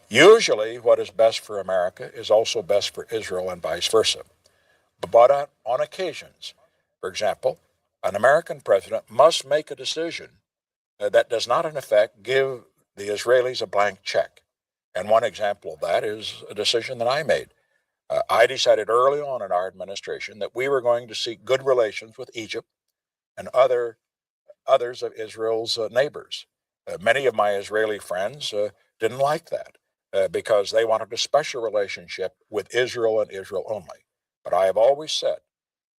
Usually what is best for America is also best for Israel and vice versa. But on occasions, for example, an American president must make a decision that does not, in effect, give the Israelis a blank check. And one example of that is a decision that I made. I decided early on in our administration that we were going to seek good relations with Egypt and others of Israel's neighbors. Many of my Israeli friends didn't like that because they wanted a special relationship with Israel and Israel only. But I have always said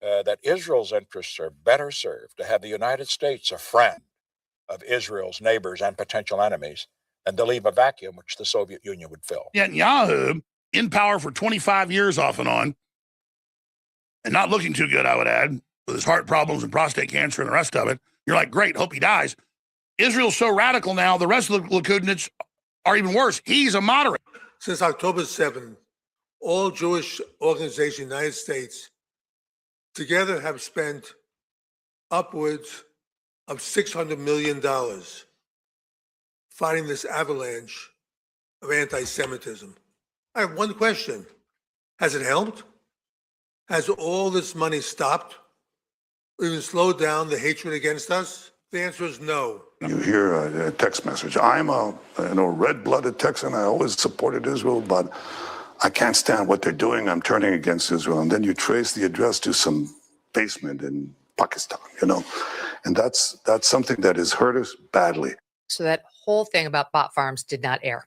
that Israel's interests are better served to have the United States a friend of Israel's neighbors and potential enemies than to leave a vacuum which the Soviet Union would fill. Netanyahu, in power for 25 years off and on, and not looking too good, I would add, with his heart problems and prostate cancer and the rest of it. You're like, great, hope he dies. Israel's so radical now, the rest of the Likudniks are even worse. He's a moderate. Since October 7th, all Jewish organizations in the United States together have spent upwards of $600 million fighting this avalanche of anti-Semitism. I have one question. Has it helped? Has all this money stopped or even slowed down the hatred against us? The answer is no. You hear a text message. I'm a red-blooded Texan. I always supported Israel, but I can't stand what they're doing. I'm turning against Israel. And then you trace the address to some basement in Pakistan, and that's something that has hurt us badly. So that whole thing about bot farms did not air.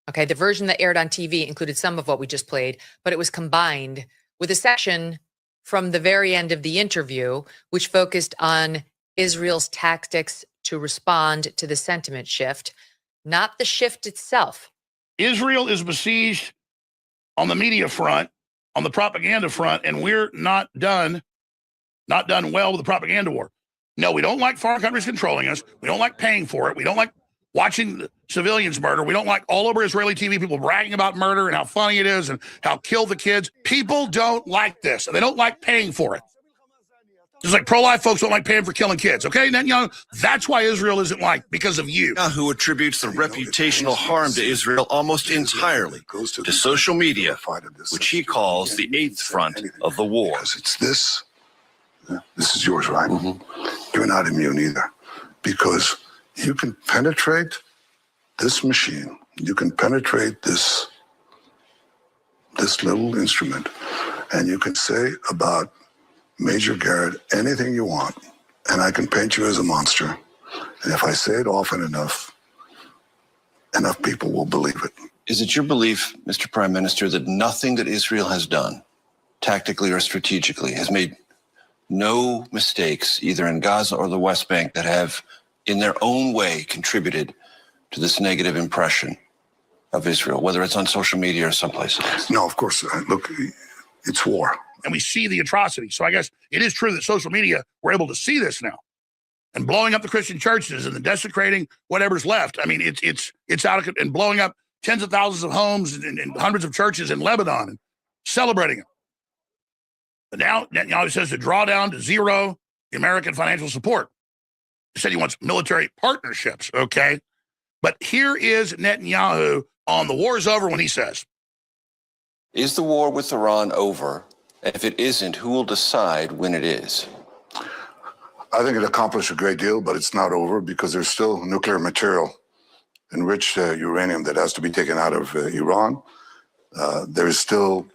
Okay, the version that aired on TV included some of what we just played, but it was combined with a section from the very end of the interview, which focused on Israel's tactics to respond to the sentiment shift, not the shift itself. Israel is besieged on the media front, on the propaganda front, and we're not done well with the propaganda war. No, we don't like foreign countries controlling us. We don't like paying for it. We don't like watching civilians murder. We don't like all over Israeli TV people bragging about murder and how funny it is and how kill the kids. People don't like this, and they don't like paying for it. Just like pro-life folks don't like paying for killing kids, okay? Then, that's why Israel isn't liked, because of you. Who attributes the reputational harm to Israel almost entirely to social media, which he calls the eighth front of the war. Because it's this. This is yours, right? You're not immune either, because you can penetrate this machine. You can penetrate this little instrument, and you can say about Major Garrett anything you want, and I can paint you as a monster. And if I say it often enough people will believe it. Is it your belief, Mr. Prime Minister, that nothing that Israel has done, tactically or strategically, has made no mistakes, either in Gaza or the West Bank, that have, in their own way, contributed to this negative impression of Israel, whether it's on social media or someplace else? No, of course. Look, it's war. And we see the atrocity. So I guess it is true that social media, we're able to see this now. And blowing up the Christian churches and the desecrating whatever's left. I mean, it's out of, and blowing up tens of thousands of homes and hundreds of churches in Lebanon and celebrating it. But now Netanyahu says to draw down to zero the American financial support. He said he wants military partnerships, okay? But here is Netanyahu on the war's over when he says, is the war with Iran over? And if it isn't, who will decide when it is? I think it accomplished a great deal, but it's not over because there's still nuclear material, enriched uranium that has to be taken out of Iran. There's still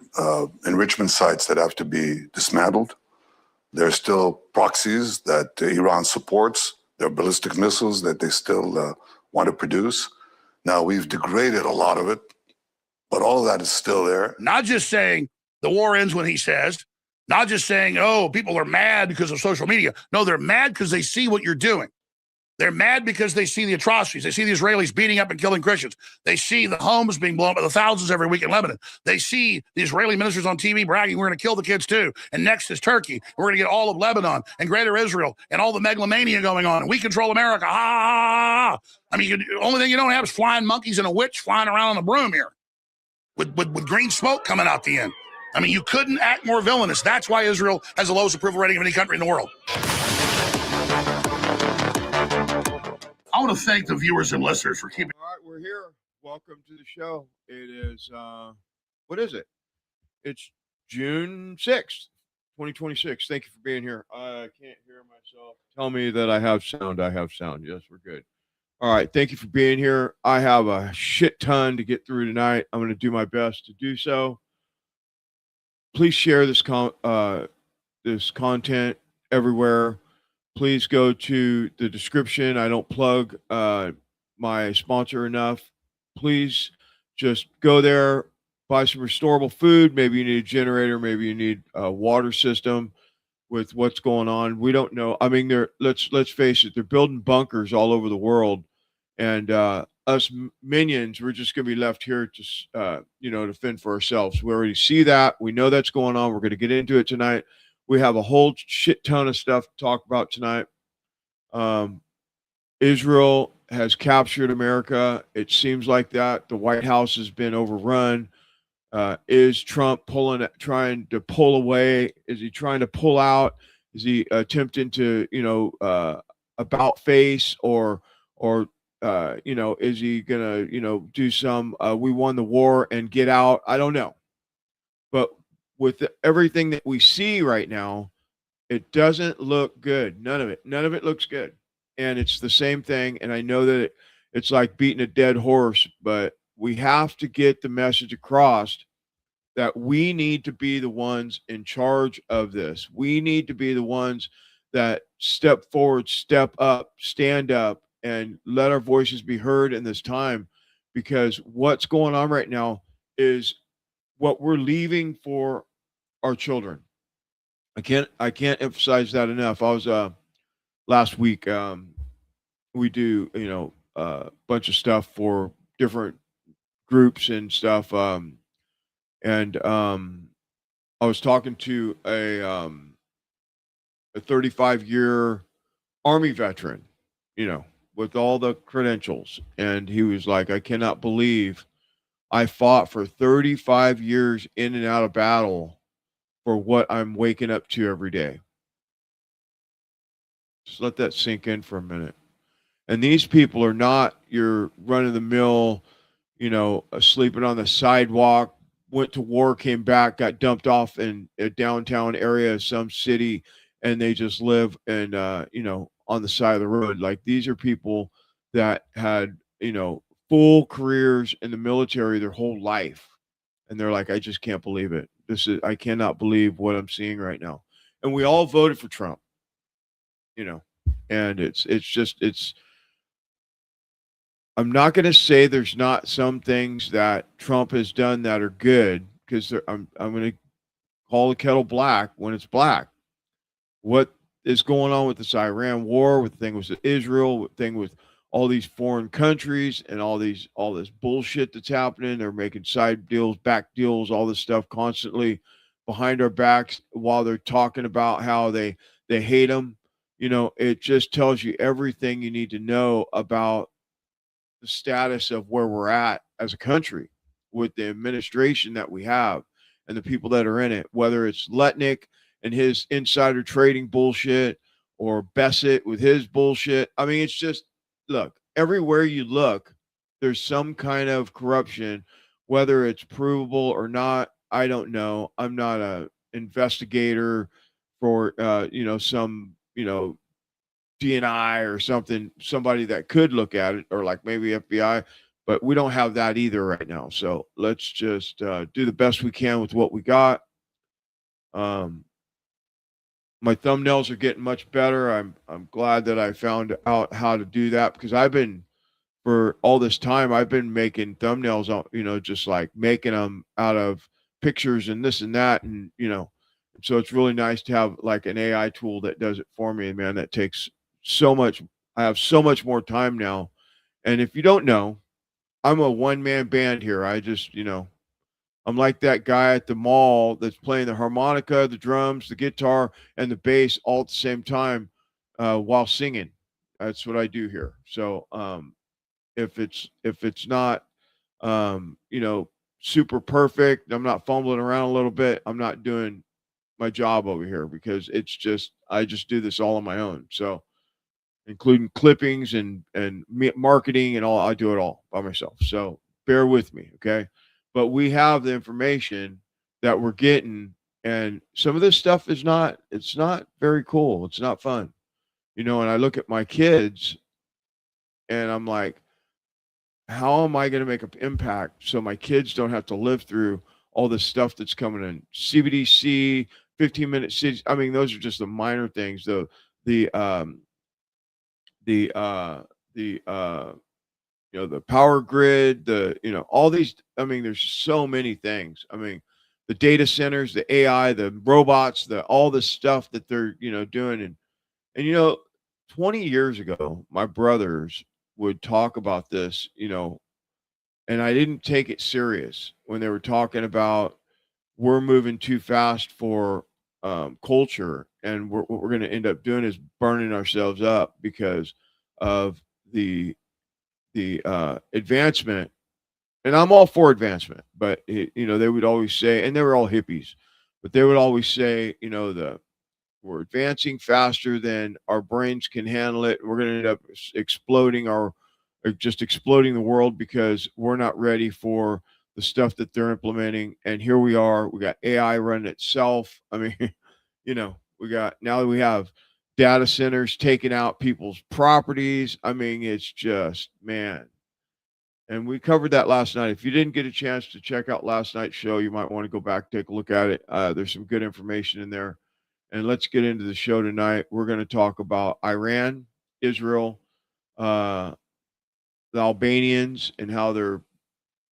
enrichment sites that have to be dismantled. There's still proxies that Iran supports. There are ballistic missiles that they still want to produce. Now, we've degraded a lot of it, but all of that is still there. Not just saying the war ends when he says, not just saying, oh, people are mad because of social media. No, they're mad because they see what you're doing. They're mad because they see the atrocities. They see the Israelis beating up and killing Christians. They see the homes being blown up by the thousands every week in Lebanon. They see the Israeli ministers on TV bragging, we're going to kill the kids too. And next is Turkey. We're going to get all of Lebanon and greater Israel and all the megalomania going on. And we control America. Ha, ha, ha. I mean, the only thing you don't have is flying monkeys and a witch flying around on a broom here with green smoke coming out the end. I mean, you couldn't act more villainous. That's why Israel has the lowest approval rating of any country in the world. I want to thank the viewers and listeners for keeping. All right, we're here. welcome to the show. It is, what is it? It's June 6th, 2026. Thank you for being here. I can't hear myself. Tell me that I have sound. I have sound. Yes, we're good. All right. Thank you for being here. I have a shit ton to get through tonight. I'm going to do my best to do so. Please share this this content everywhere. Please go to the description. I don't plug my sponsor enough. Please just go there, buy some restorable food. Maybe you need a generator. Maybe you need a water system. With what's going on, we don't know. I mean, let's face it, they're building bunkers all over the world, and us minions, we're just going to be left here to to fend for ourselves. We already see that. We know that's going on. We're going to get into it tonight. We have a whole shit ton of stuff to talk about tonight. Israel has captured America. It seems like that. The White House has been overrun. Is Trump trying to pull away? Is he trying to pull out? Is he attempting to, about face or is he gonna, do some? We won the war and get out. I don't know, but with everything that we see right now, it doesn't look good. None of it looks good, and it's the same thing. And I know that it's like beating a dead horse, but we have to get the message across that we need to be the ones in charge of this. We need to be the ones that step forward, step up, stand up, and let our voices be heard in this time, because what's going on right now is what we're leaving for our children. I can't emphasize that enough. I was last week, we do a bunch of stuff for different groups and stuff, and I was talking to a 35-year Army veteran, with all the credentials, and he was like, I cannot believe I fought for 35 years in and out of battle for what I'm waking up to every day. Just let that sink in for a minute. And these people are not your run-of-the-mill, sleeping on the sidewalk, went to war, came back, got dumped off in a downtown area of some city, and they just live and on the side of the road. Like, these are people that had full careers in the military their whole life, and they're like, I just can't believe it. I cannot believe what I'm seeing right now. And we all voted for Trump, and it's I'm not going to say there's not some things that Trump has done that are good, because I'm going to call the kettle black when it's black. What is going on with this Iran war, with the thing with Israel, with the thing with all these foreign countries and all this bullshit that's happening. They're making side deals, back deals, all this stuff constantly behind our backs while they're talking about how they hate them. It just tells you everything you need to know about the status of where we're at as a country with the administration that we have and the people that are in it, whether it's Letnick and his insider trading bullshit or Bessett with his bullshit. I mean, it's just, look, everywhere you look, there's some kind of corruption, whether it's provable or not. I don't know. I'm not a investigator for, some, DNI or somebody that could look at it, or like maybe FBI, but we don't have that either right now. So let's just do the best we can with what we got. My thumbnails are getting much better. I'm glad that I found out how to do that, because for all this time, I've been making thumbnails, just like making them out of pictures and this and that. And, so it's really nice to have like an AI tool that does it for me. And man, that takes so much. I have so much more time now. And if you don't know, I'm a one-man band here. I just, I'm like that guy at the mall that's playing the harmonica, the drums, the guitar, and the bass all at the same time while singing. That's what I do here. So if it's not super perfect, I'm not fumbling around a little bit, I'm not doing my job over here, because I just do this all on my own. So including clippings and marketing and all, I do it all by myself. So bear with me, okay? But we have the information that we're getting, and some of this stuff is not, it's not very cool. It's not fun. You know, and I look at my kids and I'm like, how am I going to make an impact so my kids don't have to live through all this stuff that's coming in? CBDC, 15-minute cities. I mean, those are just the minor things. The the uh the you know, the power grid, all these, I mean, there's so many things. I mean, the data centers, the AI, the robots, the all this stuff that they're, doing. And 20 years ago, my brothers would talk about this, and I didn't take it serious when they were talking about we're moving too fast for culture, and what we're going to end up doing is burning ourselves up because of the advancement. And I'm all for advancement, but they would always say, and they were all hippies, but they would always say, we're advancing faster than our brains can handle it. We're going to end up exploding or just exploding the world because we're not ready for the stuff that they're implementing. And here we are. We got AI running itself. I mean, we have data centers taking out people's properties. I mean, it's just, man. And we covered that last night. If you didn't get a chance to check out last night's show, you might want to go back, take a look at it. There's some good information in there. And let's get into the show tonight. We're going to talk about Iran, Israel, the Albanians, and how they're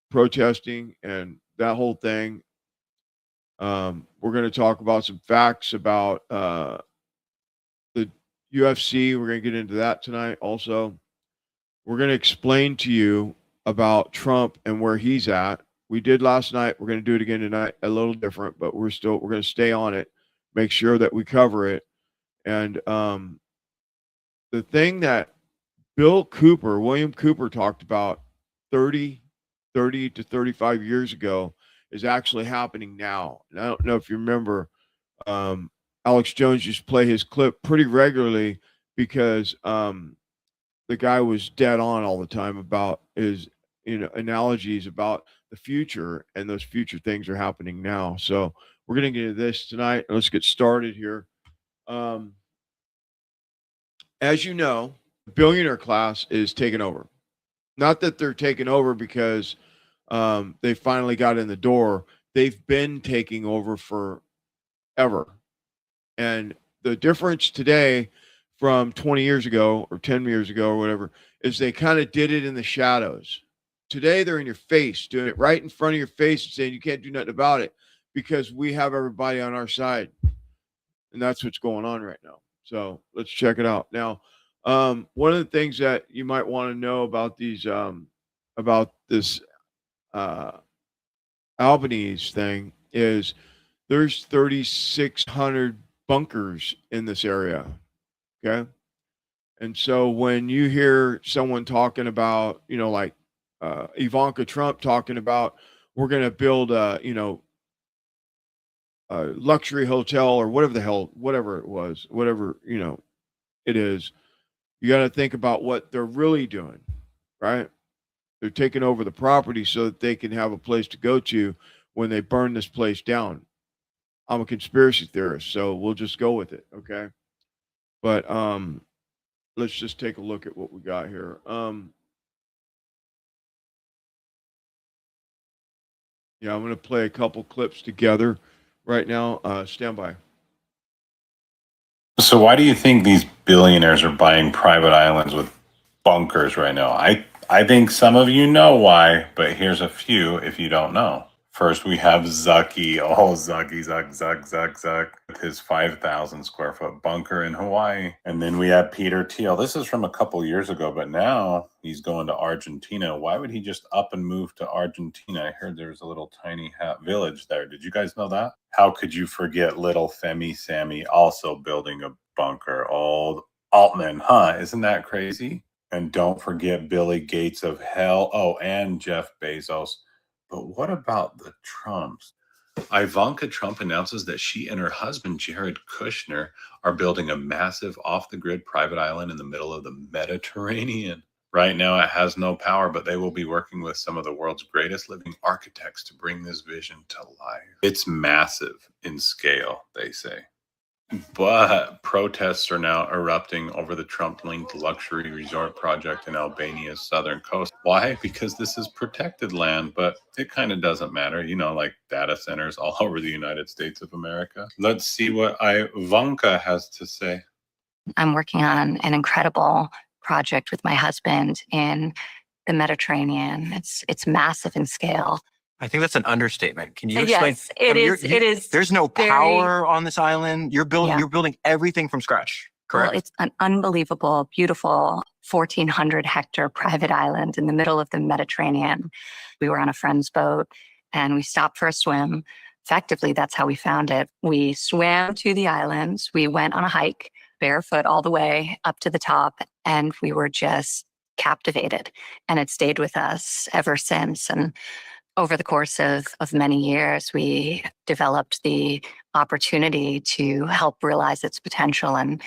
protesting and that whole thing. We're going to talk about some facts about the UFC. We're going to get into that tonight also. We're going to explain to you about Trump and where he's at. We did last night. We're going to do it again tonight, a little different, but we're going to stay on it. Make sure that we cover it. And the thing that William Cooper talked about 30 to 35 years ago is actually happening now. And I don't know if you remember, Alex Jones used to play his clip pretty regularly because the guy was dead on all the time about his analogies about the future, and those future things are happening now. So we're going to get into this tonight. Let's get started here. As you know, the billionaire class is taking over. Not that they're taking over because they finally got in the door. They've been taking over forever. And the difference today from 20 years ago or 10 years ago or whatever is they kind of did it in the shadows. Today, they're in your face, doing it right in front of your face and saying you can't do nothing about it because we have everybody on our side. And that's what's going on right now. So let's check it out. Now, one of the things that you might want to know about this Albanese thing is there's 3,600 bunkers in this area. Okay. And so when you hear someone talking about, like Ivanka Trump talking about, we're going to build a luxury hotel or whatever it was, it is, you got to think about what they're really doing, right? They're taking over the property so that they can have a place to go to when they burn this place down. I'm a conspiracy theorist, so we'll just go with it. Okay. But let's just take a look at what we got here. Yeah, I'm going to play a couple clips together right now. Stand by. So why do you think these billionaires are buying private islands with bunkers right now? I think some of you know why, but here's a few if you don't know. First, we have Zucky. Oh, Zuck, with his 5,000 square foot bunker in Hawaii. And then we have Peter Thiel. This is from a couple years ago, but now he's going to Argentina. Why would he just up and move to Argentina? I heard there's a little tiny village there. Did you guys know that? How could you forget little Femi Sammy also building a bunker? Old Altman, huh? Isn't that crazy? And don't forget Billy Gates of hell. Oh, and Jeff Bezos. But what about the Trumps? Ivanka Trump announces that she and her husband, Jared Kushner, are building a massive off-the-grid private island in the middle of the Mediterranean. Right now, it has no power, but they will be working with some of the world's greatest living architects to bring this vision to life. It's massive in scale, they say. But protests are now erupting over the Trump-linked luxury resort project in Albania's southern coast. Why? Because this is protected land, but it kind of doesn't matter, like data centers all over the United States of America. Let's see what Ivanka has to say. I'm working on an incredible project with my husband in the Mediterranean. It's massive in scale. I think that's an understatement. Can you explain? Yes, it is. It is. There's no very- power on this island. You're building. Yeah. You're building everything from scratch. Correct. Well, it's an unbelievable, beautiful 1,400 hectare private island in the middle of the Mediterranean. We were on a friend's boat and we stopped for a swim. Effectively, that's how we found it. We swam to the islands. We went on a hike barefoot all the way up to the top, and we were just captivated. And it stayed with us ever since. And over the course of many years, we developed the opportunity to help realize its potential and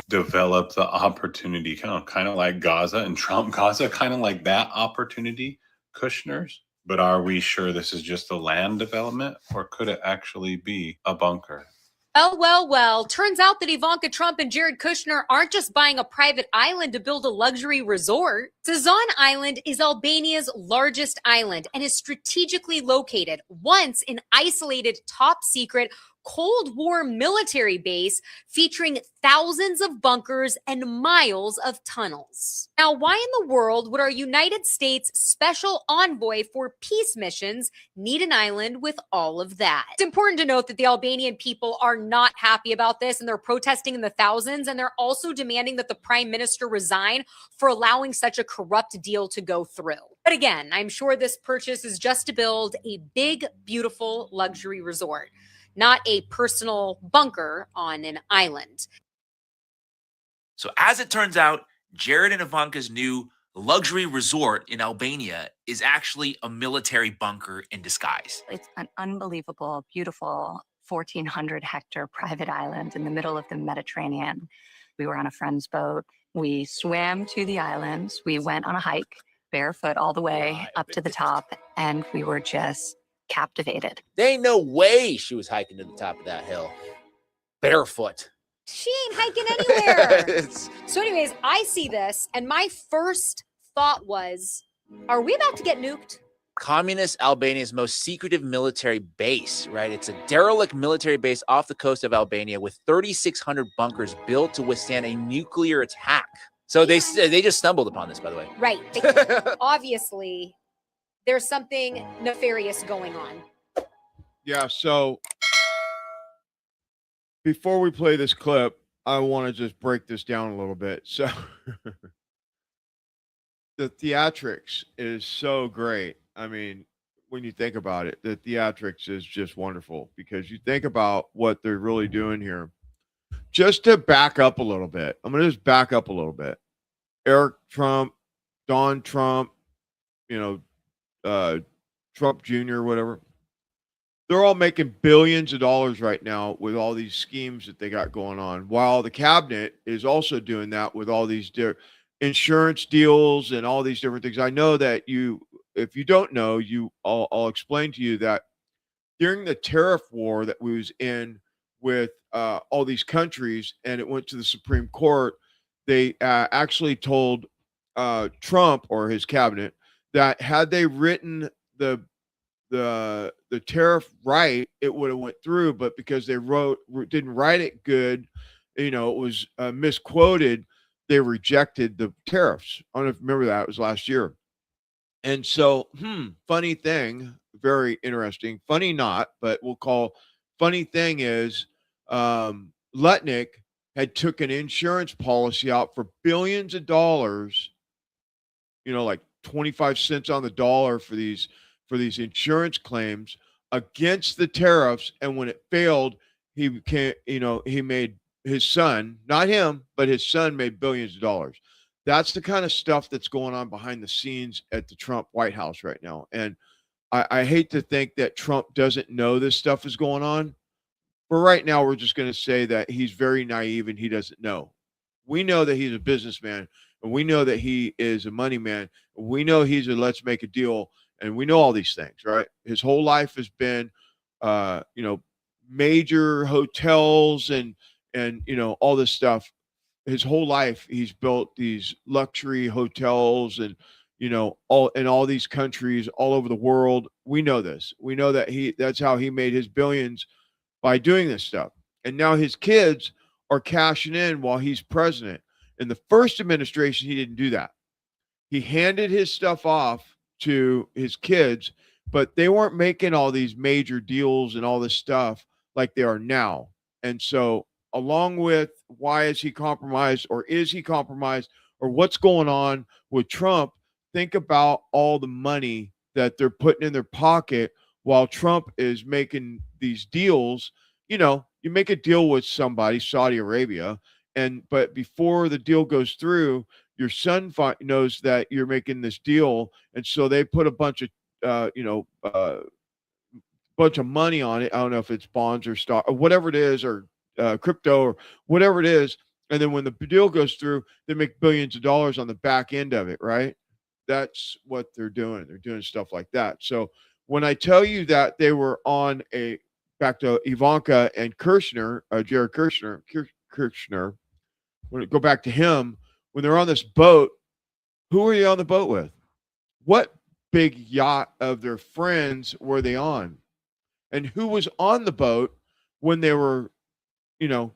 Develop the opportunity, kind of like Gaza and Trump Gaza, kind of like that opportunity, Kushner's. But are we sure this is just a land development, or could it actually be a bunker? Well. Turns out that Ivanka Trump and Jared Kushner aren't just buying a private island to build a luxury resort. Sazan Island is Albania's largest island and is strategically located, once an isolated top secret Cold War military base featuring thousands of bunkers and miles of tunnels. Now, why in the world would our United States Special Envoy for Peace missions need an island with all of that? It's important to note that the Albanian people are not happy about this, and they're protesting in the thousands, and they're also demanding that the prime minister resign for allowing such a corrupt deal to go through. But again, I'm sure this purchase is just to build a big, beautiful luxury resort, not a personal bunker on an island. So as it turns out, Jared and Ivanka's new luxury resort in Albania is actually a military bunker in disguise. it's an unbelievable, beautiful 1,400 hectare private island in the middle of the Mediterranean. We were on a friend's boat. We swam to the islands. We went on a hike barefoot all the way up to the top, and we were just captivated. There ain't no way she was hiking to the top of that hill barefoot. She ain't hiking anywhere. It's- So anyways, I see this, and my first thought was, are we about to get nuked? Communist Albania's most secretive military base, right? It's a derelict military base off the coast of Albania with 3,600 bunkers built to withstand a nuclear attack. So they just stumbled upon this, by the way. Right. Obviously, there's something nefarious going on. Yeah, so before we play this clip, I want to just break this down a little bit. So the theatrics is so great. I mean, when you think about it, the theatrics is just wonderful because you think about what they're really doing here. Just to back up a little bit, I'm going to just back up a little bit. Eric Trump, Don Trump, Trump Jr., whatever. They're all making billions of dollars right now with all these schemes that they got going on, while the cabinet is also doing that with all these insurance deals and all these different things. I know that if you don't know, I'll explain to you that during the tariff war that we was in with all these countries, and it went to the Supreme Court, they actually told Trump or his cabinet that had they written the tariff right, it would have went through, but because they didn't write it good, it was misquoted, they rejected the tariffs. I don't know if you remember that. It was last year. And so, funny thing, very interesting. Funny not, but we'll call funny thing is Lutnick had took an insurance policy out for billions of dollars, like 25 cents on the dollar for these insurance claims against the tariffs. And when it failed, he made his son, not him, but his son made billions of dollars. That's the kind of stuff that's going on behind the scenes at the Trump White House right now. And I hate to think that Trump doesn't know this stuff is going on. But right now, we're just going to say that he's very naive and he doesn't know. We know that he's a businessman, We know that he is a money man. We know he's a let's make a deal, and we know all these things, right? His whole life has been, major hotels and all this stuff. His whole life, he's built these luxury hotels and all these countries all over the world. We know this. We know that that's how he made his billions, by doing this stuff. And now his kids are cashing in while he's president. In the first administration, he didn't do that. He handed his stuff off to his kids, but they weren't making all these major deals and all this stuff like they are now. And so, along with why is he compromised, or is he compromised, or what's going on with Trump, think about all the money that they're putting in their pocket while Trump is making these deals. You make a deal with somebody, Saudi Arabia, but before the deal goes through, your son knows that you're making this deal, and so they put a bunch of money on it. I don't know if it's bonds or stock or whatever it is, or crypto or whatever it is. And then when the deal goes through, they make billions of dollars on the back end of it, right? That's what they're doing. They're doing stuff like that. So when I tell you that they were back to Ivanka and Kushner, Jared Kushner, when it go back to him, when they're on this boat, who are you on the boat with? What big yacht of their friends were they on? And who was on the boat when they were, when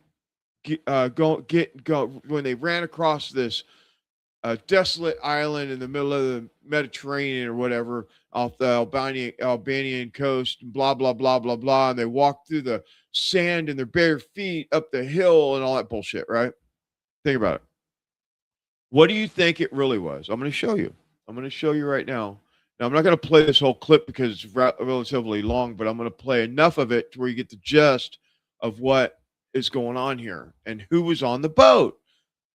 they ran across this desolate island in the middle of the Mediterranean or whatever, off the Albanian coast, and blah, blah, blah, blah, blah. And they walked through the sand in their bare feet up the hill and all that bullshit, right? Think about it. What do you think it really was? I'm going to show you. I'm going to show you right now. Now, I'm not going to play this whole clip because it's relatively long, but I'm going to play enough of it to where you get the gist of what is going on here and who was on the boat.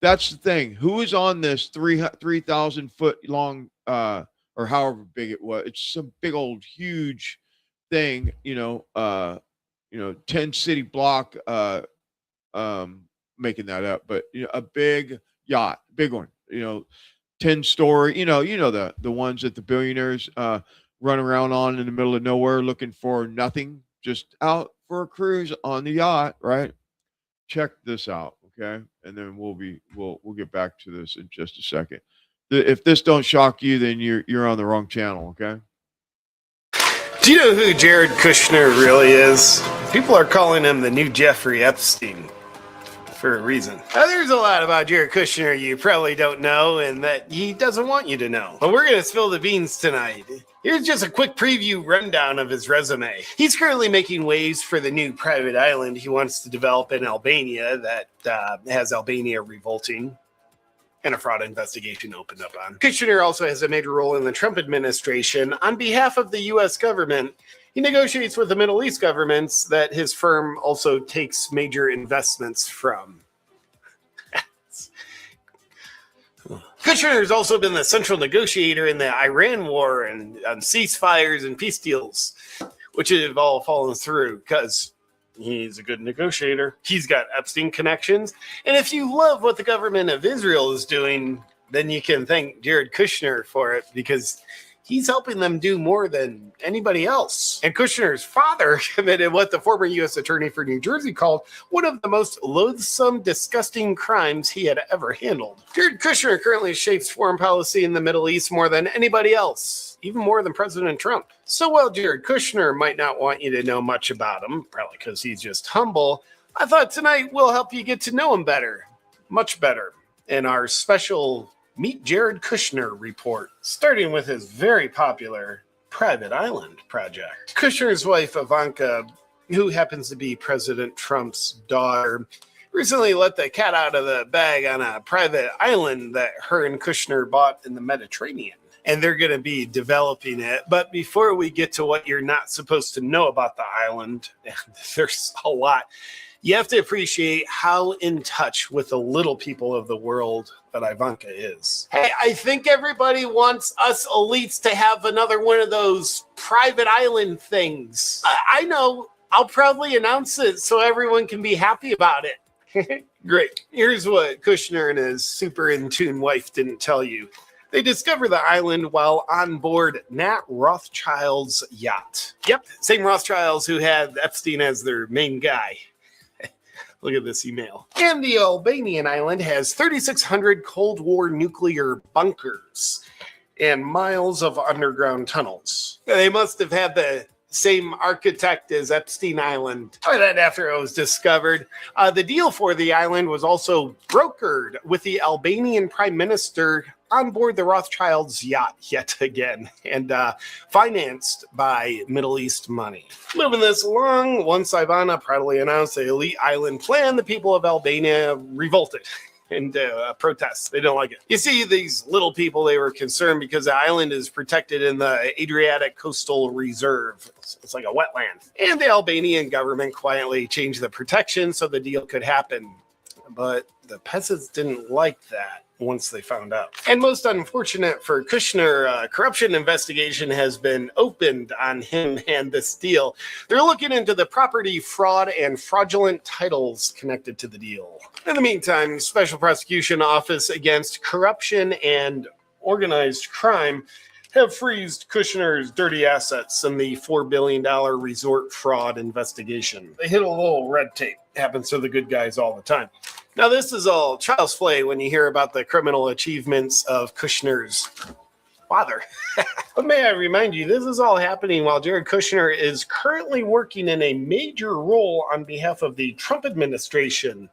That's the thing. Who was on this 3,000 foot long, or however big it was? It's some big old huge thing, 10 city block, making that up, but a big yacht, big one, 10-story, the ones that the billionaires run around on in the middle of nowhere looking for nothing, just out for a cruise on the yacht, right? Check this out, okay? And then we'll get back to this in just a second. If this don't shock you, then you're on the wrong channel, okay? Do you know who Jared Kushner really is? People are calling him the new Jeffrey Epstein. For a reason. Now, there's a lot about Jared Kushner you probably don't know and that he doesn't want you to know. But we're going to spill the beans tonight. Here's just a quick preview rundown of his resume. He's currently making waves for the new private island he wants to develop in Albania that has Albania revolting and a fraud investigation opened up on. Kushner also has a major role in the Trump administration. On behalf of the U.S. government, he negotiates with the Middle East governments that his firm also takes major investments from. Kushner has also been the central negotiator in the Iran war and on ceasefires and peace deals, which have all fallen through because he's a good negotiator. He's got Epstein connections. And if you love what the government of Israel is doing, then you can thank Jared Kushner for it because he's helping them do more than anybody else. And Kushner's father committed what the former U.S. attorney for New Jersey called one of the most loathsome, disgusting crimes he had ever handled. Jared Kushner currently shapes foreign policy in the Middle East more than anybody else, even more than President Trump. So while Jared Kushner might not want you to know much about him, probably because he's just humble, I thought tonight we'll help you get to know him better, much better, in our special Meet Jared Kushner report, starting with his very popular private island project. Kushner's wife, Ivanka, who happens to be President Trump's daughter, recently let the cat out of the bag on a private island that her and Kushner bought in the Mediterranean. And they're going to be developing it. But before we get to what you're not supposed to know about the island, there's a lot, you have to appreciate how in touch with the little people of the world that Ivanka is. Hey, I think everybody wants us elites to have another one of those private island things. I know. I'll probably announce it so everyone can be happy about it. Great. Here's what Kushner and his super in tune wife didn't tell you. They discovered the island while on board Nat Rothschild's yacht. Yep, same Rothschilds who had Epstein as their main guy. Look at this email. And the Albanian island has 3,600 Cold War nuclear bunkers and miles of underground tunnels. They must have had the same architect as Epstein Island. Or that after it was discovered. The deal for the island was also brokered with the Albanian Prime Minister on board the Rothschilds' yacht yet again, and financed by Middle East money. Moving this along, once Ivana proudly announced the elite island plan, the people of Albania revolted and protests. They don't like it. You see, these little people, they were concerned because the island is protected in the Adriatic Coastal Reserve. It's like a wetland. And the Albanian government quietly changed the protection so the deal could happen. But the peasants didn't like that once they found out. And most unfortunate for Kushner, a corruption investigation has been opened on him and this deal. They're looking into the property fraud and fraudulent titles connected to the deal. In the meantime, Special Prosecution Office Against Corruption and Organized Crime have freezed Kushner's dirty assets in the $4 billion resort fraud investigation. They hit a little red tape. Happens to the good guys all the time. Now, this is all child's play when you hear about the criminal achievements of Kushner's father. But may I remind you, this is all happening while Jared Kushner is currently working in a major role on behalf of the Trump administration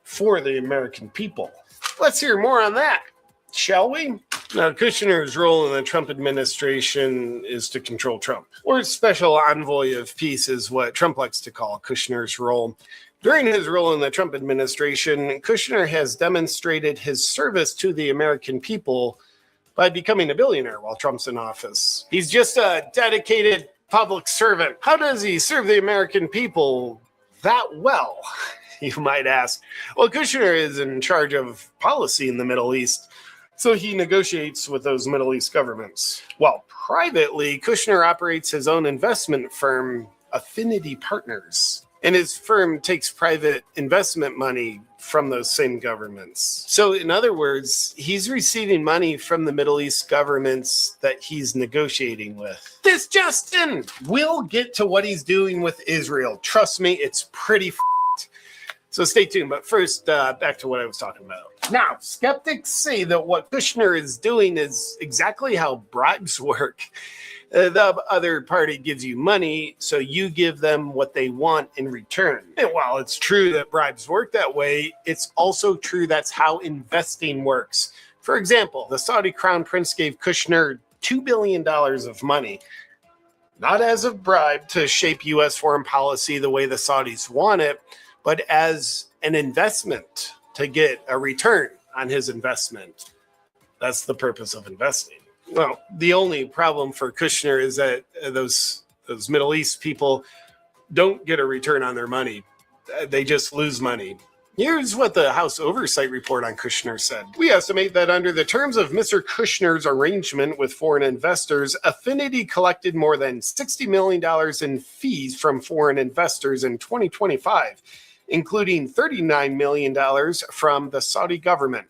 for the American people. Let's hear more on that, shall we? Now, Kushner's role in the Trump administration is to control Trump, or special envoy of peace is what Trump likes to call Kushner's role. During his role in the Trump administration, Kushner has demonstrated his service to the American people by becoming a billionaire while Trump's in office. He's just a dedicated public servant. How does he serve the American people that well, you might ask? Well, Kushner is in charge of policy in the Middle East, so he negotiates with those Middle East governments. Well, privately, Kushner operates his own investment firm, Affinity Partners. And his firm takes private investment money from those same governments. So in other words, he's receiving money from the Middle East governments that he's negotiating with. This Justin will get to what he's doing with Israel. Trust me, it's pretty f***ed. So stay tuned. But first, back to what I was talking about. Now, skeptics say that what Kushner is doing is exactly how bribes work. The other party gives you money, so you give them what they want in return. And while it's true that bribes work that way, it's also true that's how investing works. For example, the Saudi Crown Prince gave Kushner $2 billion of money, not as a bribe to shape U.S. foreign policy the way the Saudis want it, but as an investment to get a return on his investment. That's the purpose of investing. Well, the only problem for Kushner is that those Middle East people don't get a return on their money. They just lose money. Here's what the House Oversight Report on Kushner said. We estimate that under the terms of Mr. Kushner's arrangement with foreign investors, Affinity collected more than $60 million in fees from foreign investors in 2025, including $39 million from the Saudi government.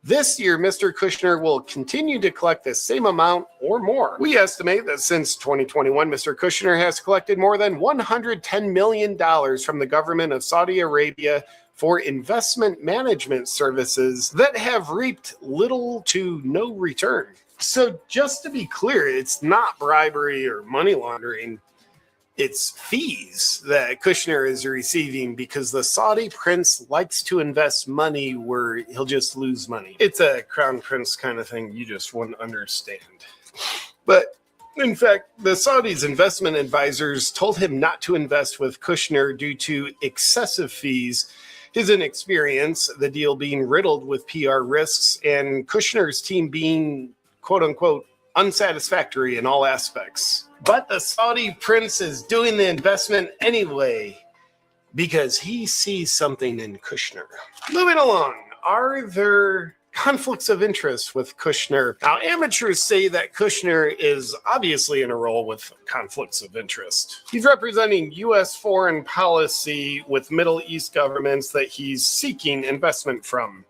This year, Mr. Kushner will continue to collect the same amount or more. We estimate that since 2021, Mr. Kushner has collected more than $110 million from the government of Saudi Arabia for investment management services that have reaped little to no return. So just to be clear, it's not bribery or money laundering. It's fees that Kushner is receiving because the Saudi prince likes to invest money where he'll just lose money. It's a crown prince kind of thing you just wouldn't understand. But in fact, the Saudis' investment advisors told him not to invest with Kushner due to excessive fees, his inexperience, the deal being riddled with PR risks, and Kushner's team being, quote unquote, unsatisfactory in all aspects. But the Saudi prince is doing the investment anyway because he sees something in Kushner. Moving along, are there conflicts of interest with Kushner. Now, amateurs say that Kushner is obviously in a role with conflicts of interest. He's representing U.S. foreign policy with Middle East governments that he's seeking investment from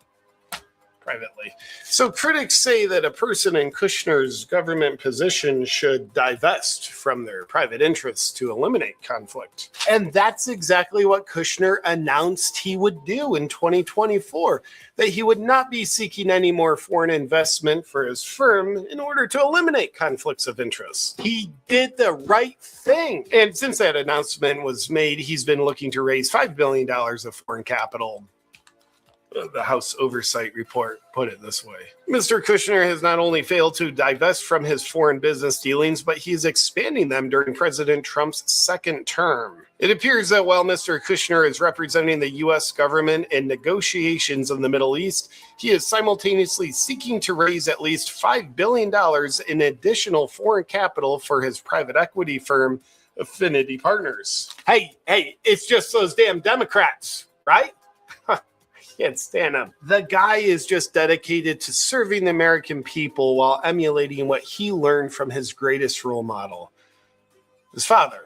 privately. So critics say that a person in Kushner's government position should divest from their private interests to eliminate conflict. And that's exactly what Kushner announced he would do in 2024, that he would not be seeking any more foreign investment for his firm in order to eliminate conflicts of interest. He did the right thing. And since that announcement was made, he's been looking to raise $5 billion of foreign capital. The House Oversight Report put it this way. Mr. Kushner has not only failed to divest from his foreign business dealings, but he is expanding them during President Trump's second term. It appears that while Mr. Kushner is representing the U.S. government in negotiations in the Middle East, he is simultaneously seeking to raise at least $5 billion in additional foreign capital for his private equity firm, Affinity Partners. Hey, it's just those damn Democrats, right? Can't stand him. The guy is just dedicated to serving the American people while emulating what he learned from his greatest role model, his father.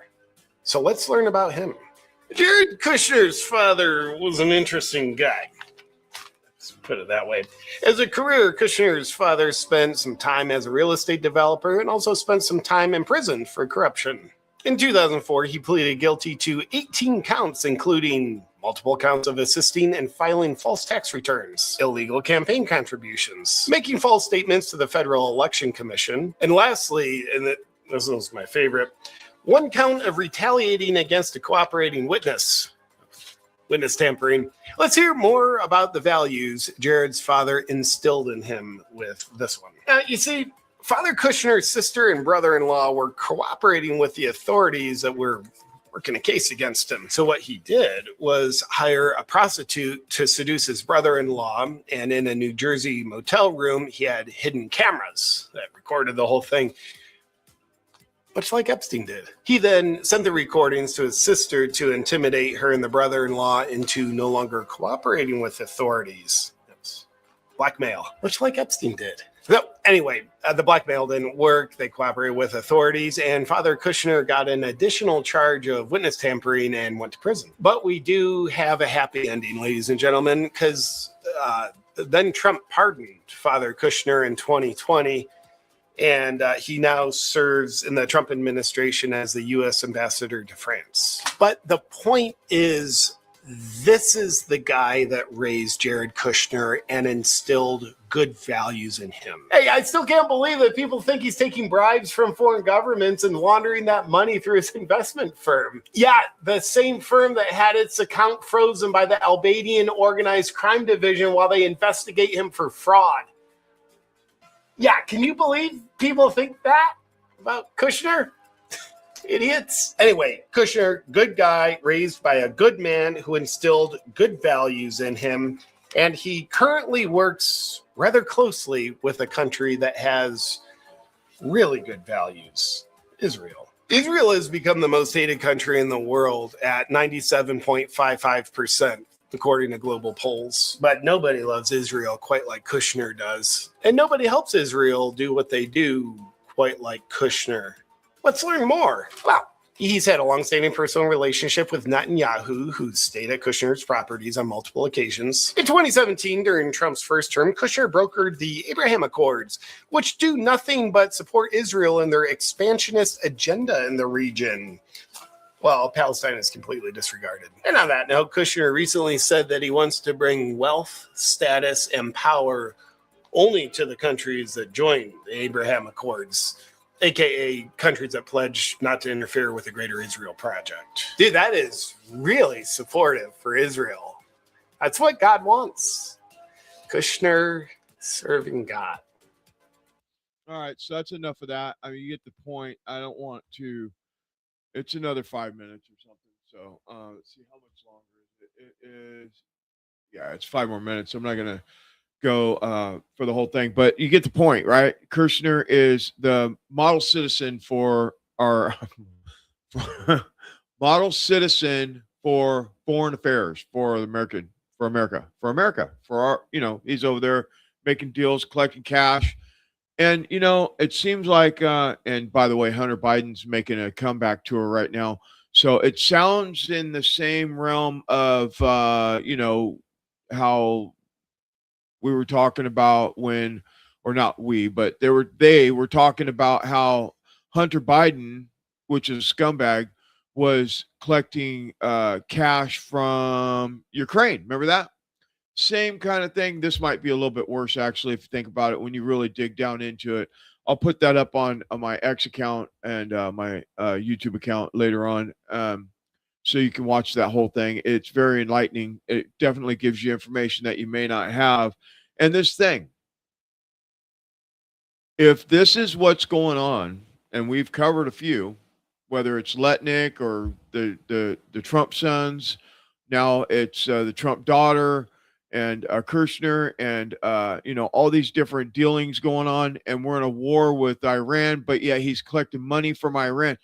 So let's learn about him. Jared Kushner's father was an interesting guy. Let's put it that way. As a career, Kushner's father spent some time as a real estate developer and also spent some time in prison for corruption. In 2004, he pleaded guilty to 18 counts, including multiple counts of assisting and filing false tax returns, illegal campaign contributions, making false statements to the Federal Election Commission, and lastly, and this was my favorite, one count of retaliating against a cooperating witness tampering. Let's hear more about the values Jared's father instilled in him with this one. You see, Father Kushner's sister and brother-in-law were cooperating with the authorities that were working a case against him. So what he did was hire a prostitute to seduce his brother-in-law, and in a New Jersey motel room, he had hidden cameras that recorded the whole thing, much like Epstein did. He then sent the recordings to his sister to intimidate her and the brother-in-law into no longer cooperating with authorities. It was blackmail, much like Epstein did. So anyway, the blackmail didn't work. They cooperated with authorities, and Father Kushner got an additional charge of witness tampering and went to prison. But we do have a happy ending, ladies and gentlemen, because then Trump pardoned Father Kushner in 2020, and he now serves in the Trump administration as the U.S. ambassador to France. But the point is, this is the guy that raised Jared Kushner and instilled good values in him. Hey, I still can't believe that people think he's taking bribes from foreign governments and laundering that money through his investment firm. Yeah, the same firm that had its account frozen by the Albanian Organized Crime Division while they investigate him for fraud. Yeah, can you believe people think that about Kushner? Idiots. Anyway, Kushner, good guy, raised by a good man who instilled good values in him. And he currently works rather closely with a country that has really good values, Israel. Israel has become the most hated country in the world at 97.55%, according to global polls. But nobody loves Israel quite like Kushner does. And nobody helps Israel do what they do quite like Kushner. Let's learn more. Well, he's had a long-standing personal relationship with Netanyahu, who stayed at Kushner's properties on multiple occasions. In 2017, during Trump's first term, Kushner brokered the Abraham Accords, which do nothing but support Israel in their expansionist agenda in the region. Well, Palestine is completely disregarded. And on that note, Kushner recently said that he wants to bring wealth, status, and power only to the countries that join the Abraham Accords, aka countries that pledge not to interfere with the Greater Israel Project. Dude, that is really supportive for Israel. That's what God wants. Kushner serving God. All right, so that's enough of that. I mean, you get the point. I don't want to. It's another 5 minutes or something. So let's see how much longer it is. Yeah, it's 5 more minutes. I'm not gonna go for the whole thing, but you get the point, right? Kushner is the model citizen for our model citizen for foreign affairs for America, for our, he's over there making deals, collecting cash. And, it seems like, and by the way, Hunter Biden's making a comeback tour right now. So it sounds in the same realm of, how we were talking about when, or not we, but they were talking about how Hunter Biden, which is a scumbag, was collecting cash from Ukraine. Remember that? Same kind of thing. This might be a little bit worse, actually, if you think about it, when you really dig down into it. I'll put that up on my X account and my YouTube account later on, so you can watch that whole thing. It's very enlightening. It definitely gives you information that you may not have. And this thing, if this is what's going on, and we've covered a few, whether it's Letnick or the Trump sons, now it's the Trump daughter and Kushner, and all these different dealings going on, and we're in a war with Iran, but yeah, he's collecting money from Iran.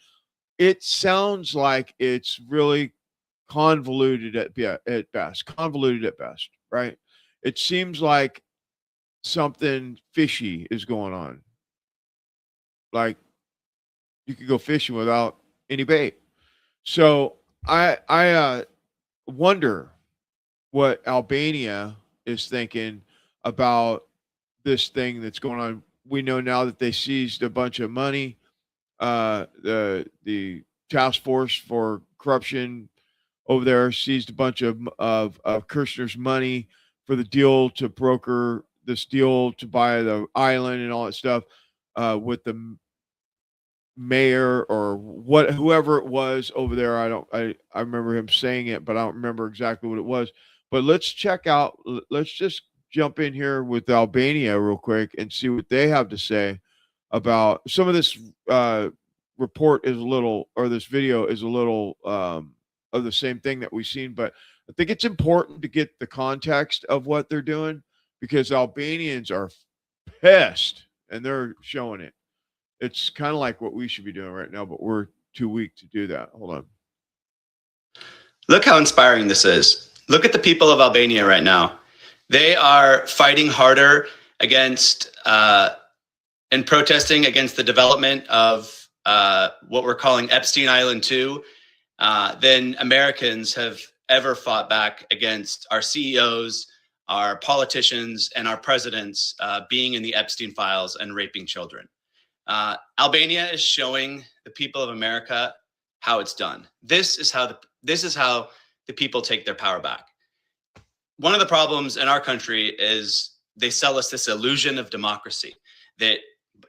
It sounds like it's really convoluted at best, right? It seems like something fishy is going on. Like you could go fishing without any bait. So I wonder what Albania is thinking about this thing that's going on. We know now that they seized a bunch of money. The task force for corruption over there seized a bunch of Kushner's money for the deal to broker this deal to buy the island and all that stuff with the mayor or whoever it was over there. I remember him saying it, but I don't remember exactly what it was. But let's just jump in here with Albania real quick and see what they have to say about some of this report is a little, or this video is a little of the same thing that we've seen. But I think it's important to get the context of what they're doing, because Albanians are pissed and they're showing it. It's kind of like what we should be doing right now, but we're too weak to do that. Hold on. Look how inspiring this is. Look at the people of Albania right now. They are fighting harder against and protesting against the development of what we're calling Epstein Island 2 than Americans have ever fought back against our CEOs, our politicians, and our presidents being in the Epstein files and raping children. Albania is showing the people of America how it's done. This is how the people take their power back. One of the problems in our country is they sell us this illusion of democracy, that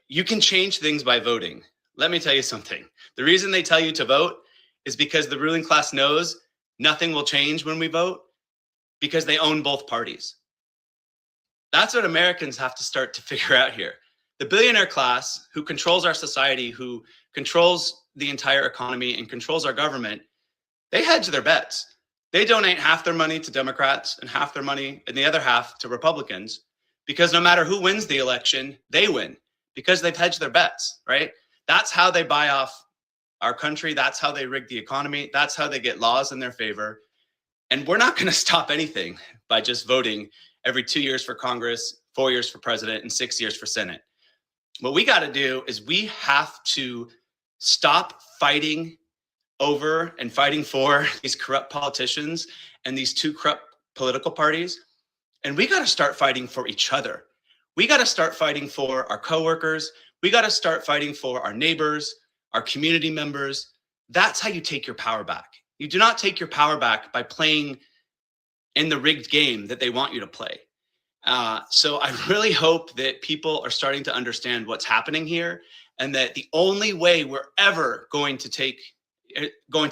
you can change things by voting. Let me tell you something. The reason they tell you to vote is because the ruling class knows nothing will change when we vote, because they own both parties. That's what Americans have to start to figure out here. The billionaire class, who controls our society, who controls the entire economy and controls our government, they hedge their bets. They donate half their money to Democrats and half their money and the other half to Republicans, because no matter who wins the election, they win, because they've hedged their bets, right? That's how they buy off our country. That's how they rig the economy. That's how they get laws in their favor. And we're not going to stop anything by just voting every 2 years for Congress, 4 years for president, and 6 years for Senate. What we got to do is we have to stop fighting over and fighting for these corrupt politicians and these two corrupt political parties. And we got to start fighting for each other. We got to start fighting for our coworkers. We got to start fighting for our neighbors, our community members. That's how you take your power back. You do not take your power back by playing in the rigged game that they want you to play. So I really hope that people are starting to understand what's happening here, and that the only way we're ever going to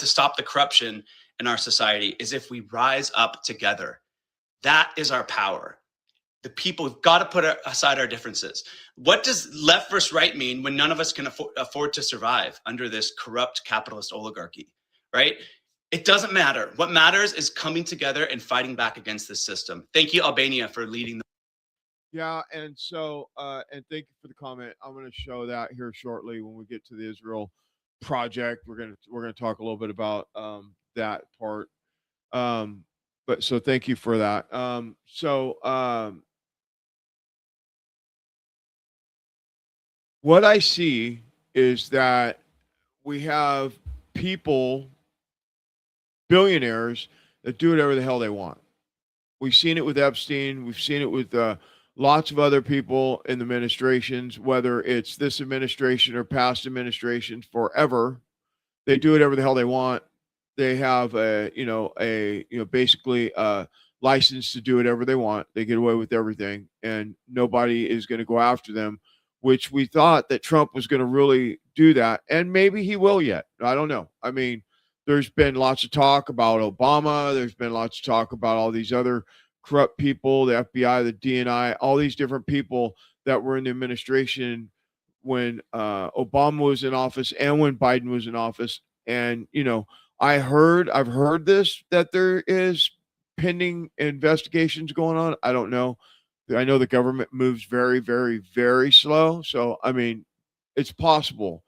stop the corruption in our society is if we rise up together. That is our power. The people have got to put aside our differences. What does left versus right mean when none of us can afford to survive under this corrupt capitalist oligarchy, right? It doesn't matter. What matters is coming together and fighting back against this system. Thank you, Albania, for leading. Yeah, and so, and thank you for the comment. I'm going to show that here shortly when we get to the Israel project. We're gonna talk a little bit about that part. But so thank you for that. what I see is that we have people, billionaires, that do whatever the hell they want. We've seen it with Epstein. We've seen it with lots of other people in the administrations, whether it's this administration or past administrations, forever. They do whatever the hell they want. They have basically a license to do whatever they want. They get away with everything, and nobody is going to go after them, which we thought that Trump was going to really do that. And maybe he will yet. I don't know. I mean, there's been lots of talk about Obama. There's been lots of talk about all these other corrupt people, the FBI, the DNI, all these different people that were in the administration when Obama was in office and when Biden was in office. And, I've heard this, that there is pending investigations going on. I don't know. I know the government moves very, very, very slow. So, I mean, it's possible.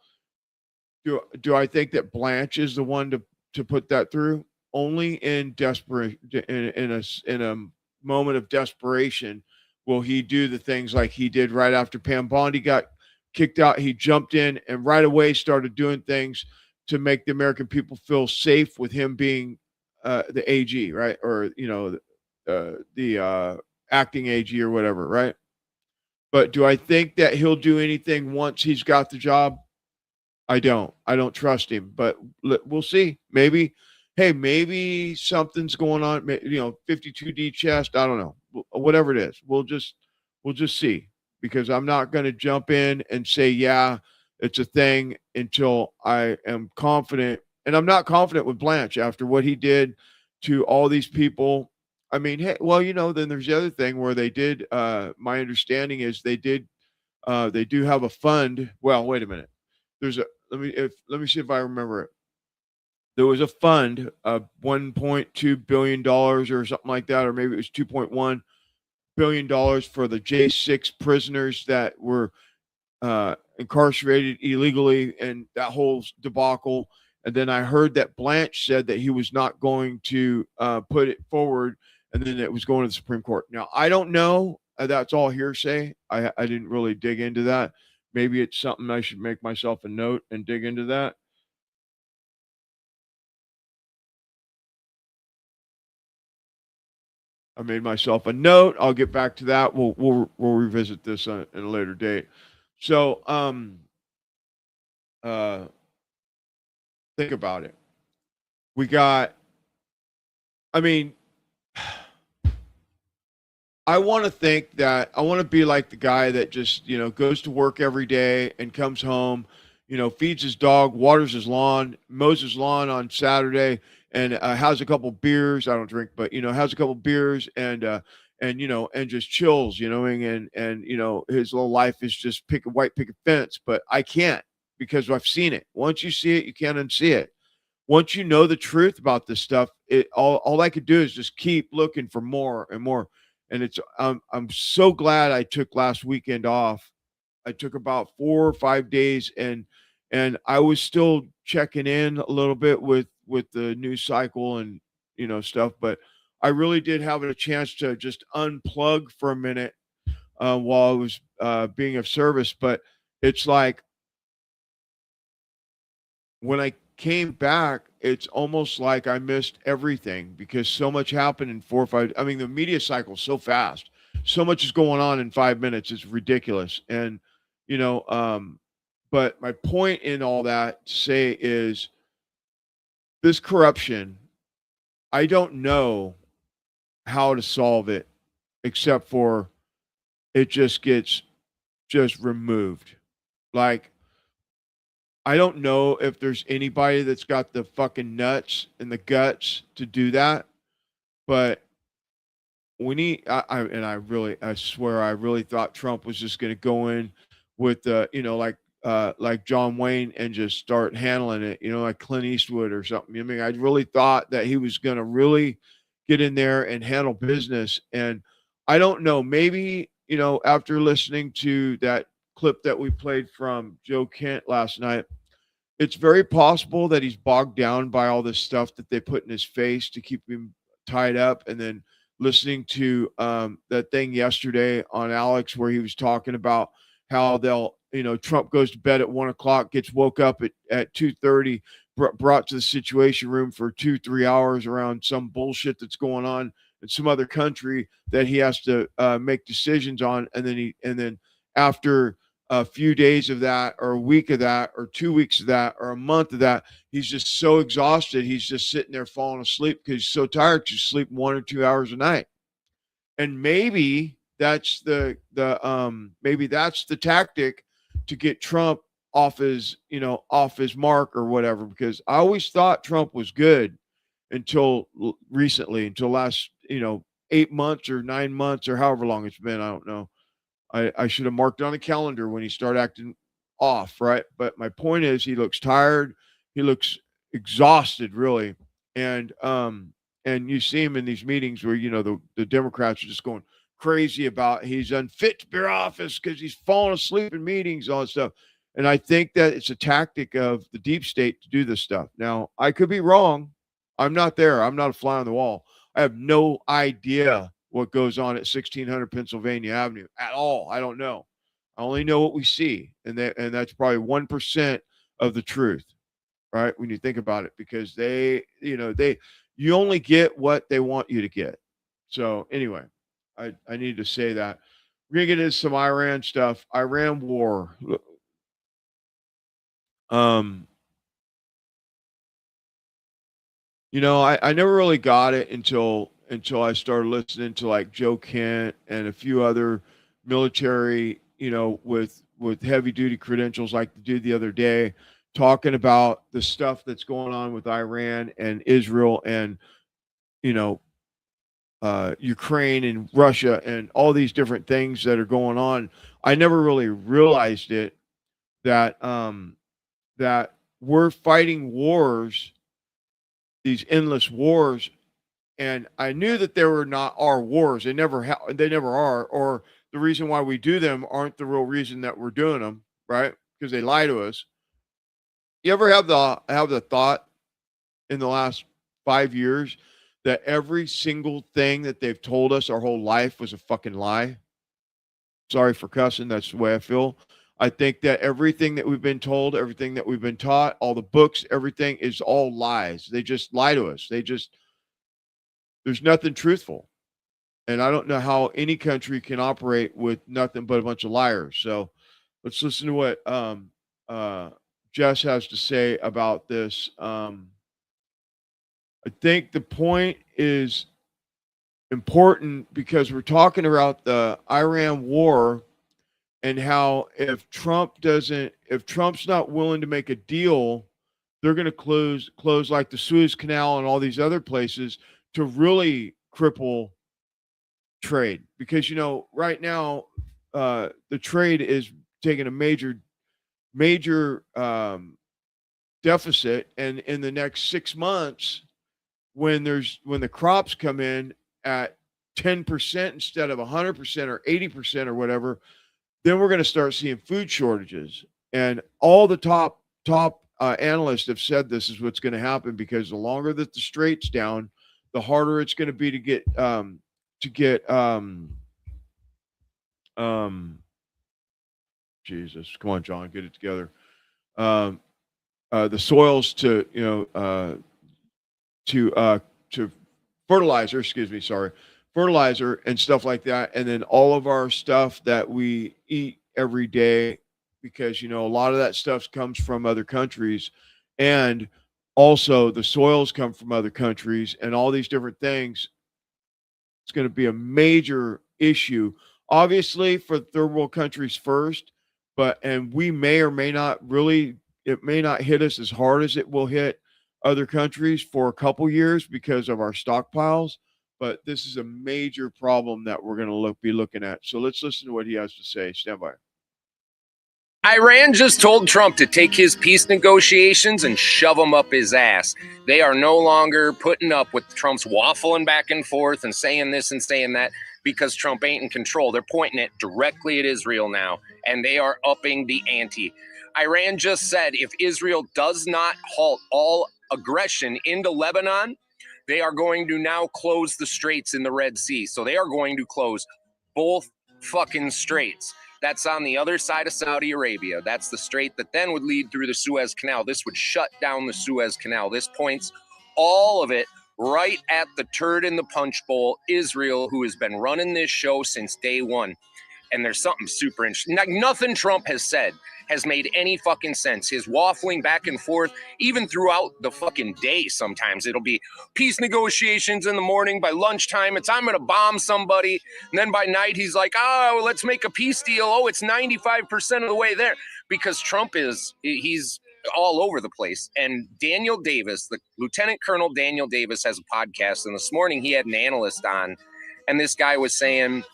Do I think that Blanche is the one to put that through? Only in desperate in a moment of desperation will he do the things like he did right after Pam Bondi got kicked out. He jumped in and right away started doing things to make the American people feel safe with him being the AG, right? Or the acting AG or whatever, right? But do I think that he'll do anything once he's got the job? I don't trust him, but we'll see. Maybe something's going on. 52D chest. I don't know. Whatever it is, we'll just see, because I'm not going to jump in and say, yeah, it's a thing until I am confident. And I'm not confident with Blanche after what he did to all these people. I mean, hey, well, then there's the other thing where they did, my understanding is they do have a fund. Well, wait a minute. Let me see if I remember it. There was a fund of $1.2 billion or something like that, or maybe it was $2.1 billion for the J6 prisoners that were incarcerated illegally and that whole debacle. And then I heard that Blanche said that he was not going to put it forward, and then it was going to the Supreme Court. Now, I don't know. That's all hearsay. I didn't really dig into that. Maybe it's something I should make myself a note and dig into that. I made myself a note. I'll get back to that. We'll revisit this in a later date. So, think about it. We got, I mean, I want to think that I want to be like the guy that just, goes to work every day and comes home, feeds his dog, waters his lawn, mows his lawn on Saturday, and has a couple beers. I don't drink, but has a couple beers and just chills, and his little life is just white picket fence. But I can't, because I've seen it. Once you see it, you can't unsee it. Once you know the truth about this stuff, all I could do is just keep looking for more and more. And I'm so glad I took last weekend off. I took about 4 or 5 days, and I was still checking in a little bit with the news cycle and stuff, but I really did have a chance to just unplug for a minute while I was being of service. But it's like when I came back, it's almost like I missed everything, because so much happened in 4 or 5. I mean, the media cycle is so fast. So much is going on in 5 minutes. It's ridiculous. And, but my point in all that to say is this corruption, I don't know how to solve it except for it just gets removed. Like, I don't know if there's anybody that's got the fucking nuts and the guts to do that, but we need. I swear, I really thought Trump was just going to go in with like John Wayne and just start handling it, like Clint Eastwood or something. I mean, I really thought that he was going to really get in there and handle business. And I don't know, maybe, after listening to that clip that we played from Joe Kent last night, it's very possible that he's bogged down by all this stuff that they put in his face to keep him tied up. And then listening to that thing yesterday on Alex where he was talking about how they'll Trump goes to bed at 1 o'clock, gets woke up at 2:30, brought to the Situation Room for 2-3 hours around some bullshit that's going on in some other country that he has to make decisions on, and then after a few days of that, or a week of that, or 2 weeks of that, or a month of that, he's just so exhausted, he's just sitting there falling asleep because he's so tired because he's sleeping 1 or 2 hours a night. And maybe that's the tactic to get Trump off his mark or whatever, because I always thought Trump was good until recently, until last 8 months or 9 months or however long it's been. I don't know. I should have marked it on the calendar when he started acting off, right? But my point is, he looks tired, he looks exhausted, really, and you see him in these meetings where the Democrats are just going crazy about he's unfit to be office because he's falling asleep in meetings, all that stuff. And I think that it's a tactic of the deep state to do this stuff. Now, I could be wrong. I'm not there. I'm not a fly on the wall. I have no idea what goes on at 1600 Pennsylvania Avenue at all. I don't know. I only know what we see, and that's probably 1% of the truth, right? When you think about it, because you only get what they want you to get. So anyway, I need to say that. We're gonna get into some Iran stuff. Iran war. I never really got it until I started listening to like Joe Kent and a few other military, with heavy duty credentials, like the dude the other day, talking about the stuff that's going on with Iran and Israel and Ukraine and Russia and all these different things that are going on. I never really realized it that that we're fighting wars, these endless wars, and I knew that they were not our wars. They never are, or the reason why we do them aren't the real reason that we're doing them, right? Because they lie to us. You ever have the thought in the last 5 years that every single thing that they've told us our whole life was a fucking lie? Sorry for cussing. That's the way I feel. I think that everything that we've been told, everything that we've been taught, all the books, everything is all lies. They just lie to us. There's nothing truthful. And I don't know how any country can operate with nothing but a bunch of liars. So let's listen to what Jess has to say about this. I think the point is important because we're talking about the Iran war and how if Trump's not willing to make a deal, they're going to close like the Suez Canal and all these other places to really cripple trade. Because right now the trade is taking a major deficit, and in the next 6 months, when the crops come in at 10% instead of 100% or 80% or whatever, then we're going to start seeing food shortages. And all the top analysts have said this is what's going to happen, because the longer that the strait's down, the harder it's going to be to get Jesus, come on, John, get it together. The soils to fertilizer, fertilizer and stuff like that. And then all of our stuff that we eat every day, because, a lot of that stuff comes from other countries, and also the soils come from other countries, and all these different things. It's going to be a major issue, obviously, for third world countries first, and we may or may not it may not hit us as hard as it will hit other countries for a couple years because of our stockpiles. But this is a major problem that we're going to be looking at. So let's listen to what he has to say. Stand by. Iran just told Trump to take his peace negotiations and shove them up his ass. They are no longer putting up with Trump's waffling back and forth and saying this and saying that because Trump ain't in control. They're pointing it directly at Israel now, and they are upping the ante. Iran just said if Israel does not halt all aggression into Lebanon, they are going to now close the straits in the Red Sea. So they are going to close both fucking straits. That's on the other side of Saudi Arabia. That's the strait that then would lead through the Suez Canal. This would shut down the Suez Canal. This points all of it right at the turd in the punch bowl, Israel, who has been running this show since day one. And there's something super interesting. Like, nothing Trump has said has made any fucking sense. His waffling back and forth, even throughout the fucking day, sometimes it'll be peace negotiations in the morning. By lunchtime, it's I'm going to bomb somebody. And then by night, he's like, oh, let's make a peace deal. Oh, it's 95% of the way there. Because Trump he's all over the place. And Daniel Davis, the Lieutenant Colonel Daniel Davis, has a podcast. And this morning he had an analyst on. And this guy was saying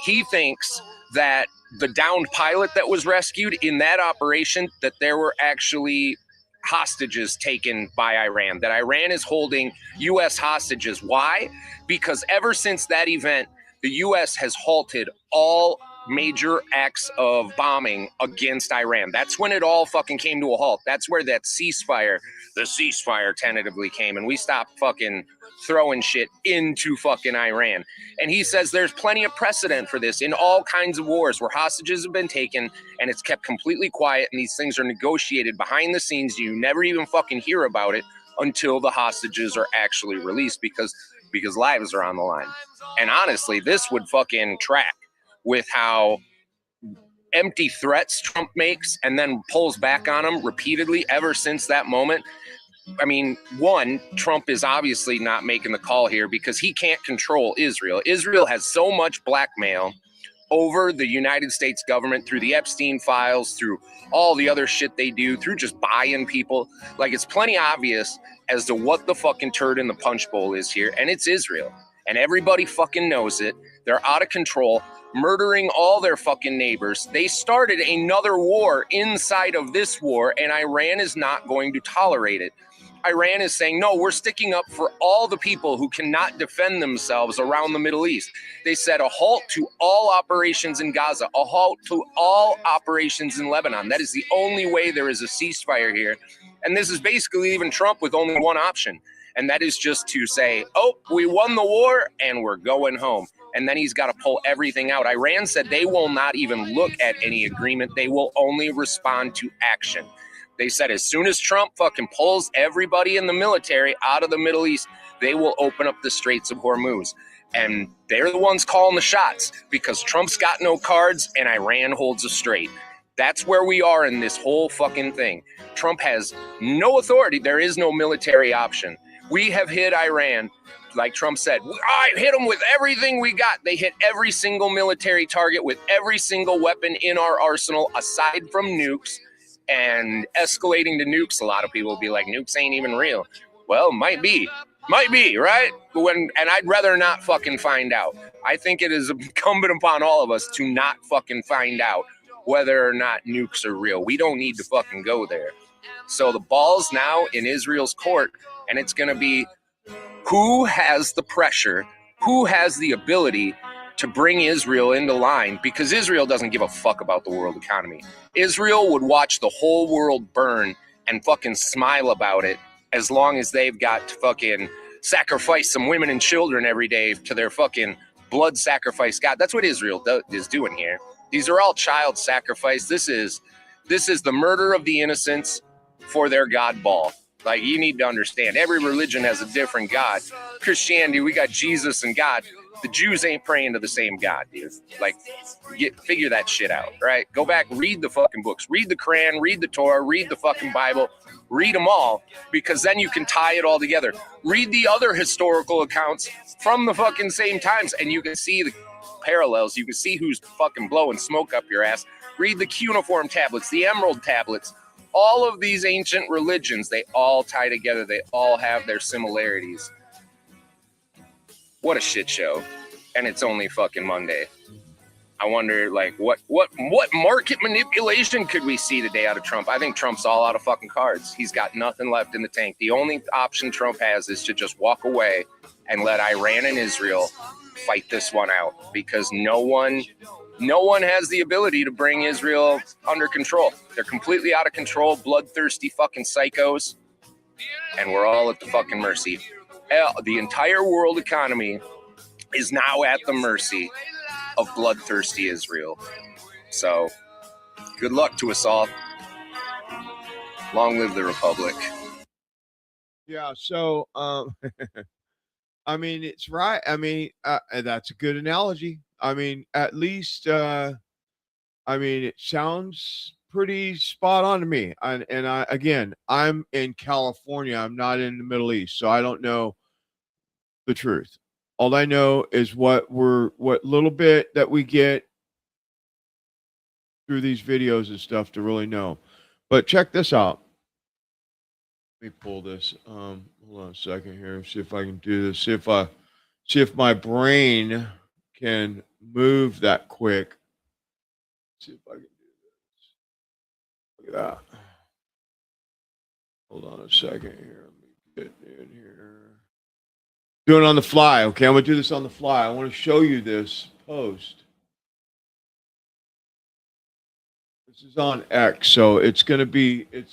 he thinks that the downed pilot that was rescued in that operation, that there were actually hostages taken by Iran, that Iran is holding U.S. hostages. Why? Because ever since that event, the U.S. has halted all major acts of bombing against Iran. That's when it all fucking came to a halt. That's where the ceasefire tentatively came, and we stopped fucking throwing shit into fucking Iran. And he says there's plenty of precedent for this in all kinds of wars where hostages have been taken and it's kept completely quiet, and these things are negotiated behind the scenes. You never even fucking hear about it until the hostages are actually released, because lives are on the line. And honestly, this would fucking track with how empty threats Trump makes and then pulls back on them repeatedly ever since that moment. I mean, one, Trump is obviously not making the call here because he can't control Israel. Israel has so much blackmail over the United States government through the Epstein files, through all the other shit they do, through just buying people. Like, it's plenty obvious as to what the fucking turd in the punch bowl is here, and it's Israel. And everybody fucking knows it. They're out of control, murdering all their fucking neighbors. They started another war inside of this war, and Iran is not going to tolerate it. Iran is saying, no, we're sticking up for all the people who cannot defend themselves around the Middle East. They said a halt to all operations in Gaza, a halt to all operations in Lebanon. That is the only way there is a ceasefire here. And this is basically even Trump with only one option. And that is just to say, oh, we won the war and we're going home. And then he's got to pull everything out. Iran said they will not even look at any agreement. They will only respond to action. They said as soon as Trump fucking pulls everybody in the military out of the Middle East, they will open up the Straits of Hormuz. And they're the ones calling the shots because Trump's got no cards and Iran holds a strait. That's where we are in this whole fucking thing. Trump has no authority. There is no military option. We have hit Iran. Like Trump said, I hit them with everything we got. They hit every single military target with every single weapon in our arsenal, aside from nukes. And escalating to nukes, a lot of people will be like, nukes ain't even real. Well, might be, right? And I'd rather not fucking find out. I think it is incumbent upon all of us to not fucking find out whether or not nukes are real. We don't need to fucking go there. So the ball's now in Israel's court, and it's going to be who has the pressure, who has the ability to bring Israel into line, because Israel doesn't give a fuck about the world economy. Israel would watch the whole world burn and fucking smile about it as long as they've got to fucking sacrifice some women and children every day to their fucking blood sacrifice God. That's what Israel is doing here. These are all child sacrifice. This is the murder of the innocents for their God ball. Like, you need to understand, every religion has a different God. Christianity, we got Jesus and God. The Jews ain't praying to the same God, dude. Like, figure that shit out, right? Go back, read the fucking books. Read the Quran, read the Torah, read the fucking Bible. Read them all, because then you can tie it all together. Read the other historical accounts from the fucking same times, and you can see the parallels. You can see who's fucking blowing smoke up your ass. Read the cuneiform tablets, the emerald tablets. All of these ancient religions, they all tie together. They all have their similarities. What a shit show. And it's only fucking Monday. I wonder, like, what market manipulation could we see today out of Trump? I think Trump's all out of fucking cards. He's got nothing left in the tank. The only option Trump has is to just walk away and let Iran and Israel fight this one out, because no one has the ability to bring Israel under control. They're completely out of control, bloodthirsty fucking psychos, and we're all at the fucking mercy. The entire world economy is now at the mercy of bloodthirsty Israel. So good luck to us all. Long live the Republic. Yeah. So, I mean, it's right. I mean, that's a good analogy. I mean, at least, I mean, it sounds pretty spot on to me. And I, again, I'm in California. I'm not in the Middle East, so I don't know the truth. All I know is what little bit that we get through these videos and stuff to really know. But check this out. Let me pull this. Hold on a second here. See if I can do this. See if my brain can move that quick. See if I can do this. Look at that. Hold on a second here. Let me get in here. Doing it on the fly. Okay, I'm gonna do this on the fly. I want to show you this post. This is on X, so it's gonna be a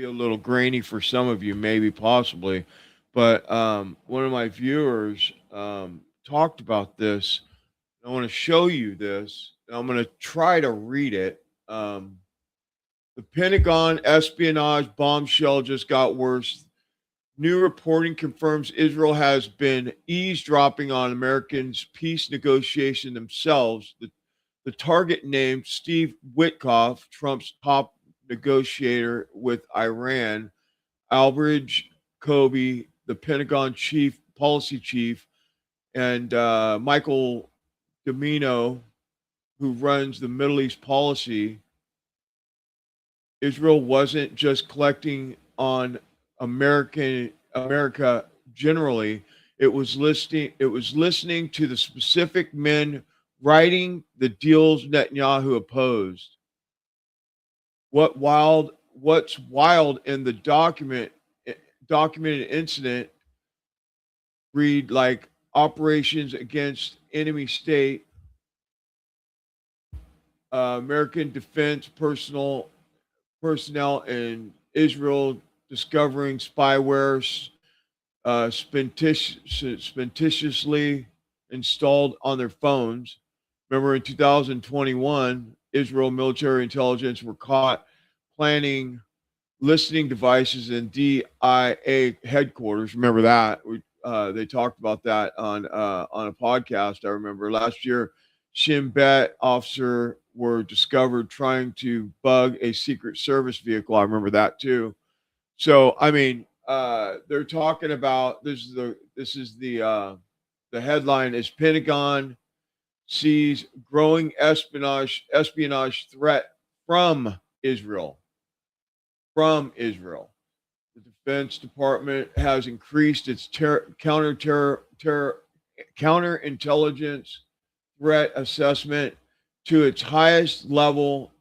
little grainy for some of you, maybe possibly. But one of my viewers talked about this. I want to show you this. I'm going to try to read it. The Pentagon espionage bombshell just got worse. New reporting confirms Israel has been eavesdropping on Americans' peace negotiation themselves. The target named Steve Witkoff, Trump's top negotiator with Iran, Albridge Kobe, the Pentagon policy chief, and Michael Domino, who runs the Middle East policy. Israel wasn't just collecting on America generally. It was listening to the specific men writing the deals Netanyahu opposed. What's wild in the documented incident read like operations against enemy state, American defense personnel in Israel discovering spyware surreptitiously installed on their phones. Remember, in 2021, Israel military intelligence were caught planning listening devices in DIA headquarters. Remember that? They talked about that on a podcast. I remember last year, Shin Bet officer were discovered trying to bug a Secret Service vehicle. I remember that too. So I mean, they're talking about this is the headline is Pentagon sees growing espionage threat from Israel. From Israel. The Defense Department has increased its counterintelligence threat assessment to its highest level,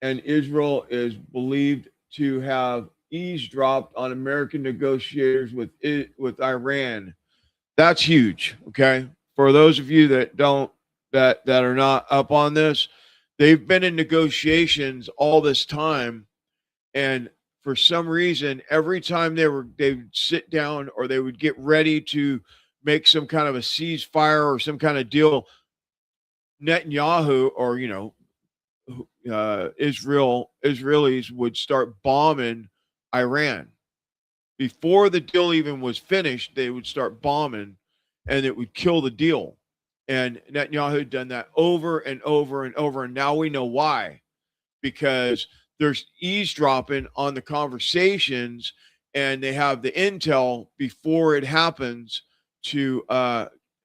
and Israel is believed to have eavesdropped on American negotiators with Iran. That's huge. Okay, for those of you that are not up on this, they've been in negotiations all this time. And for some reason, every time they would sit down or they would get ready to make some kind of a ceasefire or some kind of deal, Netanyahu or Israelis would start bombing Iran. Before the deal even was finished, they would start bombing, and it would kill the deal. And Netanyahu had done that over and over and over, and now we know why, because there's eavesdropping on the conversations, and they have the intel before it happens to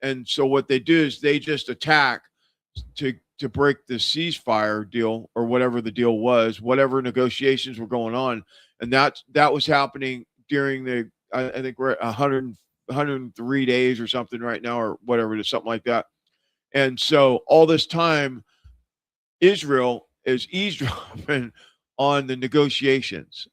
and so what they do is they just attack to break the ceasefire deal or whatever the deal was, whatever negotiations were going on. And that was happening during the I think we're at 103 days or something right now, or whatever it is, something like that. And so all this time Israel is eavesdropping on the negotiations.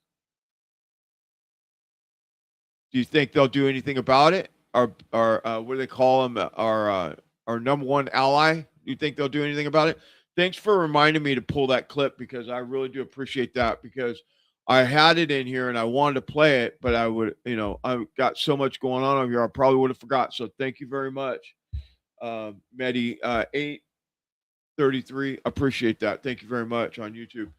Do you think they'll do anything about it? Or what do they call them? Our number one ally. Do you think they'll do anything about it? Thanks for reminding me to pull that clip, because I really do appreciate that, because I had it in here and I wanted to play it, but I've got so much going on over here, I probably would have forgot. So thank you very much, Medi. 33. Appreciate that. Thank you very much on YouTube.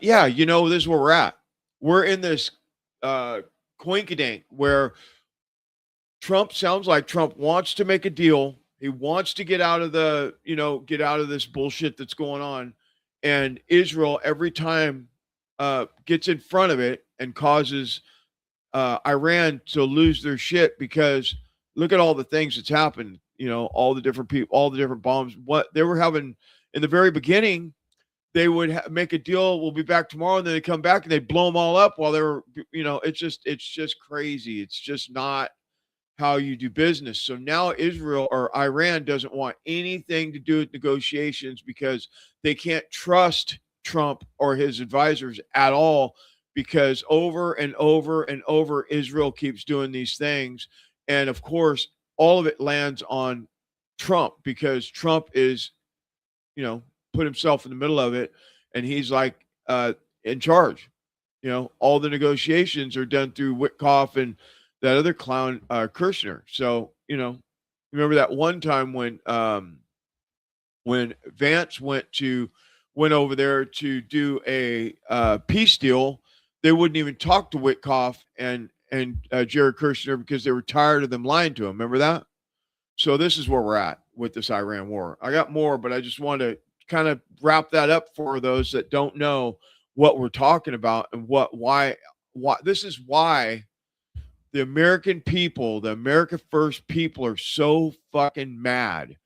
Yeah, you know, this is where we're at. We're in this coinkydink where Trump sounds like Trump wants to make a deal. He wants to get out of the, get out of this bullshit that's going on. And Israel, every time, gets in front of it and causes Iran to lose their shit, because look at all the things that's happened. All the different people, all the different bombs. What they were having in the very beginning, they would make a deal. We'll be back tomorrow, and then they come back and they blow them all up while they were, it's just crazy. It's just not how you do business. So now Israel or Iran doesn't want anything to do with negotiations because they can't trust Trump or his advisors at all, because over and over and over Israel keeps doing these things. And of course, all of it lands on Trump, because Trump is, put himself in the middle of it, and he's like in charge. All the negotiations are done through Witkoff and that other clown, Kushner. So, remember that one time when Vance went over there to do a peace deal, they wouldn't even talk to Witkoff and Jared Kushner because they were tired of them lying to him. Remember that? So this is where we're at with this Iran war. I got more, but I just want to kind of wrap that up for those that don't know what we're talking about and why this is why the American people, the America First people, are so fucking mad.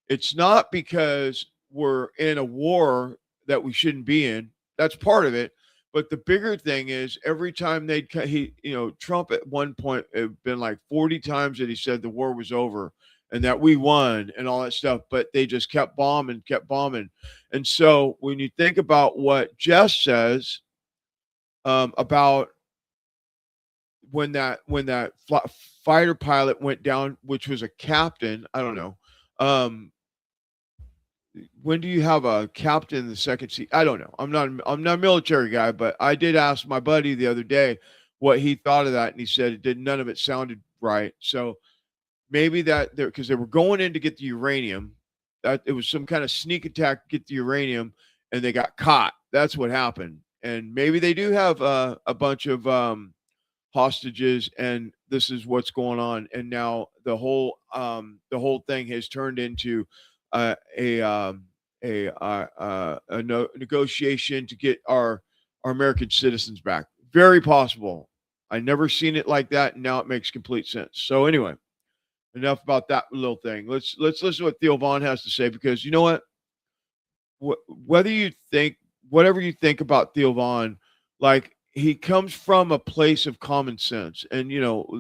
It's not because we're in a war that we shouldn't be in. That's part of it. But the bigger thing is every time Trump at one point, it had been like 40 times that he said the war was over and that we won and all that stuff, but they just kept bombing. And so when you think about what Jess says about when that fighter pilot went down, which was a captain, I don't know. When do you have a captain in the second seat? I don't know. I'm not a military guy, but I did ask my buddy the other day what he thought of that, and he said none of it sounded right. So maybe that because they were going in to get the uranium, that it was some kind of sneak attack to get the uranium, and they got caught. That's what happened. And maybe they do have a bunch of hostages, and this is what's going on. And now the whole thing has turned into a negotiation to get our American citizens back. Very possible. I never seen it like that, and now it makes complete sense. So anyway, enough about that little thing. Let's listen to what Theo Vaughn has to say, because you know what? Whatever you think about Theo Vaughn, like, he comes from a place of common sense, and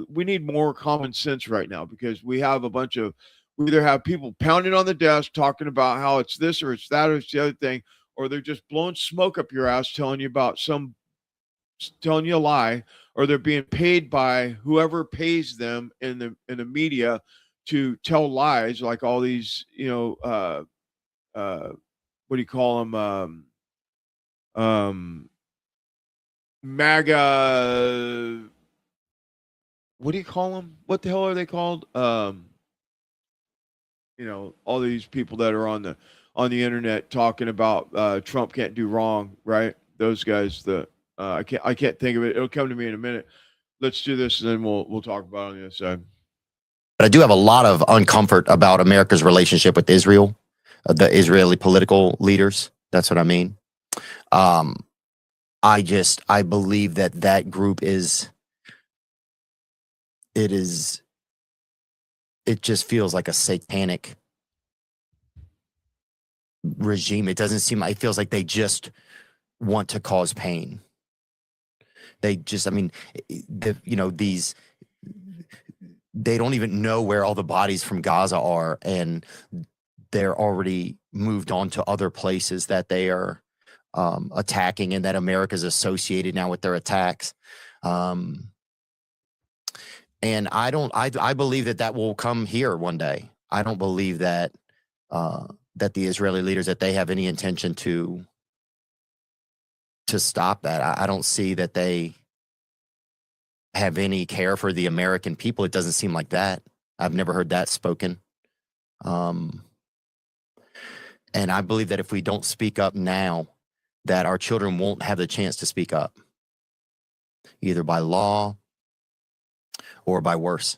we need more common sense right now, because we either have people pounding on the desk talking about how it's this or it's that or it's the other thing, or they're just blowing smoke up your ass telling you a lie, or they're being paid by whoever pays them in the media to tell lies, like all these what do you call them, MAGA, what do you call them? What the hell are they called? All these people that are on the internet talking about Trump can't do wrong, right? Those guys. I can't think of it. It'll come to me in a minute. Let's do this, and then we'll talk about it on the other side. But I do have a lot of uncomfort about America's relationship with Israel, the Israeli political leaders. That's what I mean. I believe that group it just feels like a satanic regime. It feels like they just want to cause pain. They just, they don't even know where all the bodies from Gaza are, and they're already moved on to other places that they are attacking, and that America's associated now with their attacks. And I believe that will come here one day. I don't believe that the Israeli leaders, that they have any intention to stop that. I don't see that they have any care for the American people. It doesn't seem like that. I've never heard that spoken. And I believe that if we don't speak up now, that our children won't have the chance to speak up, either by law or by worse.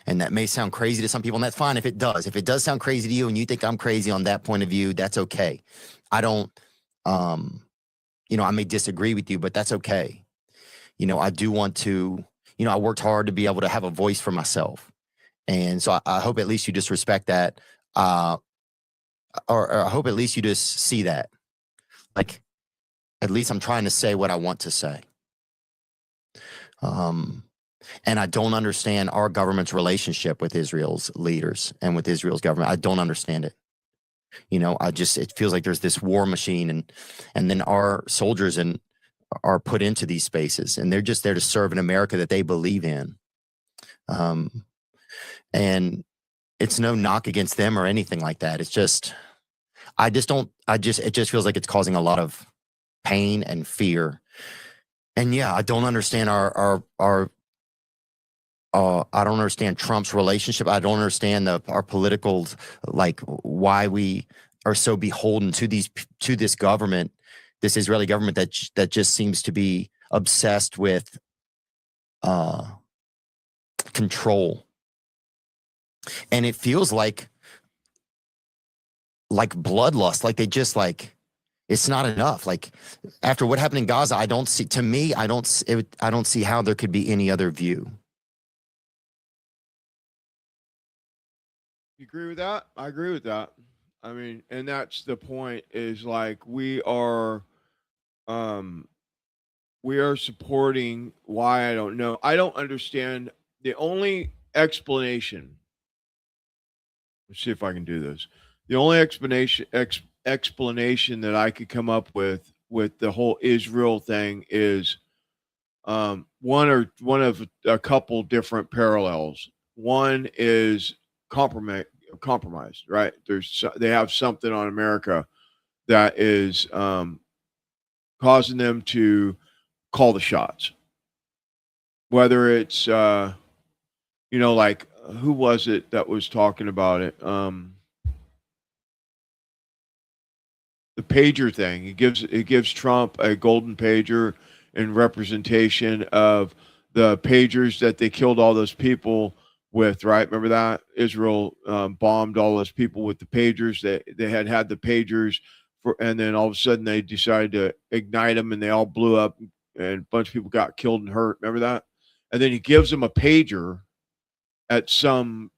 And that may sound crazy to some people, and that's fine if it does. If it does sound crazy to you and you think I'm crazy on that point of view, that's okay. I don't, I may disagree with you, but that's okay. I do want to, I worked hard to be able to have a voice for myself. And so I hope at least you just respect that. Or I hope at least you just see that. Like, at least I'm trying to say what I want to say. And I don't understand our government's relationship with Israel's leaders and with Israel's government. I don't understand it. It feels like there's this war machine, and then our soldiers are put into these spaces, and they're just there to serve an America that they believe in. And it's no knock against them or anything like that. It's just, it just feels like it's causing a lot of pain and fear. And yeah, I don't understand I don't understand Trump's relationship. I don't understand our political, like, why we are so beholden to this government, this Israeli government that just seems to be obsessed with control. And it feels like bloodlust, like they just it's not enough. Like, after what happened in Gaza, I don't see how there could be any other view. You agree with that? I agree with that. I mean, and that's the point, is like we are supporting, why, I don't know. I don't understand. The only explanation, let's see if I can do this. The only explanation that I could come up with the whole Israel thing is one of a couple different parallels. One is compromised, right? They have something on America that is causing them to call the shots. Whether it's like, who was it that was talking about it? The pager thing. It gives Trump a golden pager in representation of the pagers that they killed all those people with, right? Remember that? Israel bombed all those people with the pagers. They had the pagers and then all of a sudden they decided to ignite them, and they all blew up, and a bunch of people got killed and hurt. Remember that? And then he gives them a pager at some,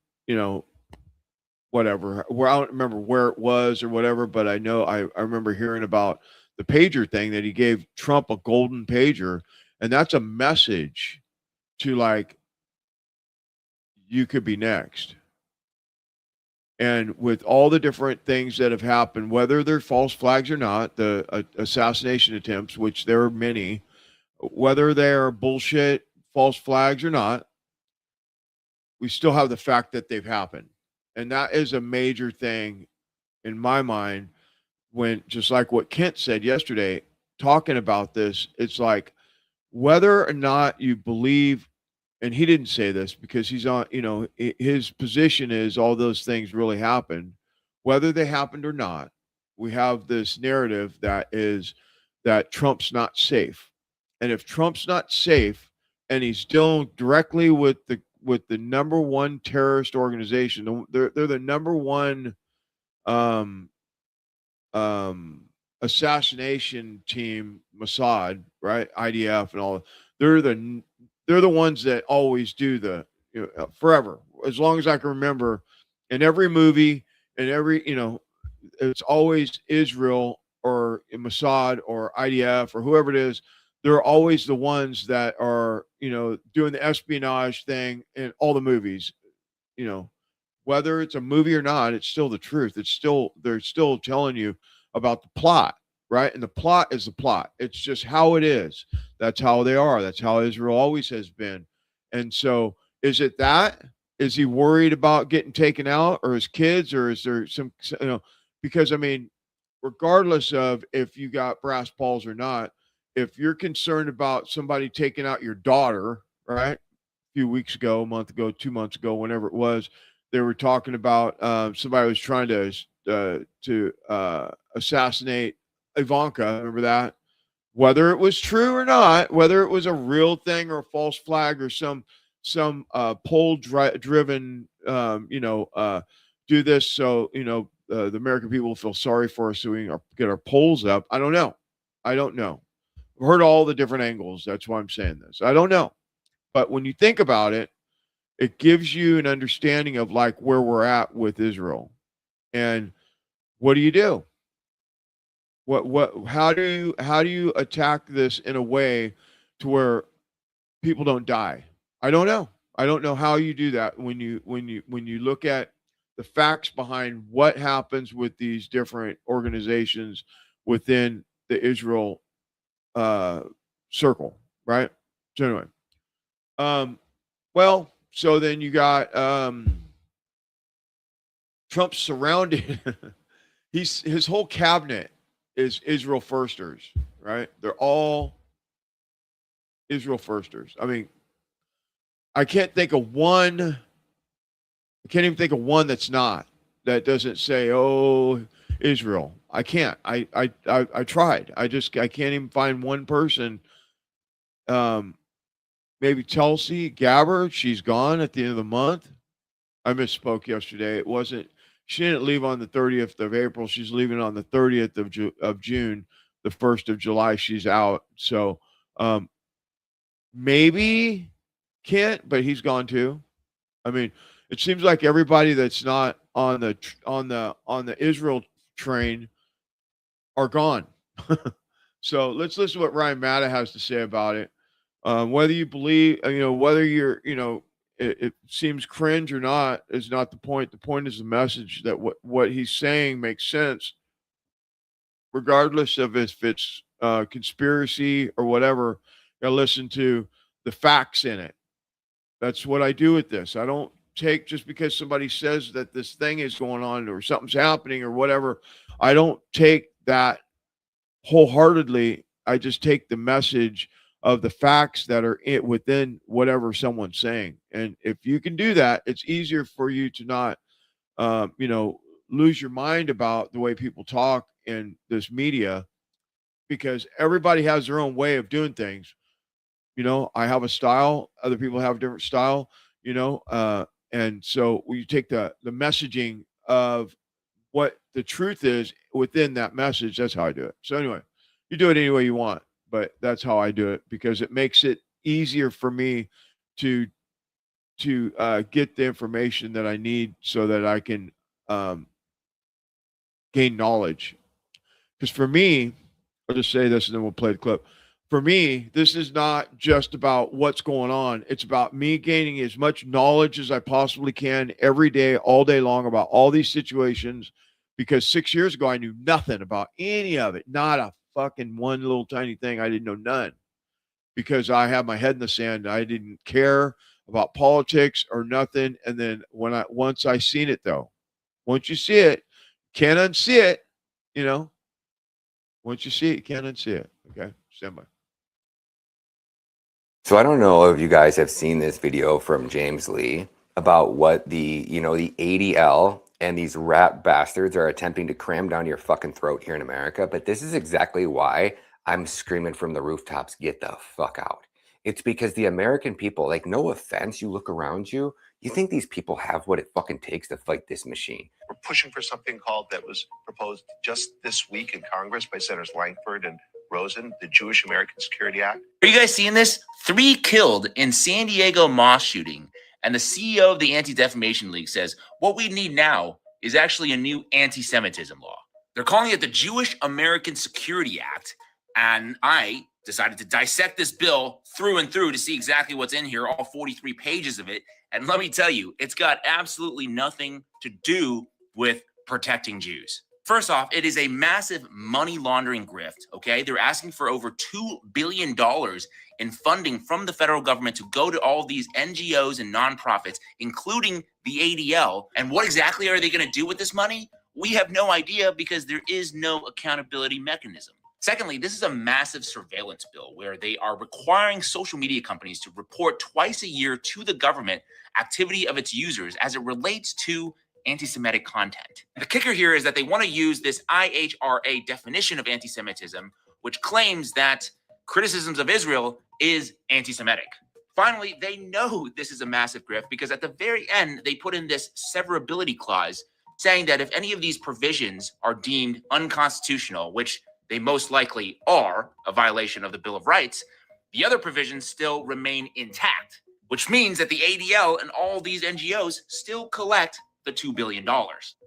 whatever, where I don't remember where it was or whatever, but I know I remember hearing about the pager thing, that he gave Trump a golden pager, and that's a message to, like, you could be next. And with all the different things that have happened, whether they're false flags or not, the assassination attempts, which there are many, whether they're bullshit, false flags or not, we still have the fact that they've happened. And that is a major thing in my mind, when, just like what Kent said yesterday, talking about this, it's like, whether or not you believe, and he didn't say this because he's on, his position is all those things really happened, whether they happened or not. We have this narrative that is that Trump's not safe. And if Trump's not safe, and he's dealing directly with the number one terrorist organization, they're the number one assassination team, Mossad, right? IDF and all. They're the ones that always do forever, as long as I can remember, in every movie and every, it's always Israel or Mossad or IDF or whoever it is. They're always the ones that are, doing the espionage thing in all the movies. Whether it's a movie or not, it's still the truth. They're still telling you about the plot, right? And the plot is the plot. It's just how it is. That's how they are. That's how Israel always has been. And so, is it that? Is he worried about getting taken out, or his kids, or is there some, because, I mean, regardless of if you got brass balls or not, if you're concerned about somebody taking out your daughter, right? A few weeks ago, a month ago, 2 months ago, whenever it was, they were talking about somebody was trying to assassinate Ivanka. Remember that? Whether it was true or not, whether it was a real thing or a false flag or some poll driven, do this so the American people feel sorry for us so we can get our polls up. I don't know. I've heard all the different angles. That's why I'm saying this. I don't know. But when you think about it, it gives you an understanding of like where we're at with Israel. And what do you do? How do you attack this in a way to where people don't die? I don't know how you do that when you look at the facts behind what happens with these different organizations within the Israel circle, right? So anyway, well, so then you got Trump surrounded. His whole cabinet is Israel firsters, right? They're all Israel firsters. I mean, I can't even think of one that's not, that doesn't say, "Oh, Israel." I can't. I tried. I can't even find one person. Maybe Tulsi Gabbard. She's gone at the end of the month. I misspoke yesterday. It wasn't. She didn't leave on the 30th of April. She's leaving on the 30th of June. The 1st of July, she's out. So maybe Kent, but he's gone too. I mean, it seems like everybody that's not on the Israel train are gone. So let's listen to what Ryan Matta has to say about it. Whether you believe, whether you're, it seems cringe or not is not the point. The point is the message that what he's saying makes sense, regardless of if it's conspiracy or whatever. You gotta listen to the facts in it. That's what I do with this. I don't take just because somebody says that this thing is going on or something's happening or whatever. I don't take that wholeheartedly. I just take the message of the facts that are within whatever someone's saying. And if you can do that, it's easier for you to not, lose your mind about the way people talk in this media, because everybody has their own way of doing things. I have a style, other people have a different style, and so you take the messaging of what the truth is within that message. That's how I do it. So anyway, you do it any way you want, but that's how I do it, because it makes it easier for me to get the information that I need so that I can gain knowledge. Because for me, I'll just say this and then we'll play the clip. For me, this is not just about what's going on. It's about me gaining as much knowledge as I possibly can every day, all day long, about all these situations. Because 6 years ago, I knew nothing about any of it. Not a fucking one little tiny thing. I didn't know none. Because I had my head in the sand. I didn't care about politics or nothing. And then once I seen it, though, once you see it, can't unsee it, Once you see it, you can't unsee it. Okay, stand by. So I don't know if you guys have seen this video from James Lee about what the ADL and these rat bastards are attempting to cram down your fucking throat here in America. But this is exactly why I'm screaming from the rooftops, get the fuck out. It's because the American people, like, no offense, you look around you, you think these people have what it fucking takes to fight this machine. We're pushing for something that was proposed just this week in Congress by Senators Langford and Rosen, the Jewish American Security Act. Are you guys seeing this? 3 killed in San Diego mosque shooting. And the CEO of the Anti-Defamation League says what we need now is actually a new anti-Semitism law. They're calling it the Jewish American Security Act. And I decided to dissect this bill through and through to see exactly what's in here, all 43 pages of it. And let me tell you, it's got absolutely nothing to do with protecting Jews. First off, it is a massive money laundering grift, okay? They're asking for over $2 billion in funding from the federal government to go to all these NGOs and nonprofits, including the ADL. And what exactly are they going to do with this money? We have no idea, because there is no accountability mechanism. Secondly, this is a massive surveillance bill where they are requiring social media companies to report twice a year to the government activity of its users as it relates to anti-Semitic content. The kicker here is that they want to use this IHRA definition of anti-Semitism, which claims that criticisms of Israel is anti-Semitic. Finally, they know this is a massive grift because at the very end, they put in this severability clause saying that if any of these provisions are deemed unconstitutional, which they most likely are a violation of the Bill of Rights, the other provisions still remain intact, which means that the ADL and all these NGOs still collect the $2 billion.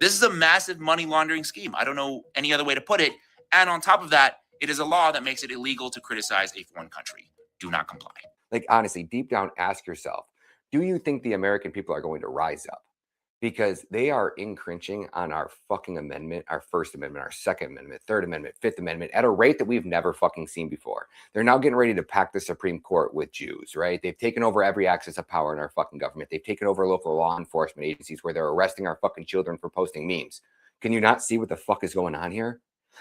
This is a massive money laundering scheme. I don't know any other way to put it. And on top of that, it is a law that makes it illegal to criticize a foreign country. Do not comply. Like, honestly, deep down, ask yourself, do you think the American people are going to rise up? Because they are encroaching on our fucking amendment, our First Amendment, our Second Amendment, Third Amendment, Fifth Amendment at a rate that we've never fucking seen before. They're now getting ready to pack the Supreme Court with Jews, right? They've taken over every axis of power in our fucking government. They've taken over local law enforcement agencies where they're arresting our fucking children for posting memes. Can you not see what the fuck is going on here?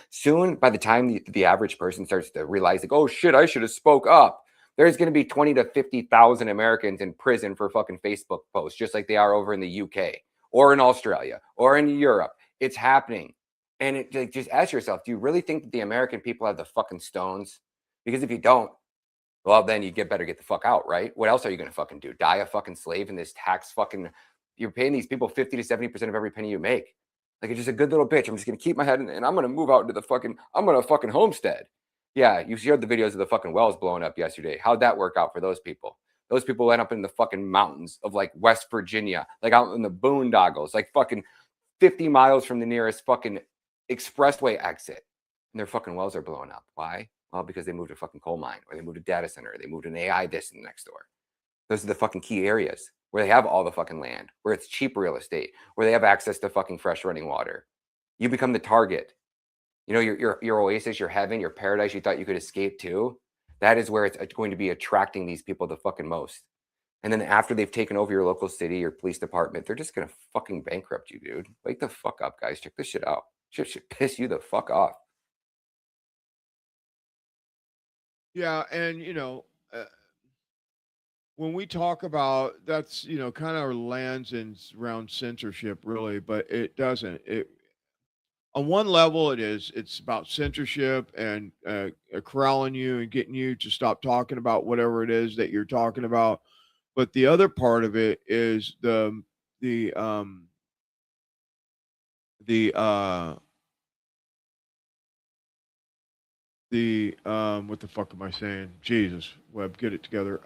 Soon, by the time the average person starts to realize, like, oh shit, I should have spoke up, there's going to be 20 to 50,000 Americans in prison for fucking Facebook posts, just like they are over in the UK or in Australia or in Europe. It's happening. And it, just ask yourself, do you really think that the American people have the fucking stones? Because if you don't, well, then you better get the fuck out, right? What else are you going to fucking do? Die a fucking slave in this tax fucking, you're paying these people 50 to 70% of every penny you make. Like, it's just a good little bitch. I'm just going to keep my head and I'm going to move out into the fucking, I'm going to fucking homestead. Yeah, you showed the videos of the fucking wells blowing up yesterday. How'd that work out for those people? Those people went up in the fucking mountains of like West Virginia, like out in the boondoggles, like fucking 50 miles from the nearest fucking expressway exit. And their fucking wells are blowing up. Why? Well, because they moved a fucking coal mine, or they moved a data center, or they moved an AI this and next door. Those are the fucking key areas where they have all the fucking land, where it's cheap real estate, where they have access to fucking fresh running water. You become the target. You know, your oasis, your heaven, your paradise you thought you could escape to, that is where it's going to be attracting these people the fucking most. And then after they've taken over your local city, your police department, they're just going to fucking bankrupt you, dude. Wake the fuck up, guys. Check this shit out. Shit should piss you the fuck off. Yeah, and, when we talk about, that's, kind of lands in around censorship, really, but it doesn't. On one level, it's about censorship and corralling you and getting you to stop talking about whatever it is that you're talking about. But the other part of it is the what the fuck am I saying? Jesus, Webb, get it together.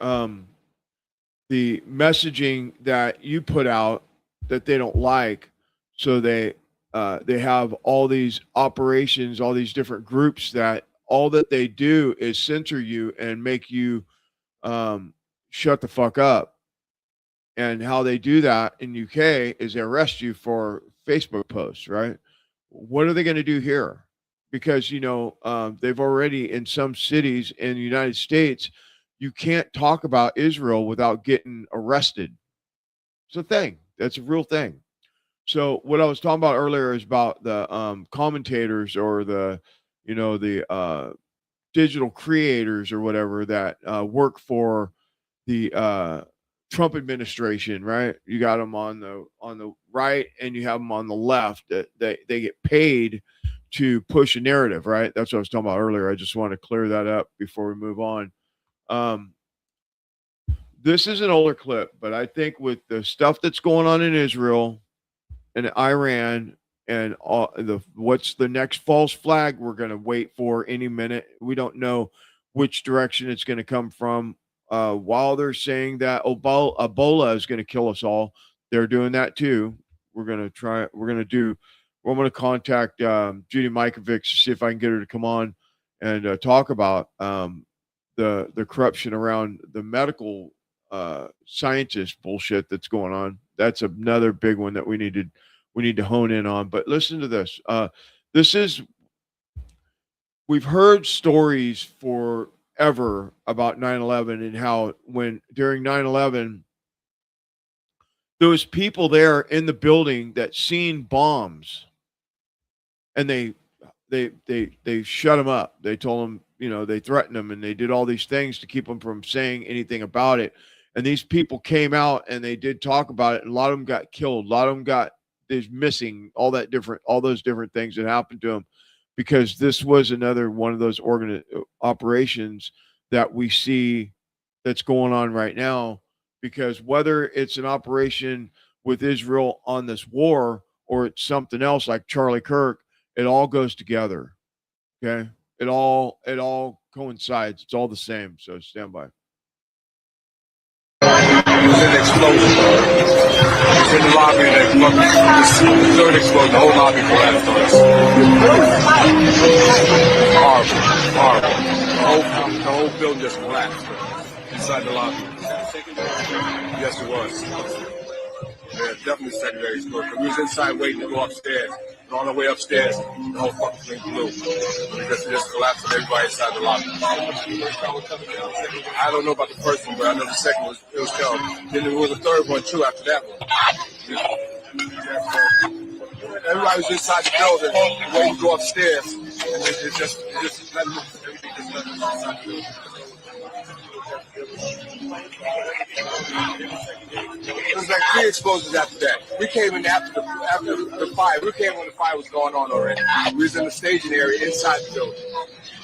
The messaging that you put out that they don't like, so they have all these operations, all these different groups that all that they do is censor you and make you shut the fuck up. And how they do that in UK is they arrest you for Facebook posts, right? What are they going to do here? Because, they've already, in some cities in the United States, you can't talk about Israel without getting arrested. It's a thing. That's a real thing. So what I was talking about earlier is about the commentators or the digital creators or whatever that work for the Trump administration, right? You got them on the right and you have them on the left. That they get paid to push a narrative, right? That's what I was talking about earlier. I just want to clear that up before we move on. This is an older clip, but I think with the stuff that's going on in Israel and Iran and what's the next false flag we're going to wait for any minute. We don't know which direction it's going to come from. While they're saying that Ebola is going to kill us all, they're doing that too. I'm going to contact Judy Mikovits to see if I can get her to come on and talk about the corruption around the medical scientist bullshit that's going on. That's another big one that we need to hone in on. But listen to this. We've heard stories forever about 9/11 and how during 9/11 there was people there in the building that seen bombs and they shut them up. They told them, they threatened them and they did all these things to keep them from saying anything about it. And these people came out and they did talk about it. And a lot of them got killed. A lot of them got is missing, all those different things that happened to him, because this was another one of those operations that we see that's going on right now. Because whether it's an operation with Israel on this war or it's something else like Charlie Kirk, it all goes together. Okay, it all coincides. It's all the same. So stand by. It was an explosion. It was in the lobby, and the third explosion, the whole lobby collapsed on us. Horrible. The whole building just collapsed inside the lobby. Yes, it was. Yeah, definitely secondary explosion. We was inside waiting to go upstairs. And on the way upstairs, the whole fucking thing blew. It just collapsed and everybody inside the lobby. I don't know about the first one, but I know the second was terrible. Then there was a third one too after that one. Everybody was inside the building waiting to go upstairs. And it just everything just left inside the building. It was like 3 explosions after that. We came in after the fire. We came when the fire was going on already. We was in the staging area inside the building,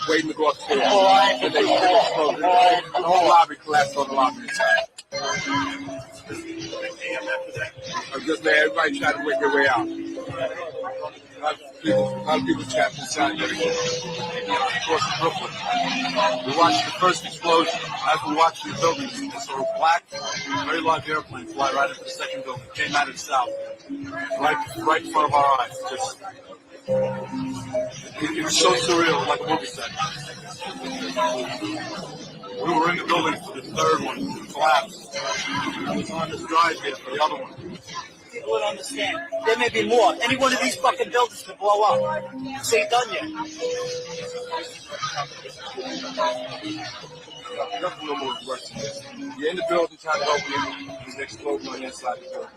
waiting to go upstairs. And they exploded. The whole lobby collapsed on the lobby inside. Just man, everybody tried to work their way out. A lot of people trapped inside there. Of course, in Brooklyn. We watched the first explosion. As we watched the buildings, we saw a black, very large airplane fly right into the second building. It came out of the south. Right in front of our eyes. It was so surreal, like a movie set. We were in the building for the third one. It collapsed. I was on this drive here for the other one. People don't understand. There may be more. Any one of these fucking buildings could blow up. This ain't done yet. Nothing no more worse than this. You're in the building trying to open it. There's an explosion on the inside of the building.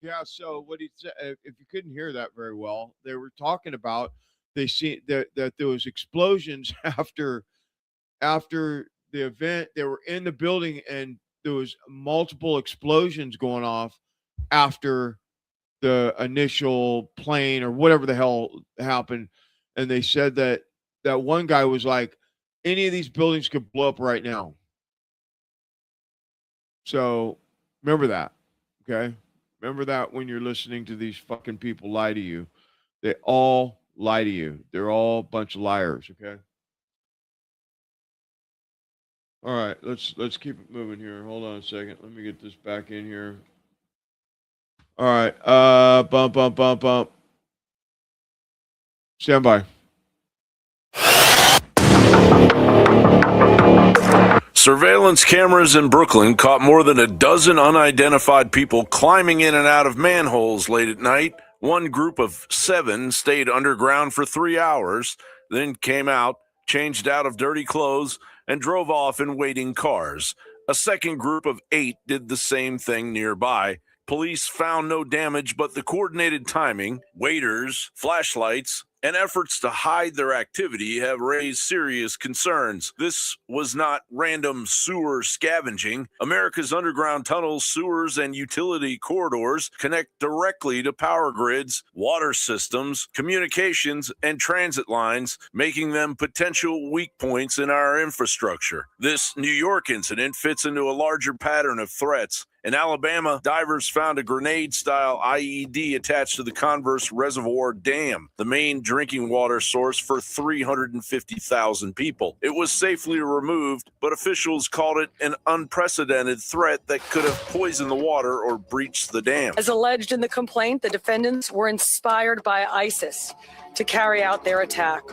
Yeah, so what he said, if you couldn't hear that very well, they were talking about they see that there was explosions after the event. They were in the building and there was multiple explosions going off after the initial plane or whatever the hell happened. And they said that one guy was like, any of these buildings could blow up right now. So remember that. Okay. Remember that when you're listening to these fucking people lie to you. They all lie to you. They're all a bunch of liars. Okay. All right, let's keep it moving here. Hold on a second. Let me get this back in here. All right. Bump. Stand by. Surveillance cameras in Brooklyn caught more than a dozen unidentified people climbing in and out of manholes late at night. One group of 7 stayed underground for 3 hours, then came out, changed out of dirty clothes, and drove off in waiting cars. A second group of 8 did the same thing nearby. Police found no damage, but the coordinated timing, waiters, flashlights, and efforts to hide their activity have raised serious concerns. This was not random sewer scavenging. America's underground tunnels, sewers, and utility corridors connect directly to power grids, water systems, communications, and transit lines, making them potential weak points in our infrastructure. This New York incident fits into a larger pattern of threats. In Alabama, divers found a grenade-style IED attached to the Converse Reservoir Dam, the main drinking water source for 350,000 people. It was safely removed, but officials called it an unprecedented threat that could have poisoned the water or breached the dam. As alleged in the complaint, the defendants were inspired by ISIS to carry out their attack.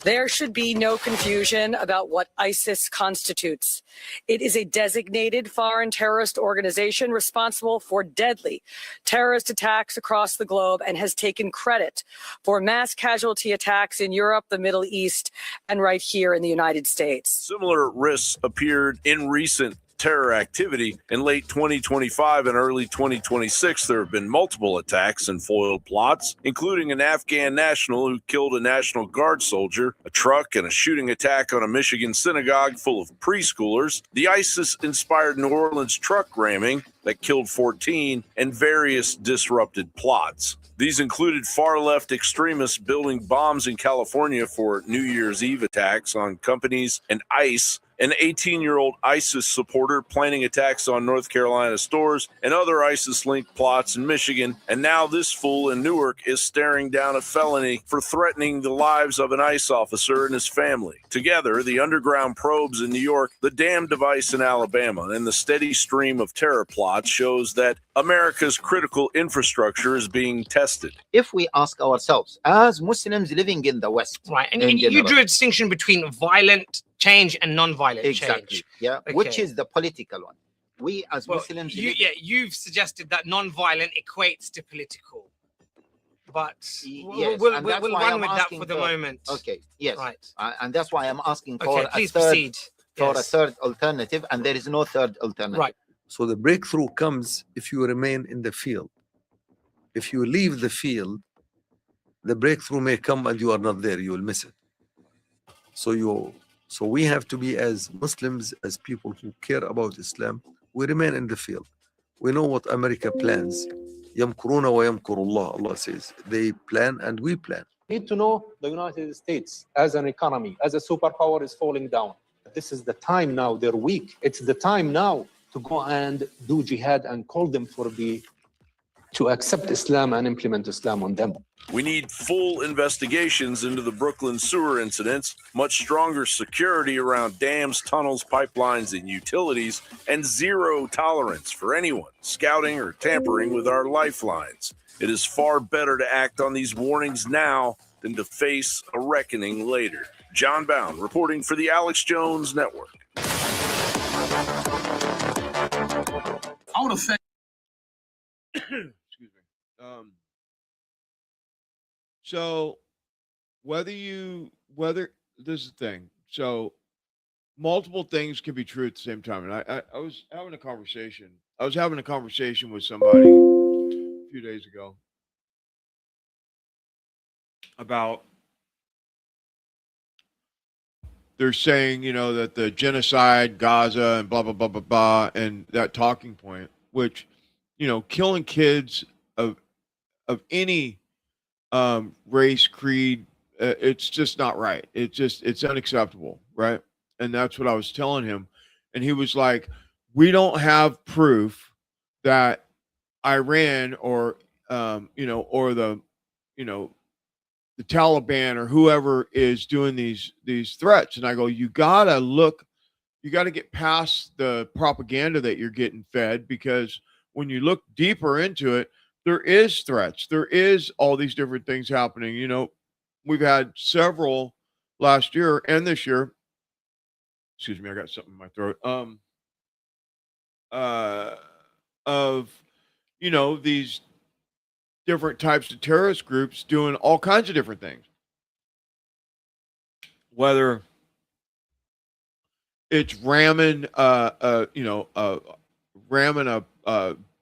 There should be no confusion about what ISIS constitutes. It is a designated foreign terrorist organization responsible for deadly terrorist attacks across the globe and has taken credit for mass casualty attacks in Europe, the Middle East, and right here in the United States. Similar risks appeared in recent terror activity. In late 2025 and early 2026, there have been multiple attacks and foiled plots, including an Afghan national who killed a National Guard soldier, a truck, and a shooting attack on a Michigan synagogue full of preschoolers, the ISIS-inspired New Orleans truck ramming, that killed 14 and various disrupted plots. These included far-left extremists building bombs in California for New Year's Eve attacks on companies and ICE, an 18-year-old ISIS supporter planning attacks on North Carolina stores, and other ISIS-linked plots in Michigan. And now this fool in Newark is staring down a felony for threatening the lives of an ICE officer and his family. Together, the underground probes in New York, the damn device in Alabama, and the steady stream of terror plots shows that America's critical infrastructure is being tested. If we ask ourselves, as Muslims living in the West, right, and in you general, drew a distinction between violent change and non-violent exactly, change. yeah, Okay. which is the political one. We as Muslims, You've suggested that non-violent equates to political, but yes, we'll and that's why run I'm with that asking for the moment. Okay, yes, right, and that's why I'm asking for Okay, a please third, proceed. for Yes. a third alternative, and there is no third alternative. Right. So the breakthrough comes if you remain in the field. If you leave the field, the breakthrough may come and you are not there, you will miss it. So we have to be, as Muslims, as people who care about Islam, we remain in the field. We know what America plans. يَمْكُرُونَ وَيَمْكُرُ اللَّهُ. Allah says they plan and we plan. Need to know the United States as an economy, as a superpower, is falling down. This is the time now. They're weak. It's the time now to go and do jihad and call them to accept Islam and implement Islam on them. We need full investigations into the Brooklyn sewer incidents, much stronger security around dams, tunnels, pipelines, and utilities, and zero tolerance for anyone scouting or tampering with our lifelines. It is far better to act on these warnings now than to face a reckoning later. John Bound reporting for the Alex Jones Network. I want to say. Excuse me. So whether this is the thing. So multiple things can be true at the same time. And I was having a conversation. I was having a conversation with somebody a few days ago about they're saying, that the genocide, Gaza, and blah, blah, blah, blah, blah, and that talking point, which, killing kids of any race, creed, it's just not right. It's unacceptable, right? And that's what I was telling him. And he was like, we don't have proof that Iran or, or the Taliban or whoever is doing these threats. And I go, you got to get past the propaganda that you're getting fed, because when you look deeper into it, there is threats. There is all these different things happening. We've had several last year and this year. Excuse me, I got something in my throat. Of these different types of terrorist groups doing all kinds of different things. Whether it's ramming a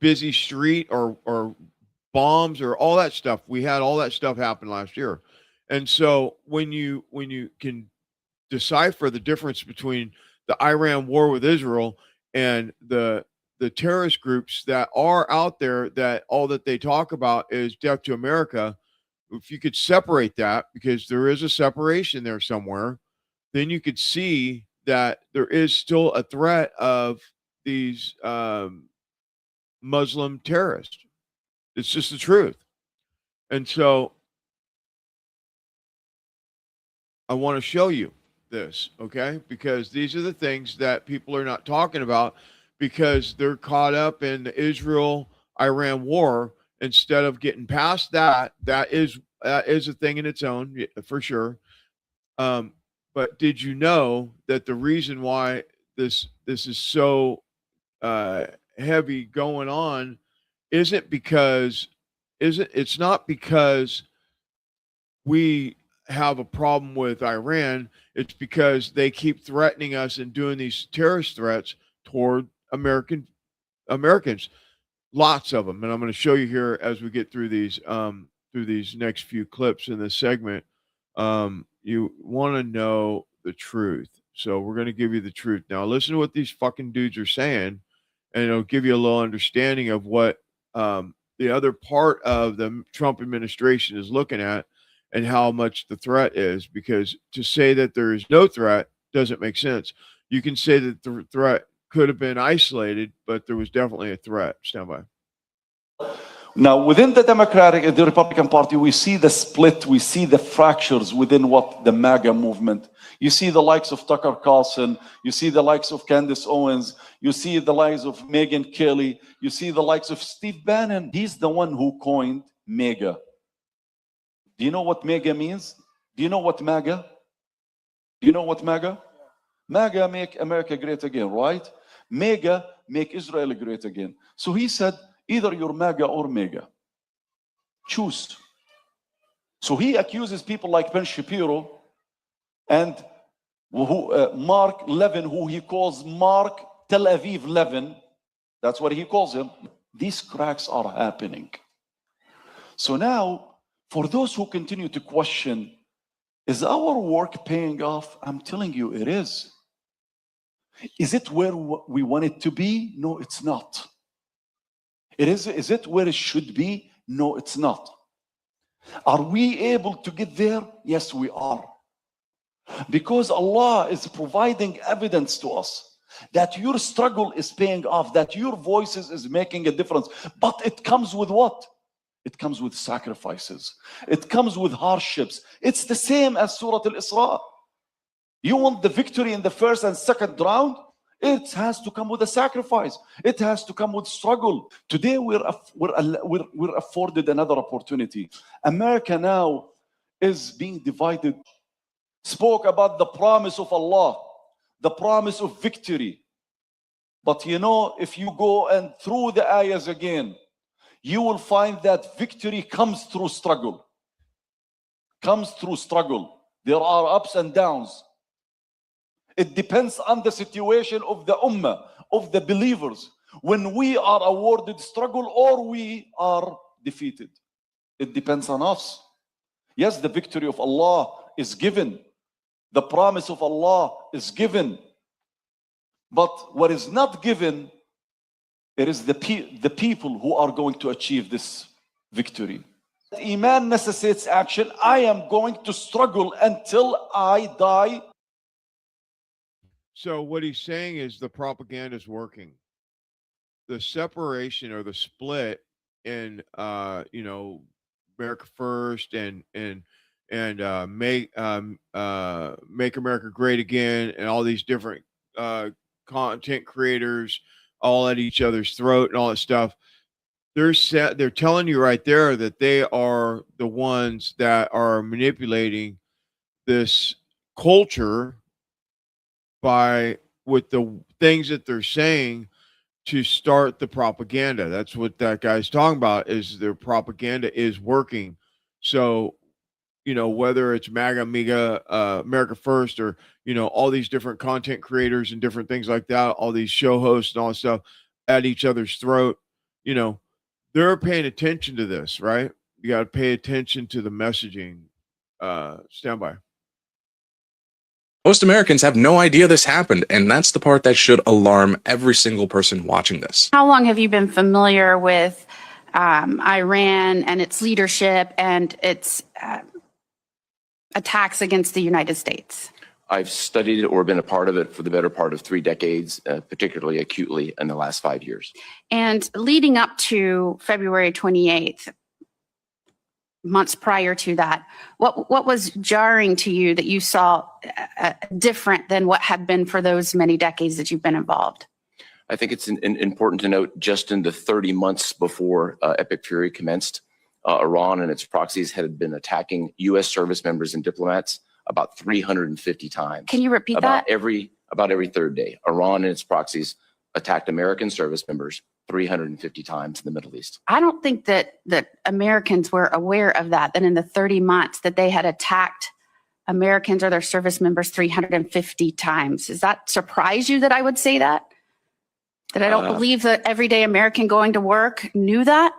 busy street or bombs or all that stuff. We had all that stuff happen last year. And so when you can decipher the difference between the Iran war with Israel and the terrorist groups that are out there, that all that they talk about is death to America, if you could separate that, because there is a separation there somewhere, then you could see that there is still a threat of these Muslim terrorists. It's just the truth. And so I want to show you this, okay? Because these are the things that people are not talking about, because they're caught up in the Israel-Iran war instead of getting past that. That is a thing in its own, for sure. But did you know that the reason why this is so heavy going on it's not because we have a problem with Iran. It's because they keep threatening us and doing these terrorist threats toward Americans, lots of them. And I'm going to show you here as we get through these next few clips in this segment. You want to know the truth. So we're going to give you the truth. Now listen to what these fucking dudes are saying, and it'll give you a little understanding of what the other part of the Trump administration is looking at and how much the threat is. Because to say that there is no threat doesn't make sense. You can say that the threat could have been isolated, but there was definitely a threat. Stand by. Now, within the Democratic and the Republican Party, we see the split, we see the fractures within what the MAGA movement. You see the likes of Tucker Carlson, you see the likes of Candace Owens, you see the likes of Megyn Kelly, you see the likes of Steve Bannon. He's the one who coined MAGA. Do you know what MAGA means? Do you know what MAGA? Do you know what MAGA? MAGA, make America great again, right? MAGA, make Israel great again. So he said, either you're MAGA or MEGA. Choose. So he accuses people like Ben Shapiro and Mark Levin, who he calls Mark Tel Aviv Levin. That's what he calls him. These cracks are happening. So now, for those who continue to question, is our work paying off? I'm telling you, it is. Is it where we want it to be? No, it's not. Is it where it should be? No, it's not. Are we able to get there? Yes, we are. Because Allah is providing evidence to us that your struggle is paying off, that your voices is making a difference. But it comes with what? It comes with sacrifices. It comes with hardships. It's the same as Surah Al-Isra. You want the victory in the first and second round? It has to come with a sacrifice. It has to come with struggle. Today we're afforded another opportunity. America now is being divided. Spoke about the promise of Allah, the promise of victory. But you know, if you go and through the ayahs again, you will find that victory comes through struggle. Comes through struggle. There are ups and downs. It depends on the situation of the ummah, of the believers, when we are awarded struggle or we are defeated. It depends on us. Yes, the victory of Allah is given. The promise of Allah is given. But what is not given, it is the people who are going to achieve this victory. Iman necessitates action. I am going to struggle until I die. So what he's saying is the propaganda is working. The separation or the split in America First and make America Great Again and all these different content creators all at each other's throat and all that stuff. They're telling you right there that they are the ones that are manipulating this culture with the things that they're saying to start the propaganda. That's what that guy's talking about, is their propaganda is working. So, whether it's MAGA, America First, or, all these different content creators and different things like that, all these show hosts and all that stuff at each other's throat, they're paying attention to this, right? You got to pay attention to the messaging. Stand by. Most Americans have no idea this happened, and that's the part that should alarm every single person watching this. How long have you been familiar with Iran and its leadership and its attacks against the United States? I've studied it or been a part of it for the better part of 3 decades, particularly acutely in the last 5 years. And leading up to February 28th, months prior to that, what was jarring to you that you saw different than what had been for those many decades that you've been involved? I think it's important to note, just in the 30 months before Epic Fury commenced, Iran and its proxies had been attacking U.S. service members and diplomats about 350 times. Can you repeat about that? About every third day. Iran and its proxies attacked American service members 350 times in the Middle East. I don't think that Americans were aware of that in the 30 months that they had attacked Americans or their service members 350 times. Does that surprise you that I would say that? That I don't believe that everyday American going to work knew that?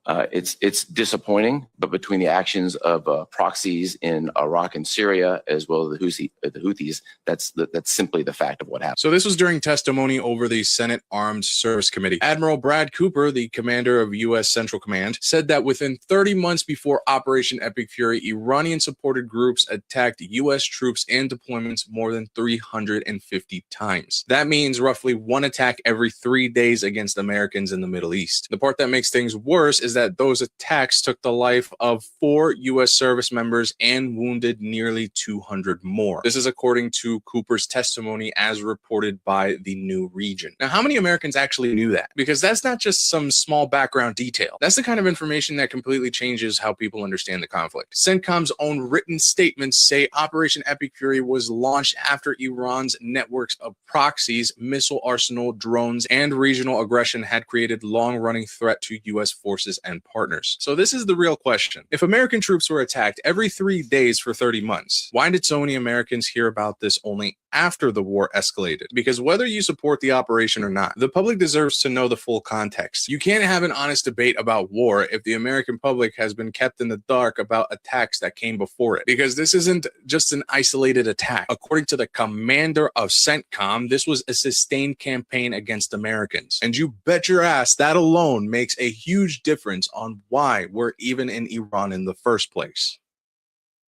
It's disappointing, but between the actions of proxies in Iraq and Syria, as well as the Houthis, that's simply the fact of what happened. So this was during testimony over the Senate Armed Service Committee. Admiral Brad Cooper, the commander of U.S. Central Command, said that within 30 months before Operation Epic Fury, Iranian-supported groups attacked U.S. troops and deployments more than 350 times. That means roughly one attack every 3 days against Americans in the Middle East. The part that makes things worse is that those attacks took the life of 4 U.S. service members and wounded nearly 200 more. This is according to Cooper's testimony as reported by the New Region. Now, how many Americans actually knew that? Because that's not just some small background detail. That's the kind of information that completely changes how people understand the conflict. CENTCOM's own written statements say Operation Epic Fury was launched after Iran's networks of proxies, missile arsenal, drones, and regional aggression had created long-running threat to U.S. forces and partners. So this is the real question. If American troops were attacked every 3 days for 30 months, why did so many Americans hear about this only after the war escalated? Because whether you support the operation or not, the public deserves to know the full context. You can't have an honest debate about war if the American public has been kept in the dark about attacks that came before it. Because this isn't just an isolated attack. According to the commander of CENTCOM, this was a sustained campaign against Americans. And you bet your ass that alone makes a huge difference on why we're even in Iran in the first place.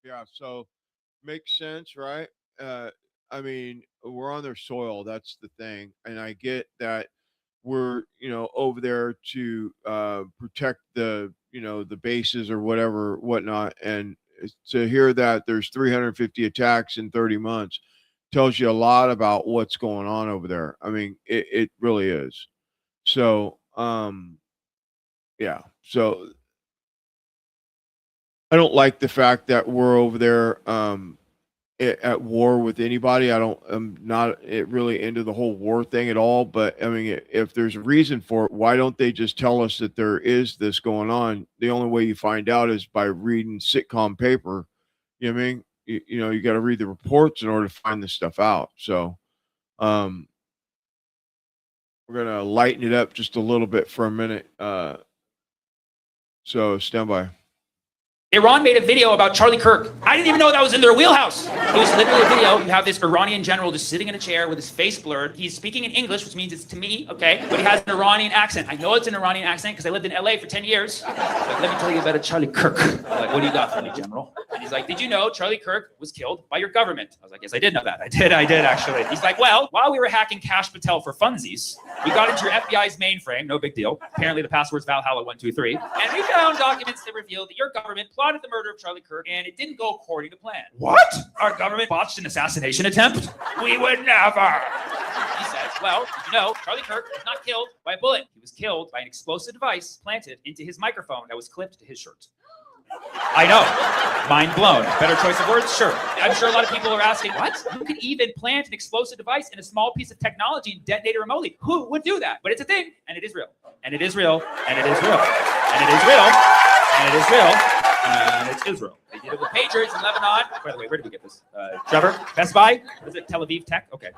Yeah, so makes sense, right? I mean, we're on their soil. That's the thing. And I get that we're, over there to protect the, the bases or whatever, whatnot. And to hear that there's 350 attacks in 30 months tells you a lot about what's going on over there. I mean, it really is. So, yeah. So I don't like the fact that we're over there at war with anybody. I'm not really into the whole war thing at all. But I mean, if there's a reason for it, why don't they just tell us that there is this going on? The only way you find out is by reading sitcom paper. You know what I mean? You got to read the reports in order to find this stuff out. So we're going to lighten it up just a little bit for a minute. So stand by. Iran made a video about Charlie Kirk. I didn't even know that was in their wheelhouse. It was literally a video. You have this Iranian general just sitting in a chair with his face blurred. He's speaking in English, which means it's to me, okay? But he has an Iranian accent. I know it's an Iranian accent because I lived in LA for 10 years. Like, let me tell you about a Charlie Kirk. I'm like, what do you got for me, General? And he's like, did you know Charlie Kirk was killed by your government? I was like, yes, I did know that. I did actually. He's like, well, while we were hacking Cash Patel for funsies, we got into your FBI's mainframe, no big deal. Apparently the password's Valhalla123. And we found documents that revealed that your government plotted the murder of Charlie Kirk, and it didn't go according to plan. What? Our government botched an assassination attempt? We would never. He says, well, Charlie Kirk was not killed by a bullet. He was killed by an explosive device planted into his microphone that was clipped to his shirt. I know. Mind blown. Better choice of words? Sure. I'm sure a lot of people are asking, what? Who could even plant an explosive device in a small piece of technology and detonate it remotely? Who would do that? But it's a thing, and it is real. And it is real. And it is real. And it is real. And it is real. And it's Israel. They did it with pagers in Lebanon. By the way, where did we get this? Trevor? Best Buy? Was it Tel Aviv Tech? Okay.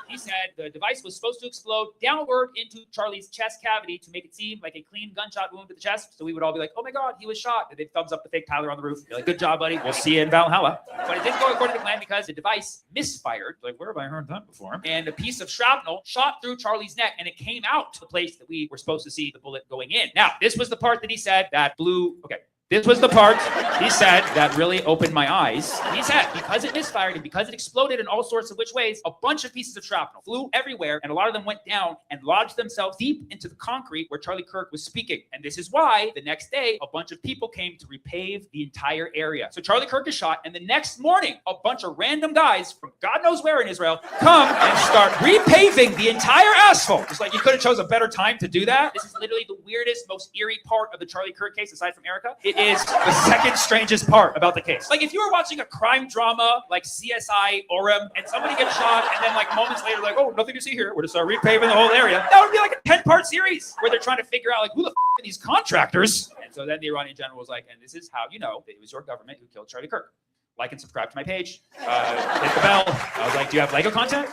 He said the device was supposed to explode downward into Charlie's chest cavity to make it seem like a clean gunshot wound to the chest. So we would all be like, oh my God, he was shot. And they'd thumbs up the fake Tyler on the roof. They're like, good job, buddy. We'll see you in Valhalla. But it didn't go according to plan because the device misfired. Like, where have I heard that before? And a piece of shrapnel shot through Charlie's neck and it came out to the place that we were supposed to see the bullet going in. Now, this was the part that he said that blew. Okay. This was the part he said that really opened my eyes. He said because it misfired and because it exploded in all sorts of which ways, a bunch of pieces of shrapnel flew everywhere and a lot of them went down and lodged themselves deep into the concrete where Charlie Kirk was speaking. And this is why the next day, a bunch of people came to repave the entire area. So Charlie Kirk is shot and the next morning, a bunch of random guys from God knows where in Israel come and start repaving the entire asphalt. It's like you could have chose a better time to do that. This is literally the weirdest, most eerie part of the Charlie Kirk case aside from Erica. It is the second strangest part about the case. Like if you were watching a crime drama like CSI Orem and somebody gets shot and then like moments later like, oh, nothing to see here. We're just repaving the whole area. That would be like a 10-part series where they're trying to figure out like who the are these contractors? And so then the Iranian general was like, and this is how you know that it was your government who killed Charlie Kirk. Like and subscribe to my page. Hit the bell. I was like, do you have Lego content?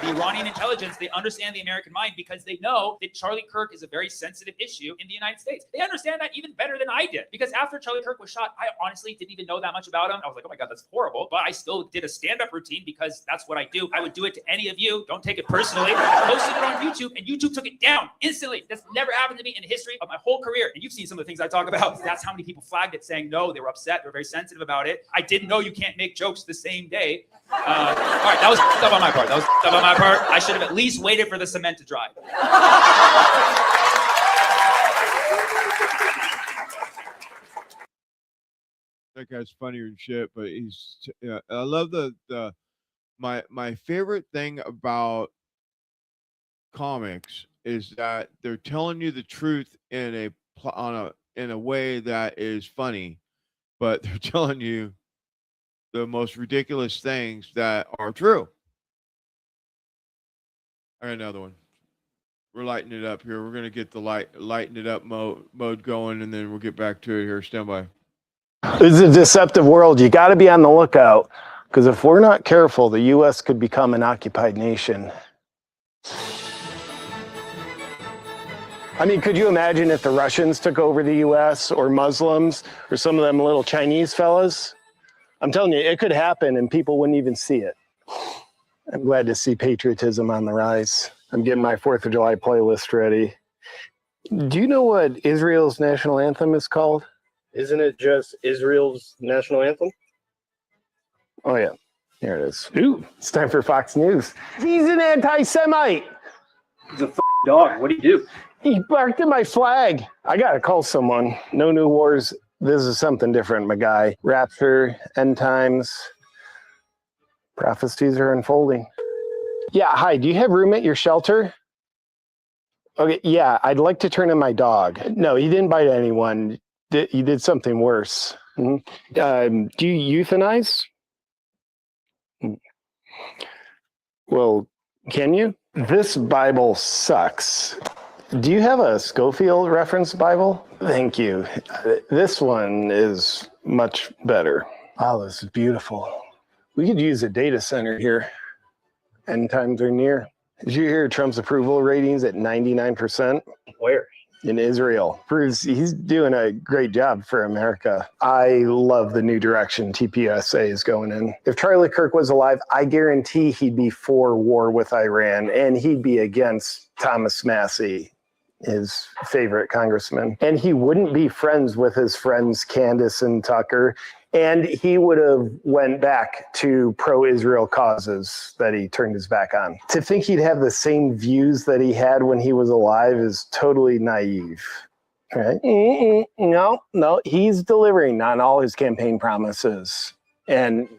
The Iranian intelligence, they understand the American mind because they know that Charlie Kirk is a very sensitive issue in the United States. They understand that even better than I did. Because after Charlie Kirk was shot, I honestly didn't even know that much about him. I was like, oh my God, that's horrible. But I still did a stand-up routine because that's what I do. I would do it to any of you. Don't take it personally. I posted it on YouTube and YouTube took it down instantly. That's never happened to me in the history of my whole career. And you've seen some of the things I talk about. That's how many people flagged it saying, no, they were upset. They were very sensitive about it. I didn't know you can't make jokes the same day. All right, that was stuff on my part. I should have at least waited for the cement to dry. That guy's funnier than shit, but he's. Yeah, I love my favorite thing about comics is that they're telling you the truth in a way that is funny, but they're telling you the most ridiculous things that are true. All right, another one. We're lighting it up here. We're gonna get the lighten it up mode going, and then we'll get back to it here. Stand by. This is a deceptive world. You got to be on the lookout, because if we're not careful, the U.S. could become an occupied nation. I mean, could you imagine if the Russians took over the U.S. or Muslims or some of them little Chinese fellas? I'm telling you, it could happen and people wouldn't even see it. I'm glad to see patriotism on the rise. I'm getting my 4th of July playlist ready. Do you know what Israel's national anthem is called? Isn't it just Israel's national anthem? Oh, yeah. Here it is. Ooh, it's time for Fox News. He's an anti-Semite. He's a dog. What do you do? He barked at my flag. I got to call someone. No new wars. This is something different, my guy. Rapture, end times. Prophecies are unfolding. Yeah, hi, do you have room at your shelter? Okay, yeah, I'd like to turn in my dog. No, he didn't bite anyone. He did something worse. Do you euthanize? Well, can you? This Bible sucks. Do you have a Schofield reference Bible? Thank you. This one is much better. Wow, this is beautiful. We could use a data center here. End times are near. Did you hear Trump's approval ratings at 99%? Where? In Israel. Proves he's doing a great job for America. I love the new direction TPUSA is going in. If Charlie Kirk was alive, I guarantee he'd be for war with Iran, and he'd be against Thomas Massey, his favorite congressman. And he wouldn't be friends with his friends Candace and Tucker. And he would have went back to pro-Israel causes that he turned his back on. To think he'd have the same views that he had when he was alive is totally naive. Right? No, he's delivering on all his campaign promises. And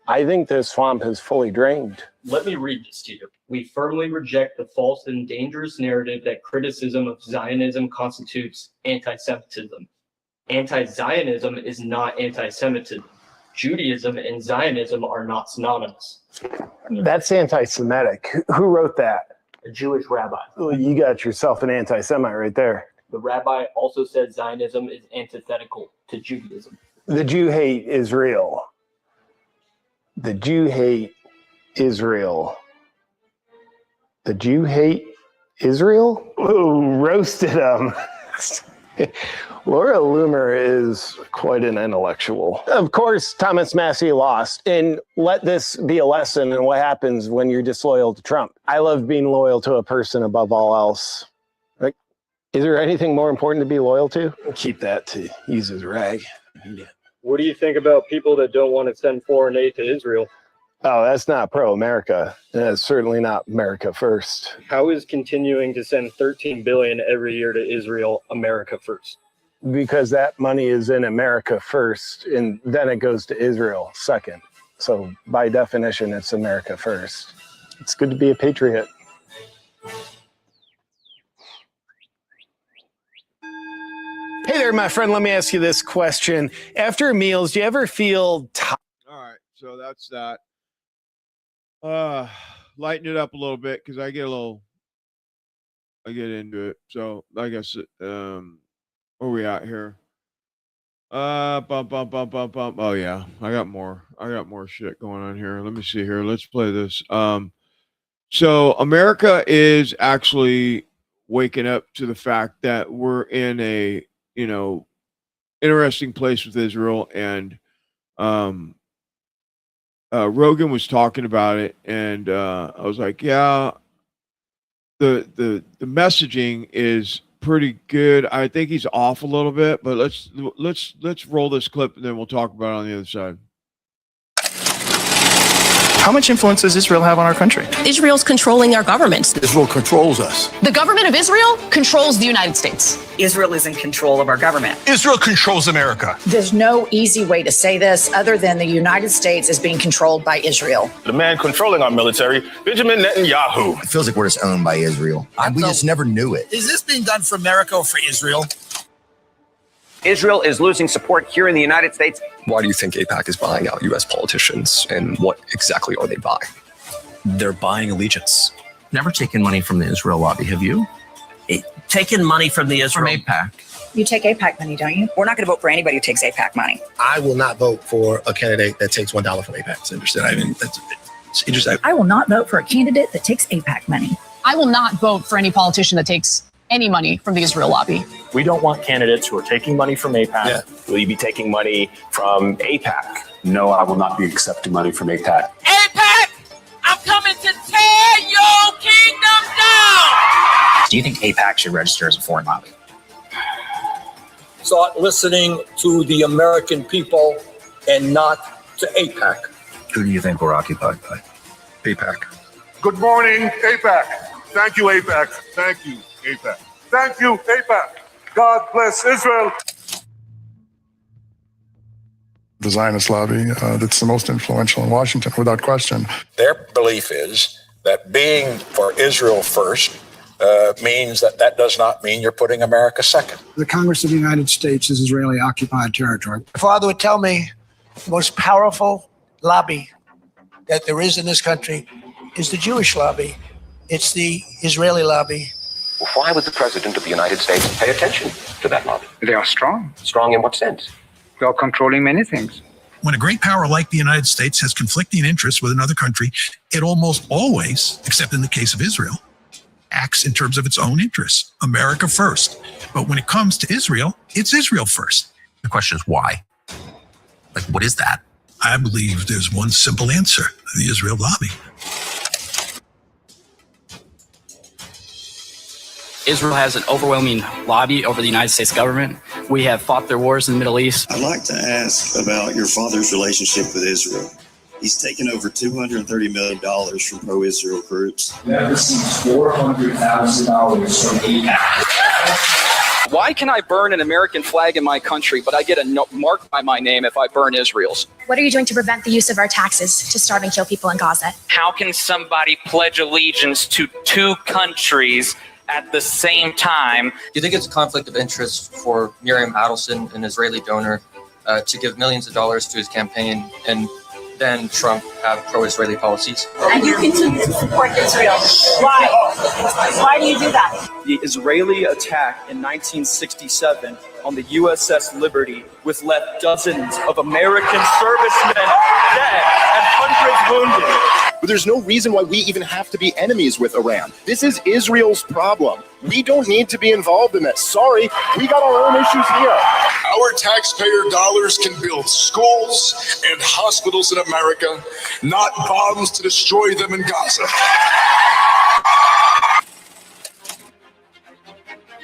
I think the swamp is fully drained. Let me read this to you. We firmly reject the false and dangerous narrative that criticism of Zionism constitutes anti-Semitism. Anti-Zionism is not anti-Semitism. Judaism and Zionism are not synonymous. That's anti-Semitic. Who wrote that? A Jewish rabbi. Well, you got yourself an anti-Semite right there. The rabbi also said Zionism is antithetical to Judaism. The Jew hate Israel. The Jew hate Israel. The Jew hate Israel? Ooh, roasted him. Laura Loomer is quite an intellectual. Of course, Thomas Massey lost. And let this be a lesson in what happens when you're disloyal to Trump. I love being loyal to a person above all else. Like, is there anything more important to be loyal to? Keep that to use as rag. Yeah. What do you think about people that don't want to send foreign aid to Israel? Oh, that's not pro-America. That's certainly not America first. How is continuing to send $13 billion every year to Israel America first? Because that money is in America first, and then it goes to Israel second. So by definition, it's America first. It's good to be a patriot. Hey there, my friend. Let me ask you this question. After meals, do you ever feel tired? All right, so that's that. Lighten it up a little bit because I get into it. So I guess where we at here? Bump. Oh yeah, I got more shit going on here. Let me see here. Let's play this. So America is actually waking up to the fact that we're in a, interesting place with Israel. And Rogan was talking about it, and I was like, yeah, the messaging is pretty good. I think he's off a little bit, but let's roll this clip and then we'll talk about it on the other side. How much influence does Israel have on our country? Israel's controlling our government. Israel controls us. The government of Israel controls the United States. Israel is in control of our government. Israel controls America. There's no easy way to say this other than the United States is being controlled by Israel. The man controlling our military, Benjamin Netanyahu. It feels like we're just owned by Israel. And we just never knew it. Is this being done for America or for Israel? Israel is losing support here in the United States. Why do you think AIPAC is buying out U.S. politicians, and what exactly are they buying? They're buying allegiance. Never taken money from the Israel lobby, have you? Taken money from the Israel... From AIPAC. You take AIPAC money, don't you? We're not going to vote for anybody who takes AIPAC money. I will not vote for a candidate that takes $1 from AIPAC. It's interesting. I mean, it's interesting. I will not vote for a candidate that takes AIPAC money. I will not vote for any politician that takes any money from the Israel lobby. We don't want candidates who are taking money from AIPAC. Yeah. Will you be taking money from AIPAC? No, I will not be accepting money from AIPAC. AIPAC, I'm coming to tear your kingdom down. Do you think AIPAC should register as a foreign lobby? Start listening to the American people and not to AIPAC. Who do you think we're occupied by? AIPAC. Good morning, AIPAC. Thank you, AIPAC. Thank you, AIPAC. Thank you, AIPAC. God bless Israel. The Zionist lobby that's the most influential in Washington, without question. Their belief is that being for Israel first means that does not mean you're putting America second. The Congress of the United States is Israeli occupied territory. My father would tell me the most powerful lobby that there is in this country is the Jewish lobby. It's the Israeli lobby. Why would the President of the United States pay attention to that lobby? They are strong. Strong in what sense? They are controlling many things. When a great power like the United States has conflicting interests with another country, it almost always, except in the case of Israel, acts in terms of its own interests. America first. But when it comes to Israel, it's Israel first. The question is why? Like, what is that? I believe there's one simple answer: the Israel lobby. Israel has an overwhelming lobby over the United States government. We have fought their wars in the Middle East. I'd like to ask about your father's relationship with Israel. He's taken over $230 million from pro-Israel groups. That receives $400,000 from AIPAC. Why can I burn an American flag in my country, but I get a mark by my name if I burn Israel's? What are you doing to prevent the use of our taxes to starve and kill people in Gaza? How can somebody pledge allegiance to two countries at the same time? Do you think it's a conflict of interest for Miriam Adelson, an Israeli donor, to give millions of dollars to his campaign and then Trump have pro-Israeli policies? And you continue to support Israel. Why? Why do you do that? The Israeli attack in 1967 on the USS Liberty, which left dozens of American servicemen dead and hundreds wounded. But there's no reason why we even have to be enemies with Iran. This is Israel's problem. We don't need to be involved in this. Sorry, we got our own issues here. Our taxpayer dollars can build schools and hospitals in America, not bombs to destroy them in Gaza.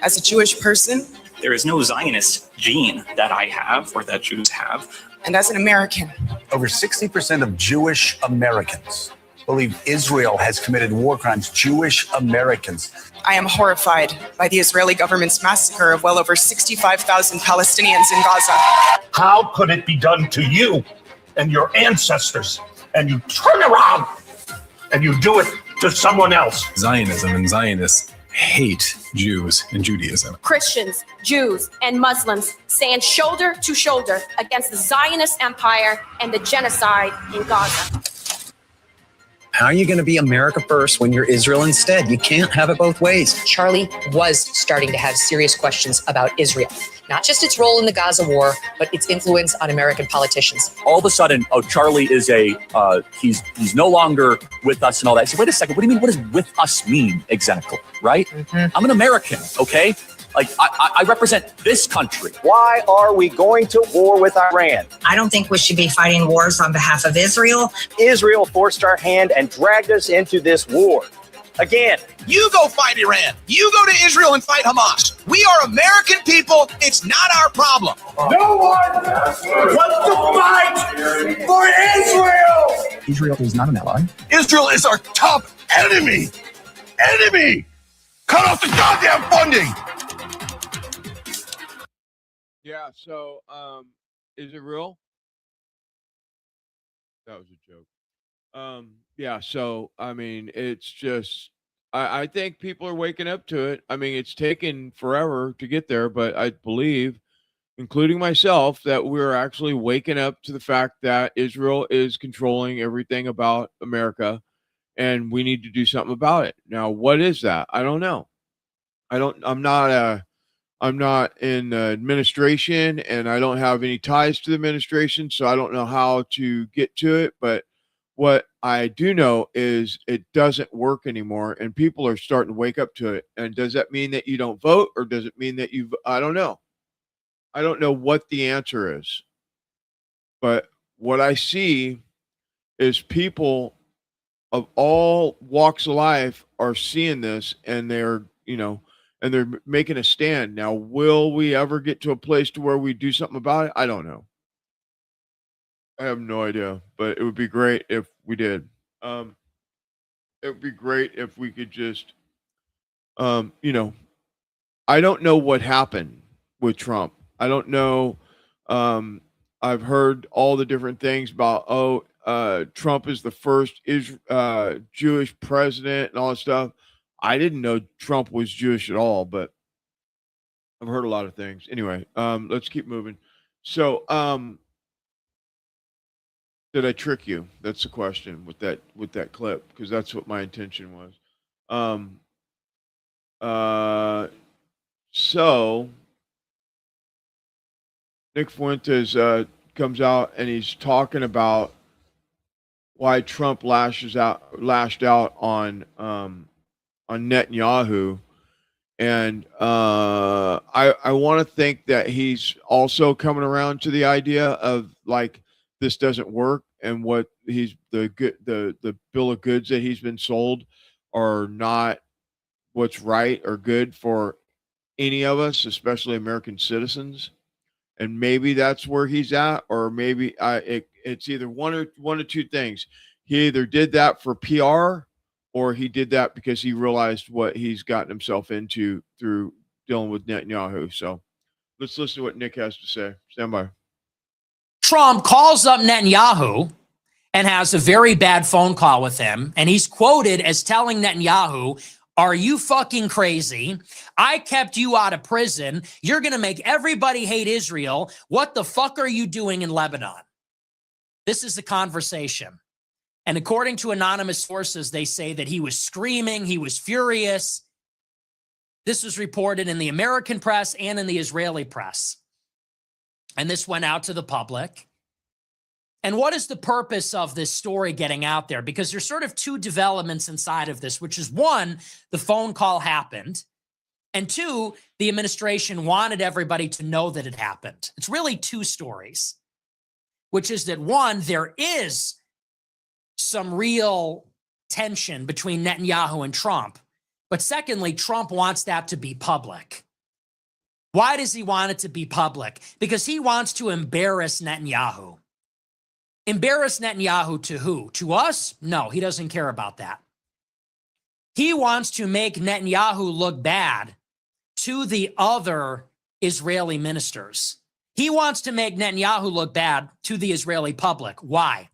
As a Jewish person, there is no Zionist gene that I have or that Jews have. And as an American, over 60% of Jewish Americans believe Israel has committed war crimes. Jewish Americans. I am horrified by the Israeli government's massacre of well over 65,000 Palestinians in Gaza. How could it be done to you and your ancestors, and you turn around and you do it to someone else? Zionism and Zionists hate Jews and Judaism. Christians, Jews, and Muslims stand shoulder to shoulder against the Zionist empire and the genocide in Gaza. How are you going to be America first when you're Israel instead? You can't have it both ways. Charlie was starting to have serious questions about Israel. not just its role in the Gaza war, but its influence on American politicians. All of a sudden, oh, Charlie is he's no longer with us and all that. I said, wait a second, what do you mean? What does with us mean exactly, right? I'm an American, okay? Like, I represent this country. Why are we going to war with Iran? I don't think we should be fighting wars on behalf of Israel. Israel forced our hand and dragged us into this war. Again, you go fight Iran. You go to Israel and fight Hamas. We are American people. It's not our problem. No one wants to fight for Israel. Israel is not an ally. Israel is our top enemy. Enemy. Cut off the goddamn funding. Yeah, so is it real? That was a joke. Yeah, so I mean, it's just I think people are waking up to it. I mean, it's taken forever to get there, but I believe, including myself, that we're actually waking up to the fact that Israel is controlling everything about America, and we need to do something about it. Now, what is that? I don't know. I'm not in administration, and I don't have any ties to the administration, so I don't know how to get to it. But what I do know is it doesn't work anymore, and people are starting to wake up to it. And does that mean that you don't vote, or does it mean that I don't know. I don't know what the answer is. But what I see is people of all walks of life are seeing this, and they're making a stand. Now, will we ever get to a place to where we do something about it? I don't know. I have no idea, but it would be great if we did. It would be great if we could just, I don't know what happened with Trump. I don't know. I've heard all the different things about, Trump is the first Jewish president and all that stuff. I didn't know Trump was Jewish at all, but I've heard a lot of things. Anyway, let's keep moving. So, did I trick you? That's the question with that clip, because that's what my intention was. So Nick Fuentes comes out and he's talking about why Trump lashed out on Netanyahu, and I want to think that he's also coming around to the idea of like this doesn't work, and what the bill of goods that he's been sold are not what's right or good for any of us, especially American citizens. And maybe that's where he's at, or maybe it's either one or two things. He either did that for PR, or he did that because he realized what he's gotten himself into through dealing with Netanyahu. So let's listen to what Nick has to say. Stand by. Trump calls up Netanyahu and has a very bad phone call with him. And he's quoted as telling Netanyahu, "Are you fucking crazy? I kept you out of prison. You're going to make everybody hate Israel. What the fuck are you doing in Lebanon?" This is the conversation. And according to anonymous sources, they say that he was screaming, he was furious. This was reported in the American press and in the Israeli press. And this went out to the public. And what is the purpose of this story getting out there? Because there's sort of two developments inside of this, which is one, the phone call happened. And two, the administration wanted everybody to know that it happened. It's really two stories, which is that one, there is some real tension between Netanyahu and Trump. But secondly, Trump wants that to be public. Why does he want it to be public? Because he wants to embarrass Netanyahu. Embarrass Netanyahu to who? To us? No, he doesn't care about that. He wants to make Netanyahu look bad to the other Israeli ministers. He wants to make Netanyahu look bad to the Israeli public. Why?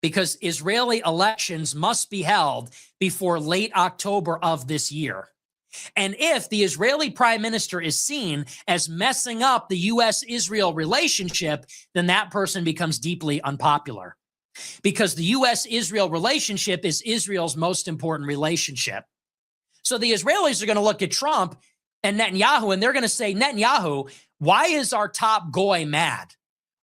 Because Israeli elections must be held before late October of this year. And if the Israeli prime minister is seen as messing up the U.S.-Israel relationship, then that person becomes deeply unpopular. Because the U.S.-Israel relationship is Israel's most important relationship. So the Israelis are going to look at Trump and Netanyahu, and they're going to say, Netanyahu, why is our top goy mad?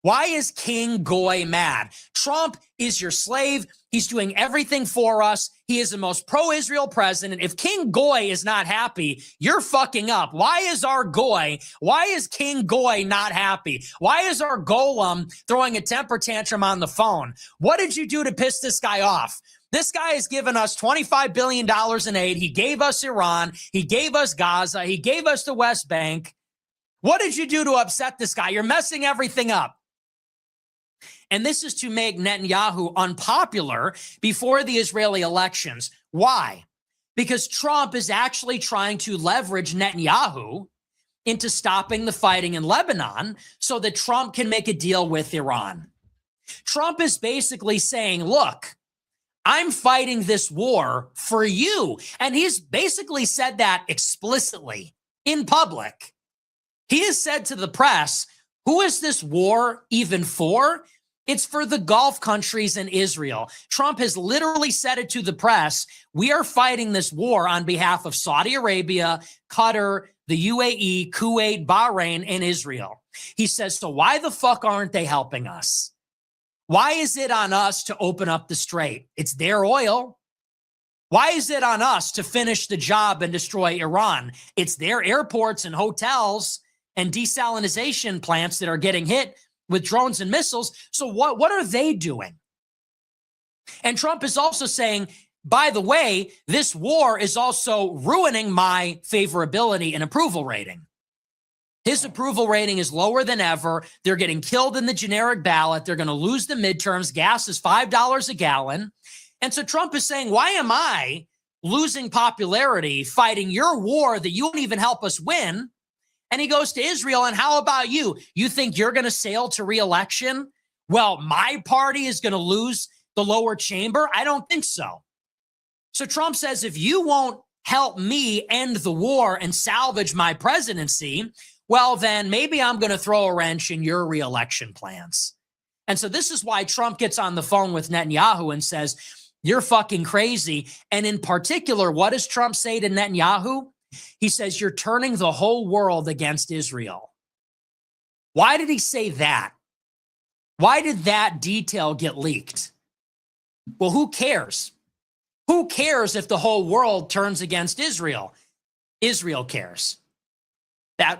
Why is King Goy mad? Trump is your slave. He's doing everything for us. He is the most pro-Israel president. If King Goy is not happy, you're fucking up. Why is our Goy, why is King Goy not happy? Why is our golem throwing a temper tantrum on the phone? What did you do to piss this guy off? This guy has given us $25 billion in aid. He gave us Iran. He gave us Gaza. He gave us the West Bank. What did you do to upset this guy? You're messing everything up. And this is to make Netanyahu unpopular before the Israeli elections. Why? Because Trump is actually trying to leverage Netanyahu into stopping the fighting in Lebanon so that Trump can make a deal with Iran. Trump is basically saying, look, I'm fighting this war for you. And he's basically said that explicitly in public. He has said to the press, who is this war even for? It's for the Gulf countries and Israel. Trump has literally said it to the press. We are fighting this war on behalf of Saudi Arabia, Qatar, the UAE, Kuwait, Bahrain, and Israel. He says, so why the fuck aren't they helping us? Why is it on us to open up the strait? It's their oil. Why is it on us to finish the job and destroy Iran? It's their airports and hotels and desalination plants that are getting hit with drones and missiles. So what are they doing? And Trump is also saying, by the way, this war is also ruining my favorability and approval rating. His approval rating is lower than ever. They're getting killed in the generic ballot. They're going to lose the midterms. Gas is $5 a gallon. And so Trump is saying, why am I losing popularity fighting your war that you won't even help us win? And he goes to Israel, and how about you? You think you're going to sail to re-election? Well, my party is going to lose the lower chamber? I don't think so. So Trump says, if you won't help me end the war and salvage my presidency, well, then maybe I'm going to throw a wrench in your re-election plans. And so this is why Trump gets on the phone with Netanyahu and says, you're fucking crazy. And in particular, what does Trump say to Netanyahu? He says, you're turning the whole world against Israel. Why did he say that? Why did that detail get leaked? Well, who cares? Who cares if the whole world turns against Israel? Israel cares.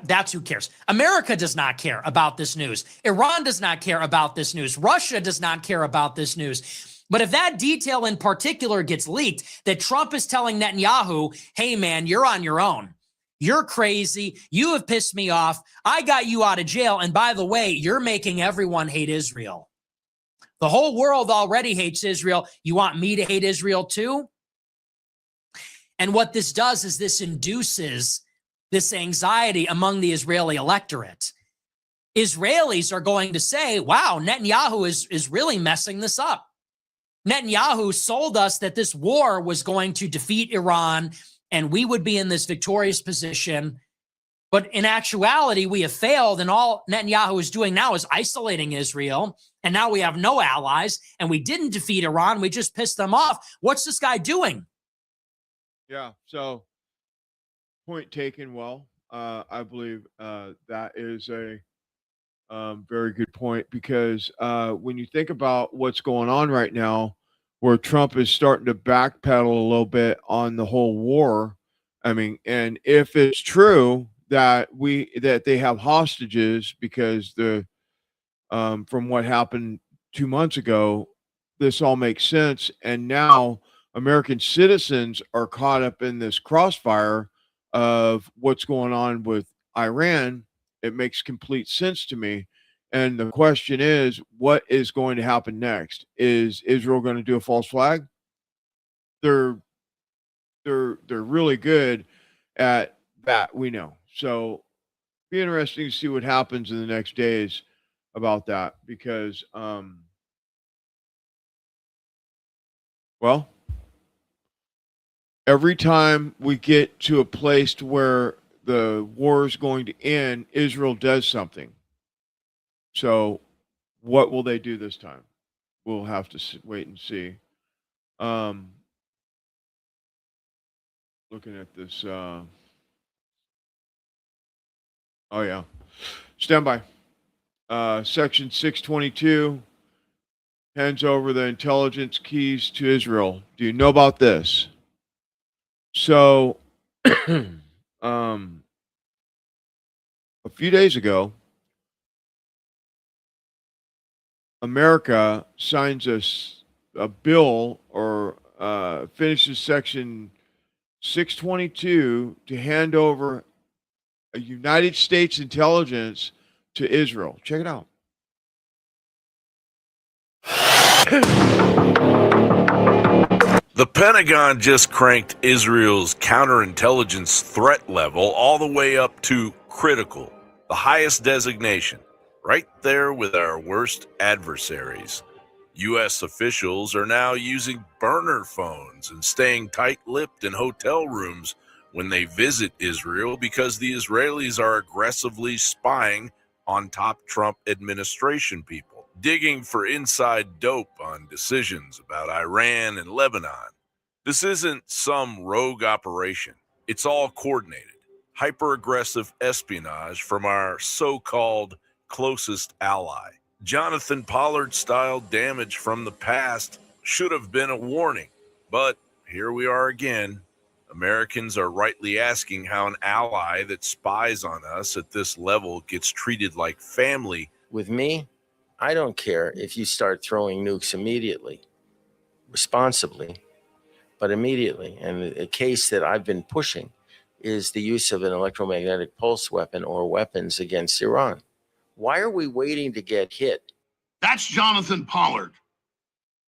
That's who cares. America does not care about this news. Iran does not care about this news. Russia does not care about this news. But if that detail in particular gets leaked, that Trump is telling Netanyahu, hey, man, you're on your own. You're crazy. You have pissed me off. I got you out of jail. And by the way, you're making everyone hate Israel. The whole world already hates Israel. You want me to hate Israel too? And what this does is this induces this anxiety among the Israeli electorate. Israelis are going to say, wow, Netanyahu is really messing this up. Netanyahu sold us that this war was going to defeat Iran and we would be in this victorious position. But in actuality, we have failed, and all Netanyahu is doing now is isolating Israel. And now we have no allies, and we didn't defeat Iran. We just pissed them off. What's this guy doing? Yeah, so point taken well. I believe that is a very good point, because when you think about what's going on right now, where Trump is starting to backpedal a little bit on the whole war, I mean, and if it's true that they have hostages because from what happened 2 months ago, this all makes sense. And now American citizens are caught up in this crossfire of what's going on with Iran. It makes complete sense to me. And the question is, what is going to happen next? Is Israel going to do a false flag? They're really good at that, we know. So be interesting to see what happens in the next days about that, because well, every time we get to a place to where the war is going to end, Israel does something. So what will they do this time? We'll have to wait and see. Looking at this Oh, yeah. Stand by. Section 622 hands over the intelligence keys to Israel. Do you know about this? So, a few days ago, America signs a bill or finishes Section 622 to hand over a United States intelligence to Israel. Check it out. The Pentagon just cranked Israel's counterintelligence threat level all the way up to critical, the highest designation, right there with our worst adversaries. U.S. officials are now using burner phones and staying tight-lipped in hotel rooms when they visit Israel because the Israelis are aggressively spying on top Trump administration people, digging for inside dope on decisions about Iran and Lebanon. This isn't some rogue operation. It's all coordinated, hyper-aggressive espionage from our so-called closest ally. Jonathan Pollard-style damage from the past should have been a warning, but here we are again. Americans are rightly asking how an ally that spies on us at this level gets treated like family. With me, I don't care if you start throwing nukes immediately, responsibly, but immediately. And a case that I've been pushing is the use of an electromagnetic pulse weapon or weapons against Iran. Why are we waiting to get hit? That's Jonathan Pollard,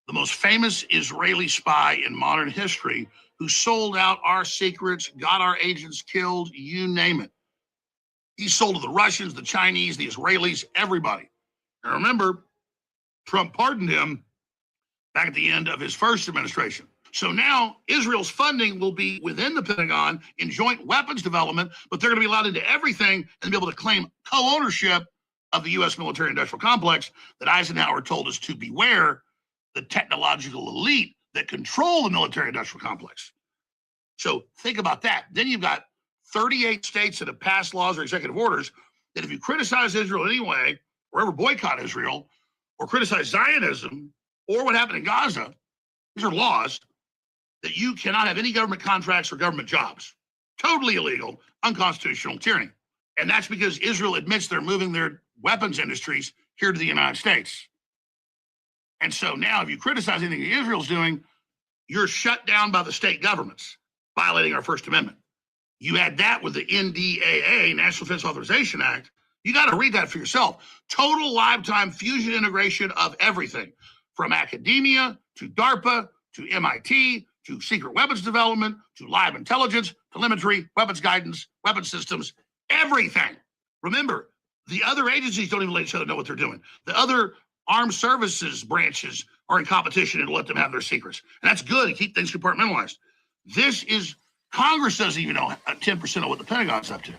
the most famous Israeli spy in modern history, who sold out our secrets, got our agents killed, you name it. He sold to the Russians, the Chinese, the Israelis, everybody. And remember, Trump pardoned him back at the end of his first administration. So now Israel's funding will be within the Pentagon in joint weapons development, but they're going to be allowed into everything and be able to claim co-ownership of the U.S. military-industrial complex that Eisenhower told us to beware the technological elite that control the military-industrial complex. So think about that. Then you've got 38 states that have passed laws or executive orders that if you criticize Israel anyway, or ever boycott Israel, or criticize Zionism, or what happened in Gaza, these are laws that you cannot have any government contracts or government jobs. Totally illegal, unconstitutional tyranny. And that's because Israel admits they're moving their weapons industries here to the United States. And so now if you criticize anything that Israel's doing, you're shut down by the state governments, violating our First Amendment. You add that with the NDAA, National Defense Authorization Act. You got to read that for yourself. Total lifetime fusion integration of everything, from academia to DARPA to MIT to secret weapons development to live intelligence, telemetry, weapons guidance, weapons systems, everything. Remember, the other agencies don't even let each other know what they're doing. The other armed services branches are in competition and let them have their secrets. And that's good to keep things compartmentalized. This is, Congress doesn't even know 10% of what the Pentagon's up to.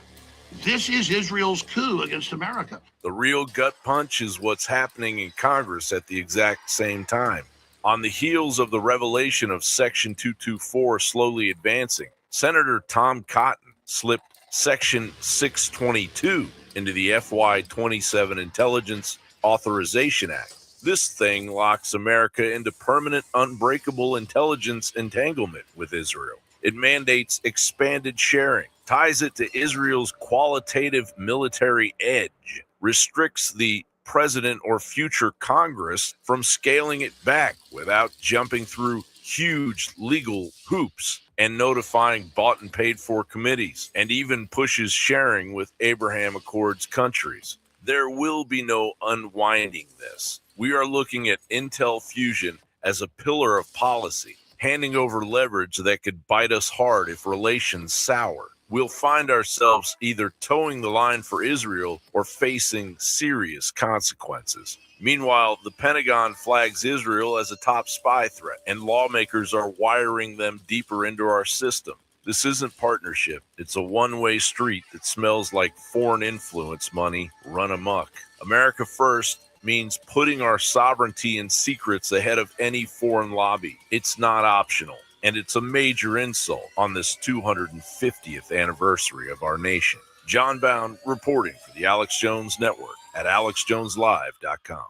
This is Israel's coup against America. The real gut punch is what's happening in Congress at the exact same time. On the heels of the revelation of Section 224 slowly advancing, Senator Tom Cotton slipped Section 622 into the FY27 Intelligence Authorization Act. This thing locks America into permanent, unbreakable intelligence entanglement with Israel. It mandates expanded sharing, ties it to Israel's qualitative military edge, restricts the president or future Congress from scaling it back without jumping through huge legal hoops and notifying bought and paid for committees, and even pushes sharing with Abraham Accords countries. There will be no unwinding this. We are looking at intel fusion as a pillar of policy, handing over leverage that could bite us hard if relations sour. We'll find ourselves either towing the line for Israel or facing serious consequences. Meanwhile, the Pentagon flags Israel as a top spy threat, and lawmakers are wiring them deeper into our system. This isn't partnership. It's a one-way street that smells like foreign influence money run amok. America first means putting our sovereignty and secrets ahead of any foreign lobby. It's not optional. And it's a major insult on this 250th anniversary of our nation. John Bound reporting for the Alex Jones Network at alexjoneslive.com.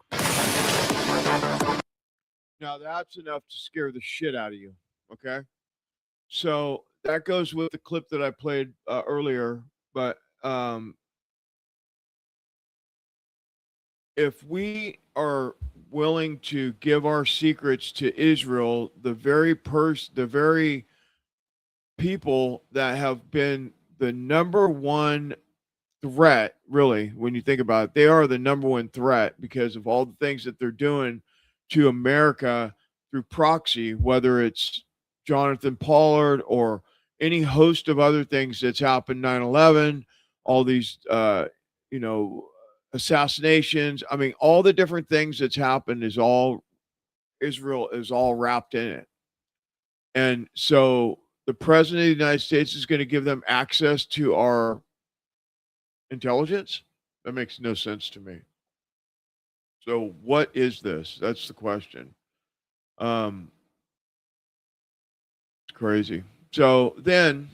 Now that's enough to scare the shit out of you. Okay. So that goes with the clip that I played earlier. But if we are willing to give our secrets to Israel, the very people that have been the number one threat, really, when you think about it, they are the number one threat because of all the things that they're doing to America through proxy, whether it's Jonathan Pollard or any host of other things that's happened, 9/11, all these, assassinations. I mean, all the different things that's happened is all Israel is all wrapped in it. And so the president of the United States is going to give them access to our intelligence? That makes no sense to me. So what is this? That's the question. It's crazy. So then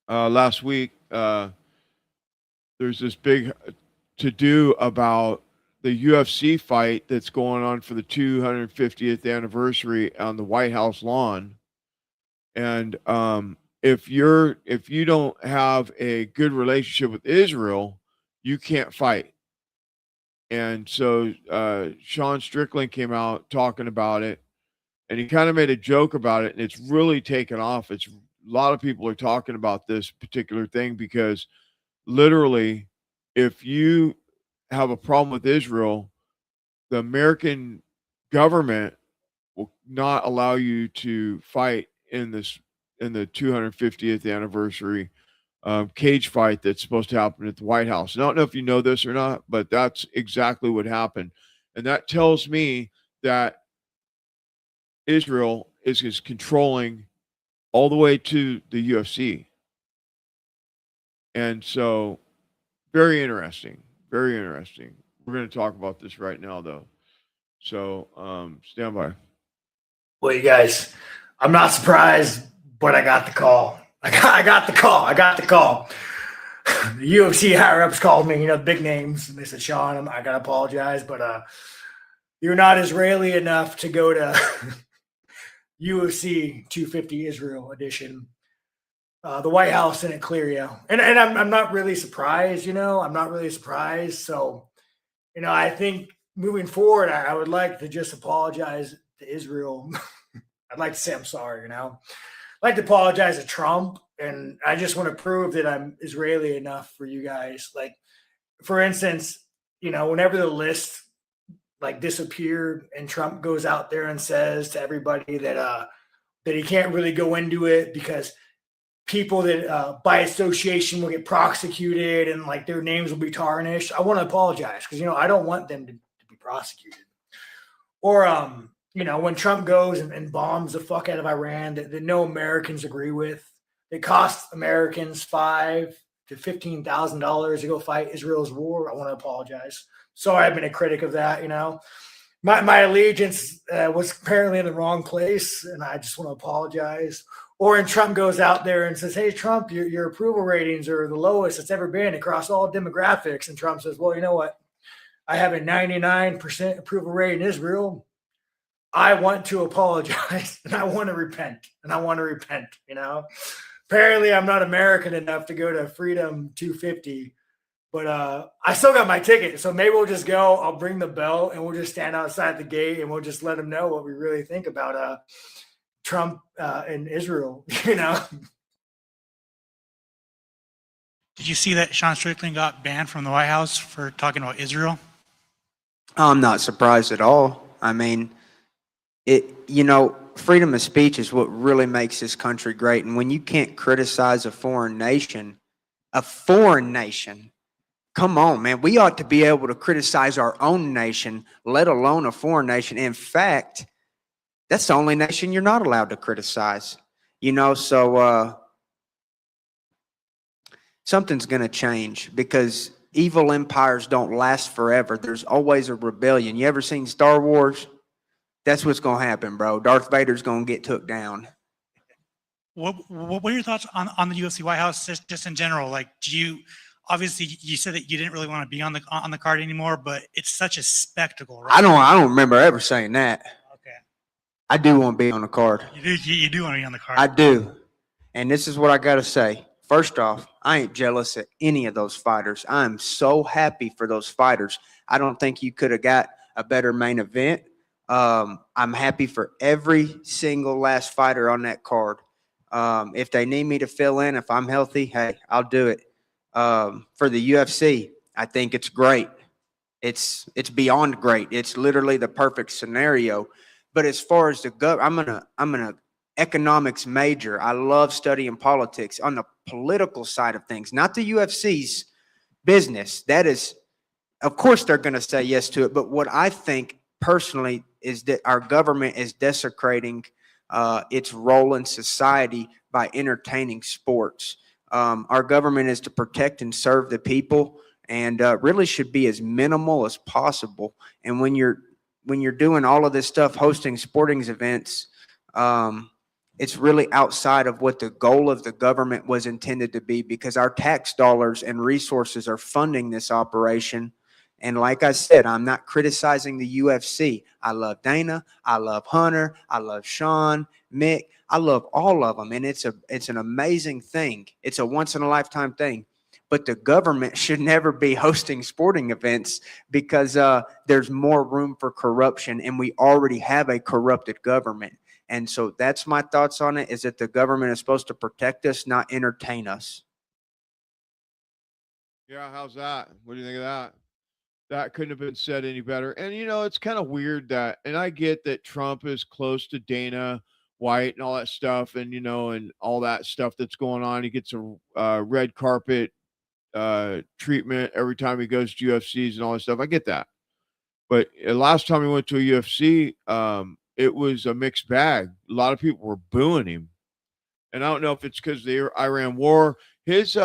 last week, there's this big to-do about the UFC fight that's going on for the 250th anniversary on the White House lawn. And if you don't have a good relationship with Israel, you can't fight. And so Sean Strickland came out talking about it, and he kind of made a joke about it, and it's really taken off. A lot of people are talking about this particular thing because literally, if you have a problem with Israel, the American government will not allow you to fight in the 250th anniversary cage fight that's supposed to happen at the White House. I don't know if you know this or not, but that's exactly what happened. And that tells me that Israel is controlling all the way to the UFC. And so very interesting. Very interesting. We're going to talk about this right now, though. So stand by. Well, you guys, I'm not surprised, but I got the call. I got the call. The UFC higher-ups called me, big names. And they said, Sean, I got to apologize, but you're not Israeli enough to go to UFC 250 Israel edition. The White House didn't clear you. And I'm not really surprised, I'm not really surprised. So, I think moving forward, I would like to just apologize to Israel. I'd like to say I'm sorry, I'd like to apologize to Trump. And I just want to prove that I'm Israeli enough for you guys. Like, for instance, whenever the list disappeared and Trump goes out there and says to everybody that he can't really go into it because people that by association will get prosecuted and their names will be tarnished. I want to apologize because, I don't want them to be prosecuted. Or, when Trump goes and bombs the fuck out of Iran that no Americans agree with, it costs Americans $5,000 to $15,000 to go fight Israel's war. I want to apologize. Sorry, I've been a critic of that. My allegiance was apparently in the wrong place, and I just want to apologize. Or when Trump goes out there and says, hey, Trump, your approval ratings are the lowest it's ever been across all demographics. And Trump says, well, you know what? I have a 99% approval rate in Israel. I want to apologize, and I want to repent. Apparently, I'm not American enough to go to Freedom 250. But I still got my ticket, so maybe we'll just go. I'll bring the bell, and we'll just stand outside the gate, and we'll just let them know what we really think about Trump and Israel. Did you see that Sean Strickland got banned from the White House for talking about Israel? I'm not surprised at all. I mean, freedom of speech is what really makes this country great. And when you can't criticize a foreign nation, come on, man. We ought to be able to criticize our own nation, let alone a foreign nation. In fact, that's the only nation you're not allowed to criticize. So something's going to change because evil empires don't last forever. There's always a rebellion. You ever seen Star Wars? That's what's going to happen, bro. Darth Vader's going to get took down. what are your thoughts on the UFC White House just in general? Like, obviously you said that you didn't really want to be on the card anymore, but it's such a spectacle, right? I don't remember ever saying that. Okay. I do want to be on the card. You do want to be on the card. I do. And this is what I got to say. First off, I ain't jealous of any of those fighters. I'm so happy for those fighters. I don't think you could have got a better main event. I'm happy for every single last fighter on that card. If they need me to fill in, if I'm healthy, hey, I'll do it. For the UFC, I think it's great. It's beyond great. It's literally the perfect scenario. But as far as I'm an economics major. I love studying politics on the political side of things, not the UFC's business. That is, of course, they're going to say yes to it. But what I think personally is that our government is desecrating its role in society by entertaining sports. Our government is to protect and serve the people, and really should be as minimal as possible. And when you're doing all of this stuff, hosting sporting events, it's really outside of what the goal of the government was intended to be, because our tax dollars and resources are funding this operation. And like I said, I'm not criticizing the UFC. I love Dana. I love Hunter. I love Sean, Mick. I love all of them. And it's an amazing thing. It's a once in a lifetime thing. But the government should never be hosting sporting events, because there's more room for corruption, and we already have a corrupted government. And so that's my thoughts on it, is that the government is supposed to protect us, not entertain us. Yeah, how's that? What do you think of that? That couldn't have been said any better. And, it's kind of weird that, and I get that Trump is close to Dana White and all that stuff, and, and all that stuff that's going on. He gets a red carpet treatment every time he goes to UFCs and all that stuff. I get that. But last time he went to a UFC, it was a mixed bag. A lot of people were booing him. And I don't know if it's because the Iran war. His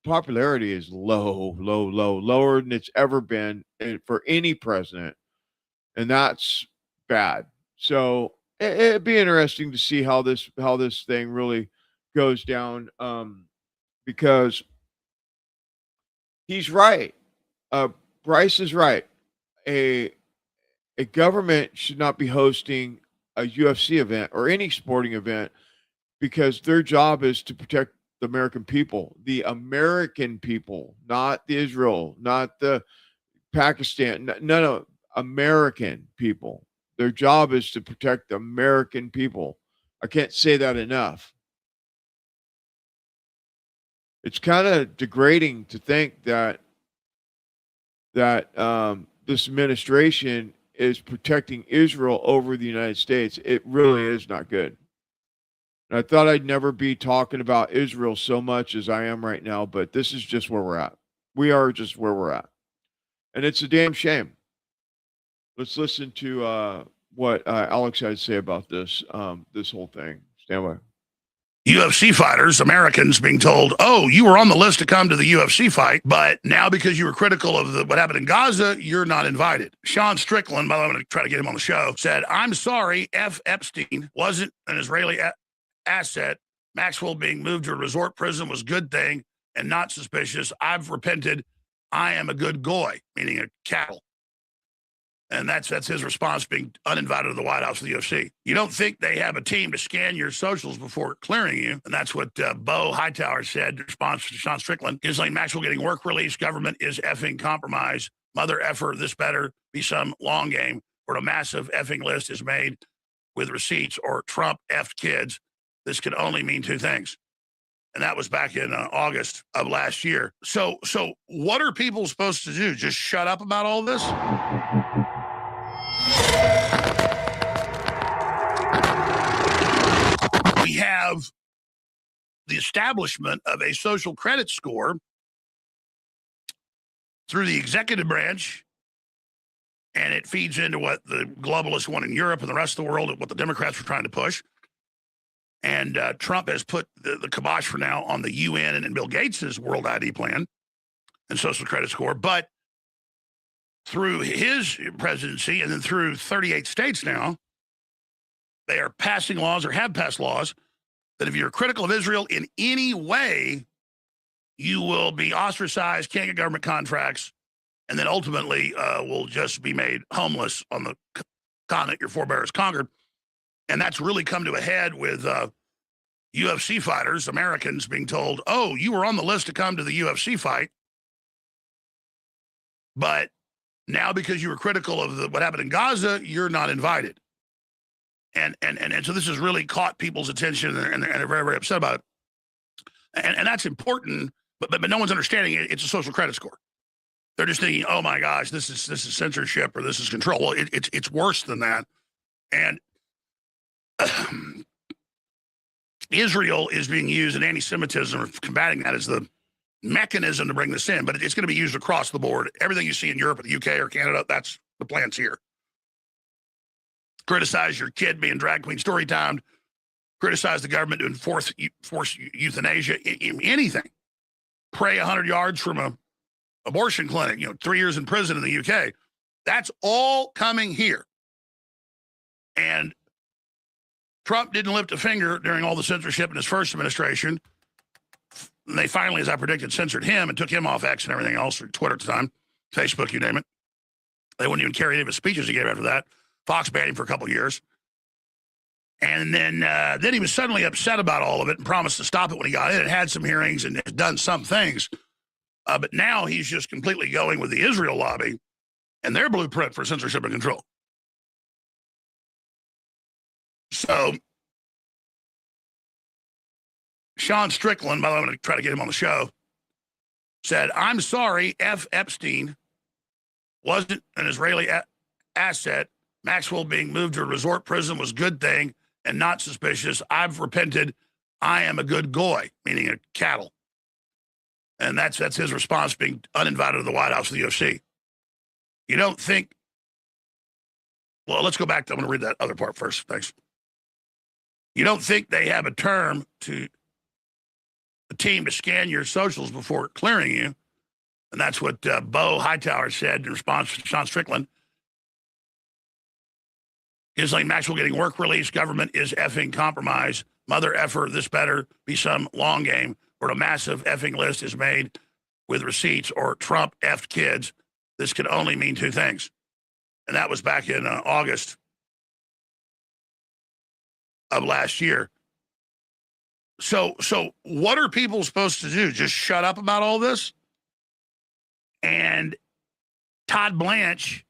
popularity is lower than it's ever been for any president. And that's bad. So it'd be interesting to see how this thing really goes down, because he's right. Bryce is right. A government should not be hosting a UFC event or any sporting event, because their job is to protect the American people, not the Israel, not the Pakistan. No, American people. Their job is to protect the American people. I can't say that enough. It's kind of degrading to think that this administration is protecting Israel over the United States. It really is not good. And I thought I'd never be talking about Israel so much as I am right now, but this is just where we're at. We are just where we're at. And it's a damn shame. Let's listen to what Alex had to say about this whole thing. Stand by. UFC fighters, Americans, being told, oh, you were on the list to come to the UFC fight, but now because you were critical of what happened in Gaza, you're not invited. Sean Strickland, by the way, I'm going to try to get him on the show, said, I'm sorry, F. Epstein wasn't an Israeli asset. Maxwell being moved to a resort prison was a good thing and not suspicious. I've repented. I am a good goy, meaning a cattle. And that's his response, being uninvited to the White House of the UFC. You don't think they have a team to scan your socials before clearing you. And that's what Bo Hightower said in response to Sean Strickland. Ghislaine Maxwell getting work release. Government is effing compromise. Mother effer, this better be some long game where a massive effing list is made with receipts, or Trump effed kids. This can only mean two things. And that was back in August of last year. So what are people supposed to do? Just shut up about all this? We have the establishment of a social credit score through the executive branch, and it feeds into what the globalists want in Europe and the rest of the world, and what the Democrats were trying to push. And Trump has put the kibosh for now on the UN and Bill Gates' World ID plan and social credit score. But through his presidency, and then through 38 states now, they are passing laws, or have passed laws, that if you're critical of Israel in any way, you will be ostracized, can't get government contracts, and then ultimately will just be made homeless on the continent your forebears conquered. And that's really come to a head with UFC fighters, Americans, being told, oh, you were on the list to come to the UFC fight, but now because you were critical of what happened in Gaza, you're not invited. And so this has really caught people's attention, and they're very, very upset about it. And that's important, but no one's understanding it. It's a social credit score. They're just thinking, oh my gosh, this is censorship or this is control. Well, it's worse than that. And Israel is being used in anti-Semitism or combating that as the mechanism to bring this in, but it's going to be used across the board. Everything you see in Europe or the UK or Canada, that's the plans here. Criticize your kid being drag queen story timed, criticize the government doing force euthanasia, anything. Pray 100 yards from a abortion clinic, 3 years in prison in the UK. That's all coming here. And Trump didn't lift a finger during all the censorship in his first administration. And they finally, as I predicted, censored him and took him off X and everything else, or Twitter at the time, Facebook, you name it. They wouldn't even carry any of his speeches he gave after that. Fox banned him for a couple of years. And then he was suddenly upset about all of it and promised to stop it when he got in. It had some hearings and has done some things. But now he's just completely going with the Israel lobby and their blueprint for censorship and control. So Sean Strickland, by the way, I'm going to try to get him on the show, said, I'm sorry, F. Epstein wasn't an Israeli asset. Maxwell being moved to a resort prison was a good thing and not suspicious. I've repented. I am a good goy, meaning a cattle. And that's his response, being uninvited to the White House of the UFC. You don't think, well, let's go back to, I'm going to read that other part first. Thanks. You don't think they have a term to a team to scan your socials before clearing you. And that's what Bo Hightower said in response to Sean Strickland. It's like Maxwell getting work release. Government is effing compromise. Mother effer, this better be some long game where a massive effing list is made with receipts, or Trump effed kids. This can only mean two things. And that was back in August of last year. So what are people supposed to do? Just shut up about all this? And Todd Blanche,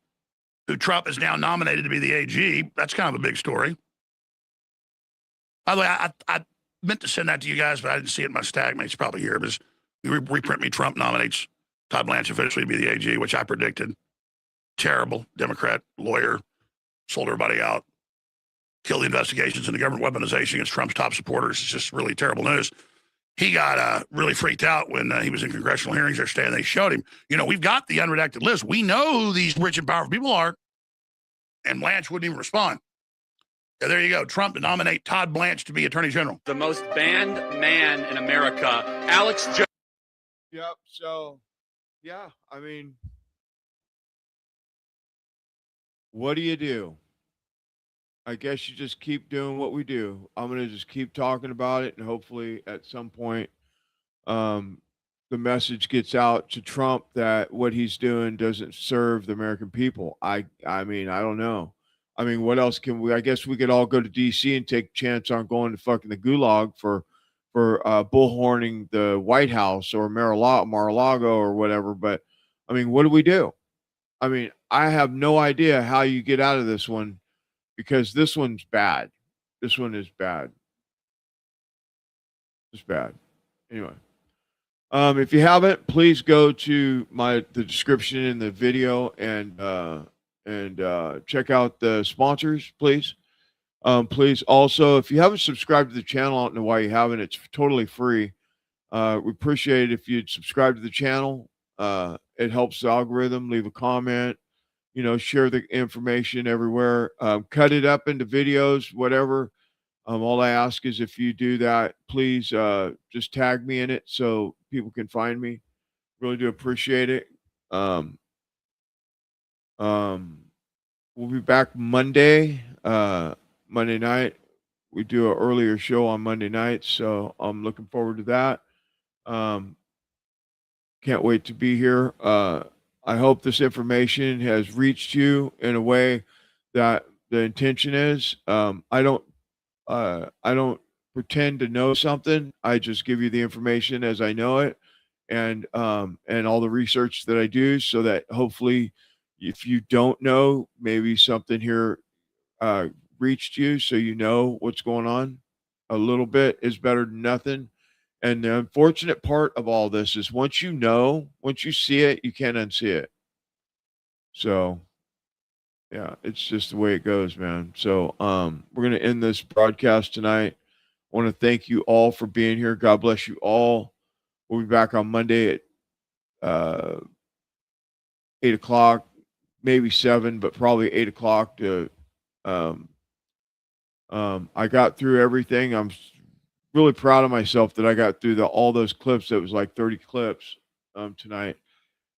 who Trump is now nominated to be the AG, that's kind of a big story. By the way, I meant to send that to you guys, but I didn't see it in my Stagmates probably here. But reprint me, Trump nominates Todd Blanche officially to be the AG, which I predicted. Terrible Democrat lawyer, sold everybody out, killed the investigations into government weaponization against Trump's top supporters. It's just really terrible news. He got really freaked out when he was in congressional hearings yesterday, and they showed him, we've got the unredacted list. We know who these rich and powerful people are. And Blanche wouldn't even respond. Yeah, there you go. Trump to nominate Todd Blanche to be Attorney General. The most banned man in America, Alex Jones. Yep. So, yeah, I mean, what do you do? I guess you just keep doing what we do. I'm going to just keep talking about it, and hopefully at some point the message gets out to Trump that what he's doing doesn't serve the American people. I mean, I don't know. I mean, what else can we? I guess we could all go to D.C. and take a chance on going to fucking the gulag for bullhorning the White House or Mar-a-Lago or whatever. But, I mean, what do we do? I mean, I have no idea how you get out of this one, because this one's bad. This one is bad. It's bad. Anyway. If you haven't, please go to the description in the video and check out the sponsors, please. Please also, if you haven't subscribed to the channel, I don't know why you haven't. It's totally free. We appreciate it if you'd subscribe to the channel. It helps the algorithm. Leave a comment. Share the information everywhere. Cut it up into videos, whatever. All I ask is if you do that, please just tag me in it so people can find me. Really do appreciate it. We'll be back Monday night. we do an earlier show on Monday nights, so I'm looking forward to that. Can't wait to be here. I hope this information has reached you in a way that the intention is. I don't pretend to know something. I just give you the information as I know it, and all the research that I do, so that hopefully, if you don't know, maybe something here reached you, so you know what's going on. A little bit is better than nothing. And the unfortunate part of all this is once you know, once you see it, you can't unsee it. So yeah, it's just the way it goes, man. So we're gonna end this broadcast tonight. I want to thank you all for being here. God bless you all. We'll be back on Monday at 8 o'clock, maybe 7, but probably 8 o'clock to I got through everything. I'm really proud of myself that I got through all those clips. It was like 30 clips tonight.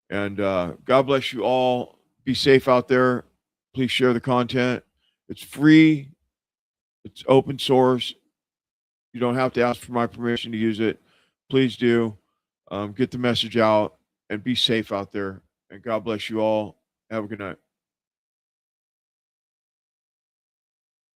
And God bless you all. Be safe out there. Please share the content. It's free. It's open source. You don't have to ask for my permission to use it. Please do. Get the message out and be safe out there. And God bless you all. Have a good night.